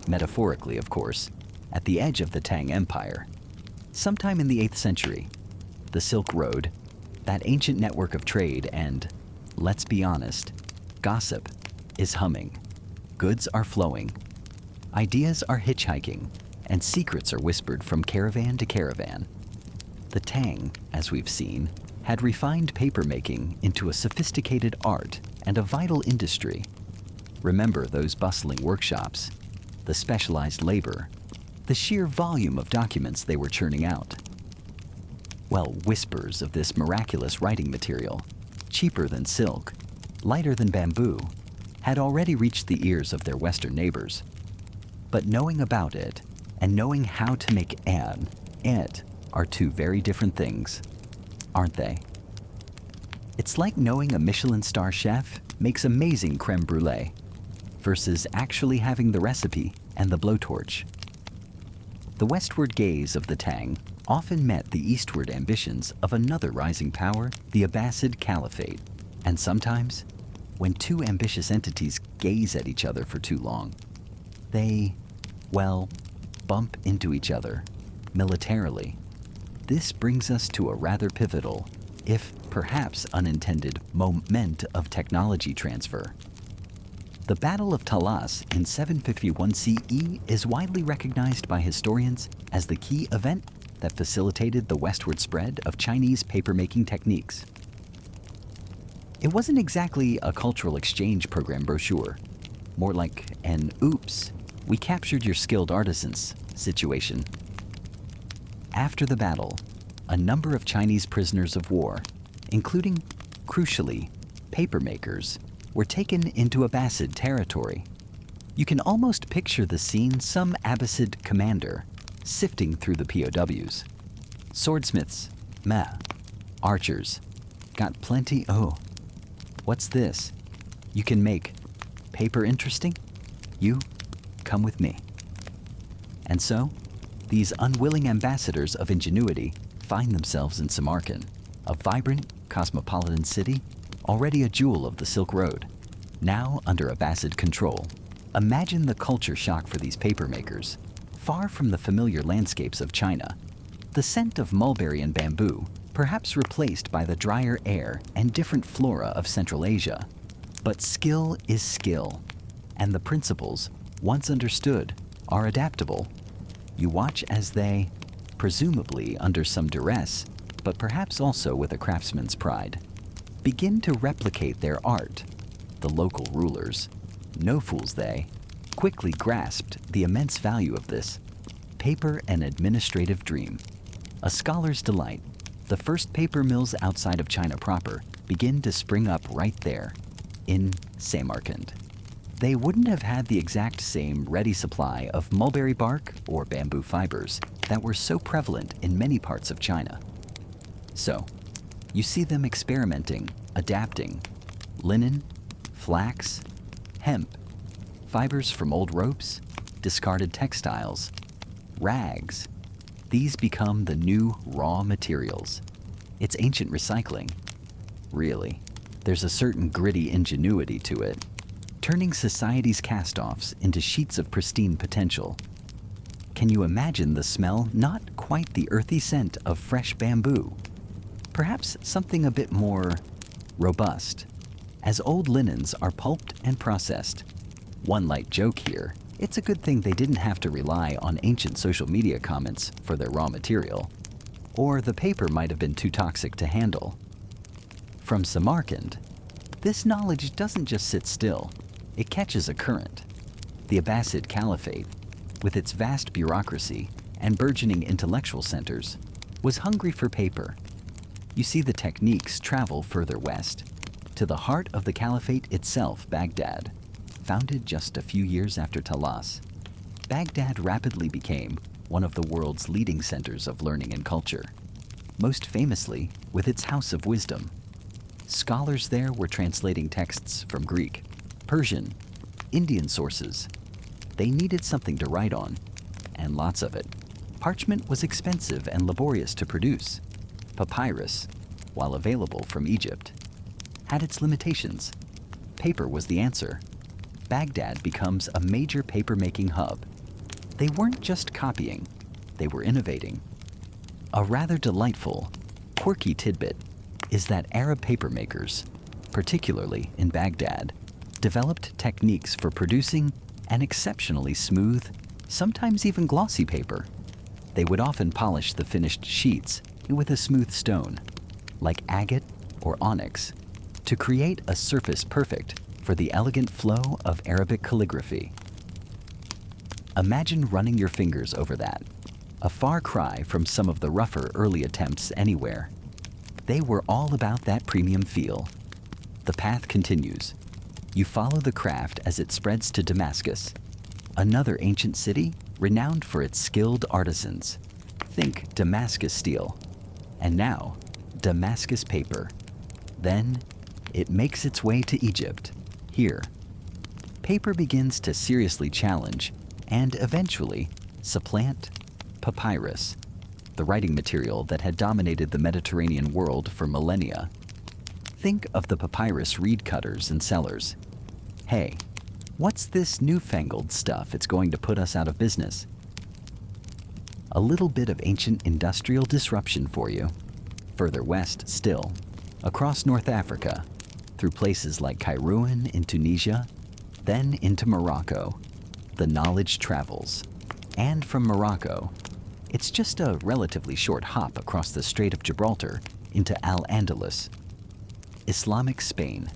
metaphorically of course, at the edge of the Tang Empire. Sometime in the 8th century, the Silk Road, that ancient network of trade and, let's be honest, gossip, is humming. Goods are flowing. Ideas are hitchhiking, and secrets are whispered from caravan to caravan. The Tang, as we've seen, had refined papermaking into a sophisticated art and a vital industry. Remember those bustling workshops, the specialized labor, the sheer volume of documents they were churning out. Well, whispers of this miraculous writing material, cheaper than silk, lighter than bamboo, had already reached the ears of their Western neighbors. But knowing about it and knowing how to make it are two very different things, aren't they? It's like knowing a Michelin star chef makes amazing creme brulee versus actually having the recipe and the blowtorch. The westward gaze of the Tang often met the eastward ambitions of another rising power, the Abbasid Caliphate. And sometimes, when two ambitious entities gaze at each other for too long, they, well, bump into each other, militarily. This brings us to a rather pivotal, if perhaps unintended, moment of technology transfer. The Battle of Talas in 751 CE is widely recognized by historians as the key event that facilitated the westward spread of Chinese papermaking techniques. It wasn't exactly a cultural exchange program brochure, more like an oops, we captured your skilled artisans situation. After the battle, a number of Chinese prisoners of war, including, crucially, papermakers, were taken into Abbasid territory. You can almost picture the scene, some Abbasid commander sifting through the POWs. Swordsmiths, archers, got plenty. Oh, what's this? You can make paper interesting? You, come with me. And so, these unwilling ambassadors of ingenuity find themselves in Samarkand, a vibrant, cosmopolitan city, already a jewel of the Silk Road, now under Abbasid control. Imagine the culture shock for these papermakers. Far from the familiar landscapes of China, the scent of mulberry and bamboo, perhaps replaced by the drier air and different flora of Central Asia. But skill is skill, and the principles, once understood, are adaptable. You watch as they, presumably under some duress, but perhaps also with a craftsman's pride, begin to replicate their art. The local rulers, no fools they, quickly grasped the immense value of this. Paper an administrative dream. A scholar's delight. The first paper mills outside of China proper begin to spring up right there, in Samarkand. They wouldn't have had the exact same ready supply of mulberry bark or bamboo fibers that were so prevalent in many parts of China. So, you see them experimenting, adapting. Linen, flax, hemp, fibers from old ropes, discarded textiles, rags. These become the new raw materials. It's ancient recycling. Really, there's a certain gritty ingenuity to it, turning society's cast-offs into sheets of pristine potential. Can you imagine the smell? Not quite the earthy scent of fresh bamboo. Perhaps something a bit more robust, as old linens are pulped and processed. One light joke here, it's a good thing they didn't have to rely on ancient social media comments for their raw material, or the paper might have been too toxic to handle. From Samarkand, this knowledge doesn't just sit still, it catches a current. The Abbasid Caliphate, with its vast bureaucracy and burgeoning intellectual centers, was hungry for paper. You see the techniques travel further west, to the heart of the caliphate itself, Baghdad. Founded just a few years after Talas, Baghdad rapidly became one of the world's leading centers of learning and culture, most famously with its House of Wisdom. Scholars there were translating texts from Greek, Persian, Indian sources. They needed something to write on, and lots of it. Parchment was expensive and laborious to produce. Papyrus, while available from Egypt, had its limitations. Paper was the answer. Baghdad becomes a major paper-making hub. They weren't just copying, they were innovating. A rather delightful, quirky tidbit is that Arab papermakers, particularly in Baghdad, developed techniques for producing an exceptionally smooth, sometimes even glossy paper. They would often polish the finished sheets with a smooth stone, like agate or onyx, to create a surface perfect for the elegant flow of Arabic calligraphy. Imagine running your fingers over that, a far cry from some of the rougher early attempts anywhere. They were all about that premium feel. The path continues. You follow the craft as it spreads to Damascus, another ancient city renowned for its skilled artisans. Think Damascus steel, and now Damascus paper. Then it makes its way to Egypt. Here, paper begins to seriously challenge and eventually supplant papyrus, the writing material that had dominated the Mediterranean world for millennia. Think of the papyrus reed cutters and sellers. Hey, what's this newfangled stuff? It's going to put us out of business. A little bit of ancient industrial disruption for you. Further west still, across North Africa, through places like Kairouan in Tunisia, then into Morocco, the knowledge travels. And from Morocco, it's just a relatively short hop across the Strait of Gibraltar into Al-Andalus, Islamic Spain.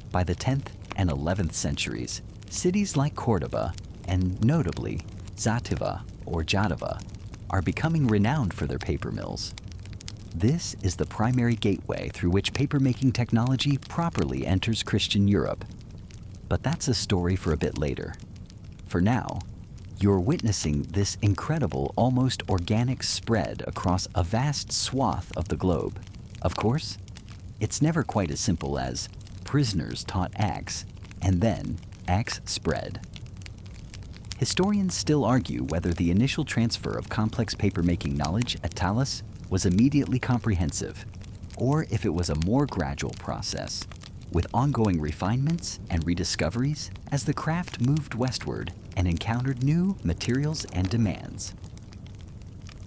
By the 10th and 11th centuries, cities like Cordoba, and notably Zativa or Jadava, are becoming renowned for their paper mills. This is the primary gateway through which papermaking technology properly enters Christian Europe. But that's a story for a bit later. For now, you're witnessing this incredible, almost organic spread across a vast swath of the globe. Of course, it's never quite as simple as prisoners taught axe, and then axe spread. Historians still argue whether the initial transfer of complex papermaking knowledge at Talas was immediately comprehensive, or if it was a more gradual process, with ongoing refinements and rediscoveries as the craft moved westward and encountered new materials and demands.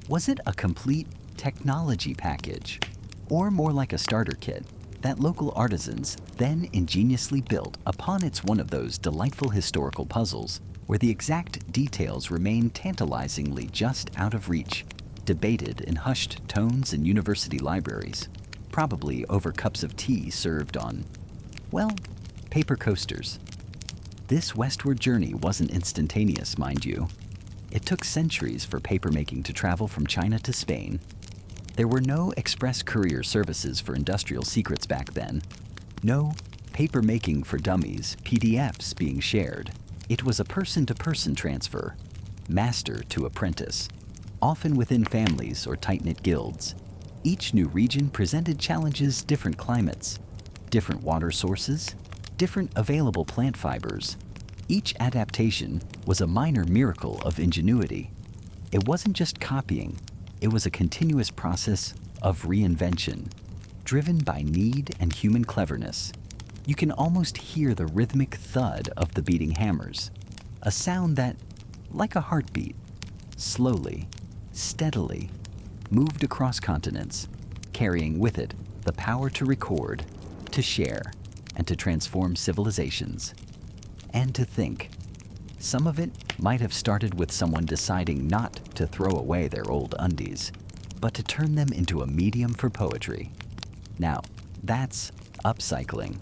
Was it a complete technology package, or more like a starter kit that local artisans then ingeniously built upon? It's one of those delightful historical puzzles where the exact details remain tantalizingly just out of reach, debated in hushed tones in university libraries, probably over cups of tea served on, well, paper coasters. This westward journey wasn't instantaneous, mind you. It took centuries for papermaking to travel from China to Spain. There were no express courier services for industrial secrets back then. No papermaking for dummies, PDFs being shared. It was a person-to-person transfer, master to apprentice, often within families or tight-knit guilds. Each new region presented challenges: different climates, different water sources, different available plant fibers. Each adaptation was a minor miracle of ingenuity. It wasn't just copying, it was a continuous process of reinvention, driven by need and human cleverness. You can almost hear the rhythmic thud of the beating hammers, a sound that, like a heartbeat, slowly, steadily, moved across continents, carrying with it the power to record, to share, and to transform civilizations. And to think, some of it might have started with someone deciding not to throw away their old undies, but to turn them into a medium for poetry. Now, that's upcycling.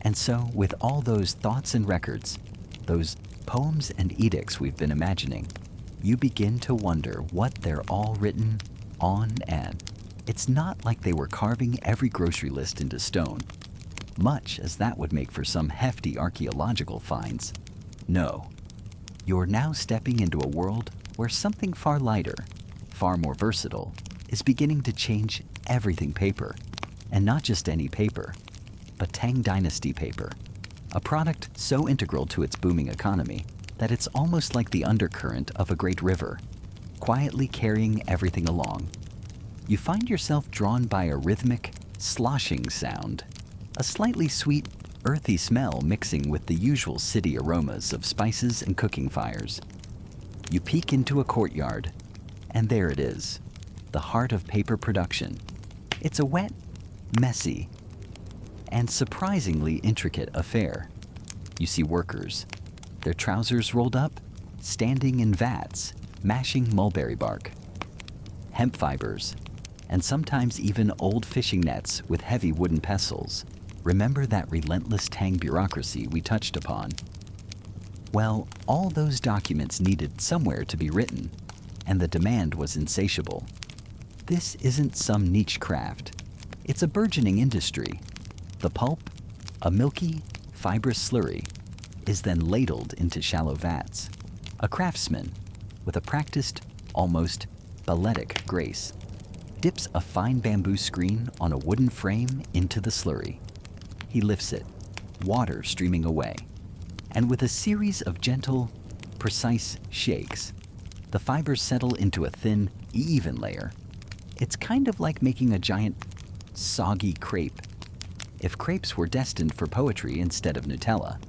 And so, with all those thoughts and records, those poems and edicts we've been imagining, you begin to wonder what they're all written on, and it's not like they were carving every grocery list into stone, much as that would make for some hefty archaeological finds. No, you're now stepping into a world where something far lighter, far more versatile, is beginning to change everything paper. And not just any paper, but Tang Dynasty paper, a product so integral to its booming economy that it's almost like the undercurrent of a great river, quietly carrying everything along. You find yourself drawn by a rhythmic, sloshing sound, a slightly sweet, earthy smell mixing with the usual city aromas of spices and cooking fires. You peek into a courtyard, and there it is, the heart of paper production. It's a wet, messy, and surprisingly intricate affair. You see workers, their trousers rolled up, standing in vats, mashing mulberry bark, hemp fibers, and sometimes even old fishing nets with heavy wooden pestles. Remember that relentless Tang bureaucracy we touched upon? Well, all those documents needed somewhere to be written, and the demand was insatiable. This isn't some niche craft. It's a burgeoning industry. The pulp, a milky, fibrous slurry, is then ladled into shallow vats. A craftsman, with a practiced, almost balletic grace, dips a fine bamboo screen on a wooden frame into the slurry. He lifts it, water streaming away, and with a series of gentle, precise shakes, the fibers settle into a thin, even layer. It's kind of like making a giant, soggy crepe, if crepes were destined for poetry instead of Nutella.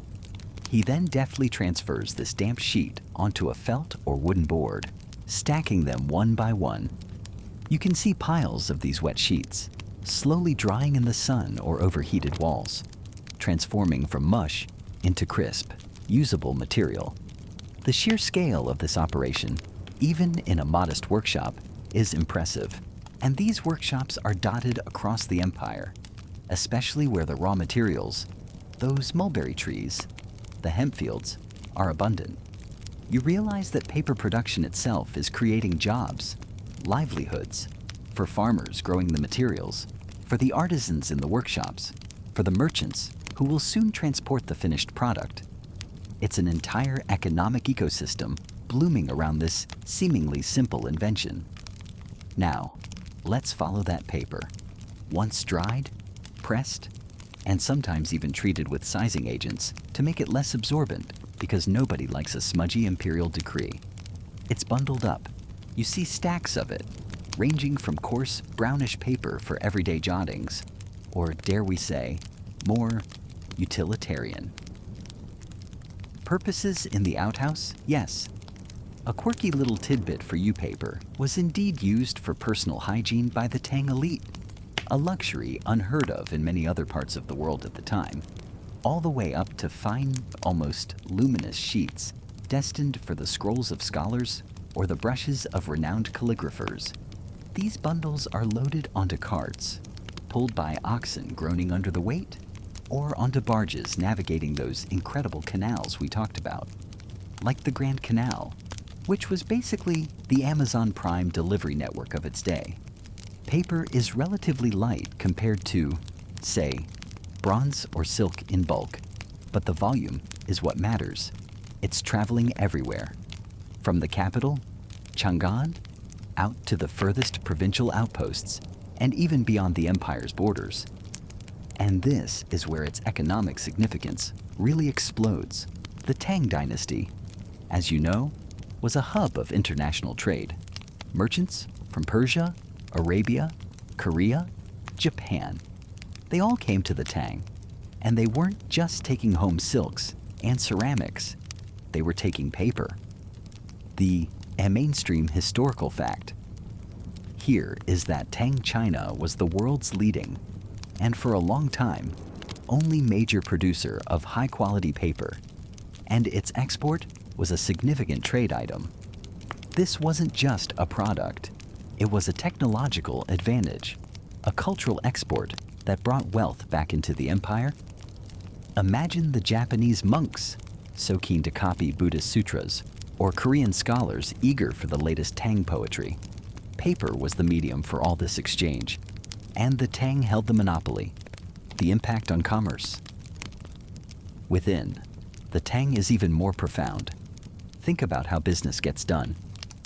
He then deftly transfers this damp sheet onto a felt or wooden board, stacking them one by one. You can see piles of these wet sheets, slowly drying in the sun or overheated walls, transforming from mush into crisp, usable material. The sheer scale of this operation, even in a modest workshop, is impressive. And these workshops are dotted across the empire, especially where the raw materials, those mulberry trees, the hemp fields, are abundant. You realize that paper production itself is creating jobs, livelihoods, for farmers growing the materials, for the artisans in the workshops, for the merchants who will soon transport the finished product. It's an entire economic ecosystem blooming around this seemingly simple invention. Now, let's follow that paper. Once dried, pressed, and sometimes even treated with sizing agents to make it less absorbent, because nobody likes a smudgy imperial decree. It's bundled up. You see stacks of it, ranging from coarse, brownish paper for everyday jottings, or dare we say, more utilitarian. Purposes in the outhouse? Yes. A quirky little tidbit for you paper was indeed used for personal hygiene by the Tang elite, a luxury unheard of in many other parts of the world at the time, all the way up to fine, almost luminous sheets destined for the scrolls of scholars or the brushes of renowned calligraphers. These bundles are loaded onto carts, pulled by oxen groaning under the weight, or onto barges navigating those incredible canals we talked about, like the Grand Canal, which was basically the Amazon Prime delivery network of its day. Paper is relatively light compared to, say, bronze or silk in bulk, but the volume is what matters. It's traveling everywhere, from the capital, Chang'an, out to the furthest provincial outposts, and even beyond the empire's borders. And this is where its economic significance really explodes. The Tang Dynasty, as you know, was a hub of international trade. Merchants from Persia, Arabia, Korea, Japan, they all came to the Tang, and they weren't just taking home silks and ceramics, they were taking paper. A mainstream historical fact here is that Tang China was the world's leading, and for a long time, only major producer of high-quality paper, and its export was a significant trade item. This wasn't just a product, it was a technological advantage, a cultural export that brought wealth back into the empire. Imagine the Japanese monks, so keen to copy Buddhist sutras, or Korean scholars eager for the latest Tang poetry. Paper was the medium for all this exchange, and the Tang held the monopoly. The impact on commerce. Within, the Tang is even more profound. Think about how business gets done.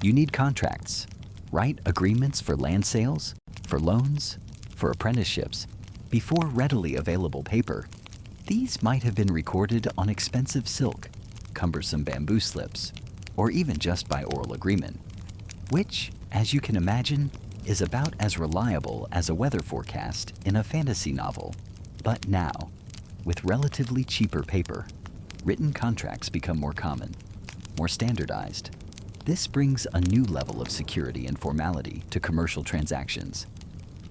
You need contracts, write agreements for land sales, for loans, for apprenticeships, before readily available paper. These might have been recorded on expensive silk, cumbersome bamboo slips, or even just by oral agreement, which, as you can imagine, is about as reliable as a weather forecast in a fantasy novel. But now, with relatively cheaper paper, written contracts become more common, more standardized. This brings a new level of security and formality to commercial transactions.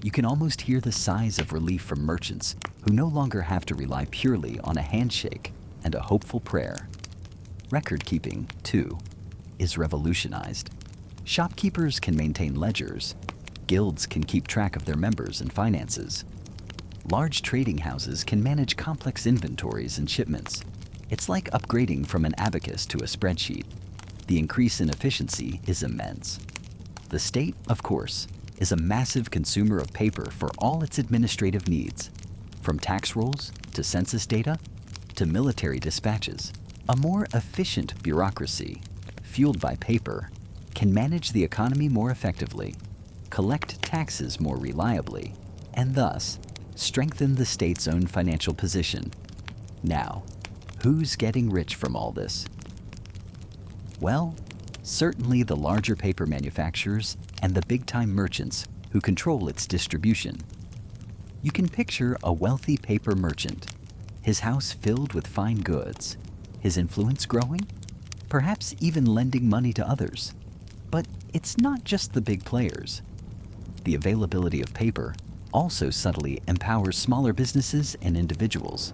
You can almost hear the sighs of relief from merchants who no longer have to rely purely on a handshake and a hopeful prayer. Record keeping, too, is revolutionized. Shopkeepers can maintain ledgers. Guilds can keep track of their members and finances. Large trading houses can manage complex inventories and shipments. It's like upgrading from an abacus to a spreadsheet. The increase in efficiency is immense. The state, of course, is a massive consumer of paper for all its administrative needs, from tax rolls to census data to military dispatches. A more efficient bureaucracy, fueled by paper, can manage the economy more effectively, collect taxes more reliably, and thus strengthen the state's own financial position. Now, who's getting rich from all this? Well, certainly the larger paper manufacturers and the big-time merchants who control its distribution. You can picture a wealthy paper merchant, his house filled with fine goods, his influence growing, perhaps even lending money to others. But it's not just the big players. The availability of paper also subtly empowers smaller businesses and individuals.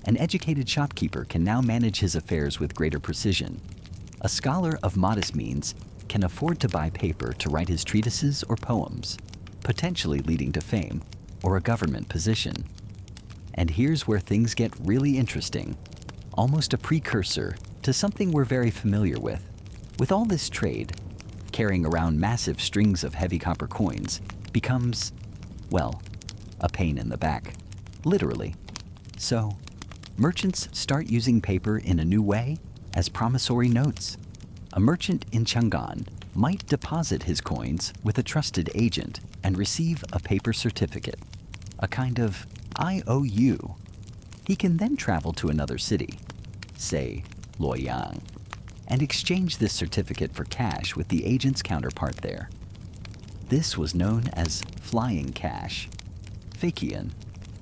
An educated shopkeeper can now manage his affairs with greater precision. A scholar of modest means can afford to buy paper to write his treatises or poems, potentially leading to fame or a government position. And here's where things get really interesting, almost a precursor to something we're very familiar with. With all this trade, carrying around massive strings of heavy copper coins becomes, well, a pain in the back, literally. So, merchants start using paper in a new way as promissory notes. A merchant in Chang'an might deposit his coins with a trusted agent and receive a paper certificate, a kind of IOU. He can then travel to another city, say Luoyang, and exchange this certificate for cash with the agent's counterpart there. This was known as flying cash, Fakian,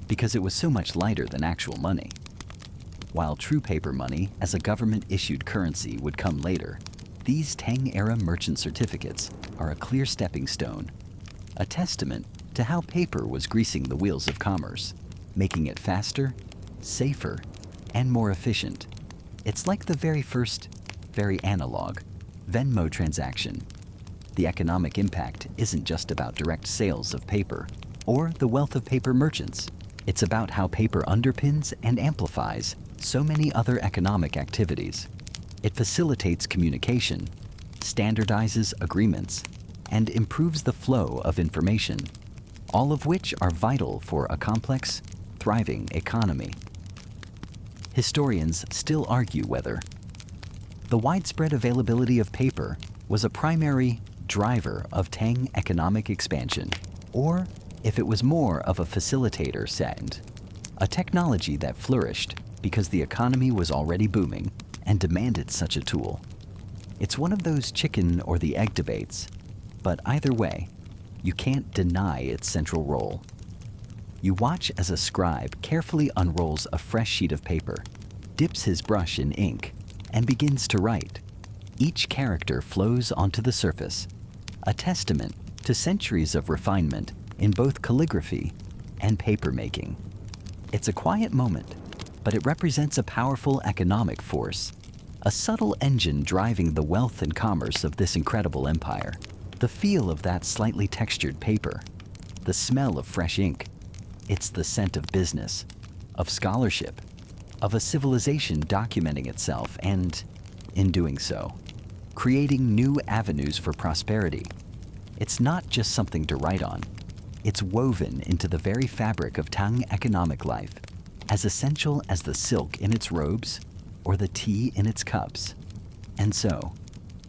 because it was so much lighter than actual money. While true paper money as a government-issued currency would come later, these Tang-era merchant certificates are a clear stepping stone, a testament to how paper was greasing the wheels of commerce, making it faster, safer, and more efficient. It's like the very first, very analog, Venmo transaction. The economic impact isn't just about direct sales of paper or the wealth of paper merchants. It's about how paper underpins and amplifies so many other economic activities. It facilitates communication, standardizes agreements, and improves the flow of information, all of which are vital for a complex, thriving economy. Historians still argue whether the widespread availability of paper was a primary driver of Tang economic expansion, or if it was more of a facilitator and a technology that flourished because the economy was already booming and demanded such a tool. It's one of those chicken or the egg debates, but either way, you can't deny its central role. You watch as a scribe carefully unrolls a fresh sheet of paper, dips his brush in ink, and begins to write. Each character flows onto the surface, a testament to centuries of refinement in both calligraphy and paper making. It's a quiet moment, but it represents a powerful economic force, a subtle engine driving the wealth and commerce of this incredible empire. The feel of that slightly textured paper, the smell of fresh ink, it's the scent of business, of scholarship, of a civilization documenting itself and, in doing so, creating new avenues for prosperity. It's not just something to write on. It's woven into the very fabric of Tang economic life, as essential as the silk in its robes or the tea in its cups. And so,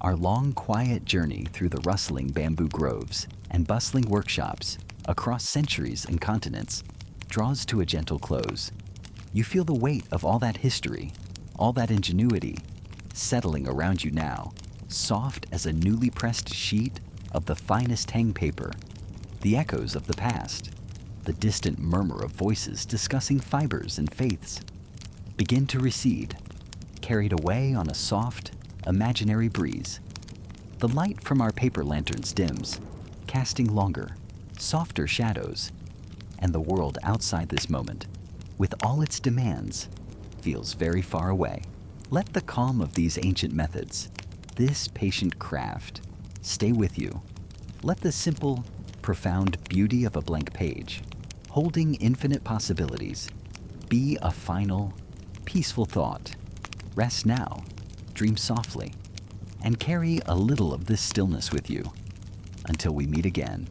our long, quiet journey through the rustling bamboo groves and bustling workshops across centuries and continents draws to a gentle close. You feel the weight of all that history, all that ingenuity, settling around you now, soft as a newly pressed sheet of the finest Tang paper. The echoes of the past, the distant murmur of voices discussing fibers and faiths, begin to recede, carried away on a soft, imaginary breeze. The light from our paper lanterns dims, casting longer, softer shadows, and the world outside this moment, with all its demands, feels very far away. Let the calm of these ancient methods, this patient craft, stay with you. Let the simple, profound beauty of a blank page, holding infinite possibilities, be a final, peaceful thought. Rest now, dream softly, and carry a little of this stillness with you until we meet again.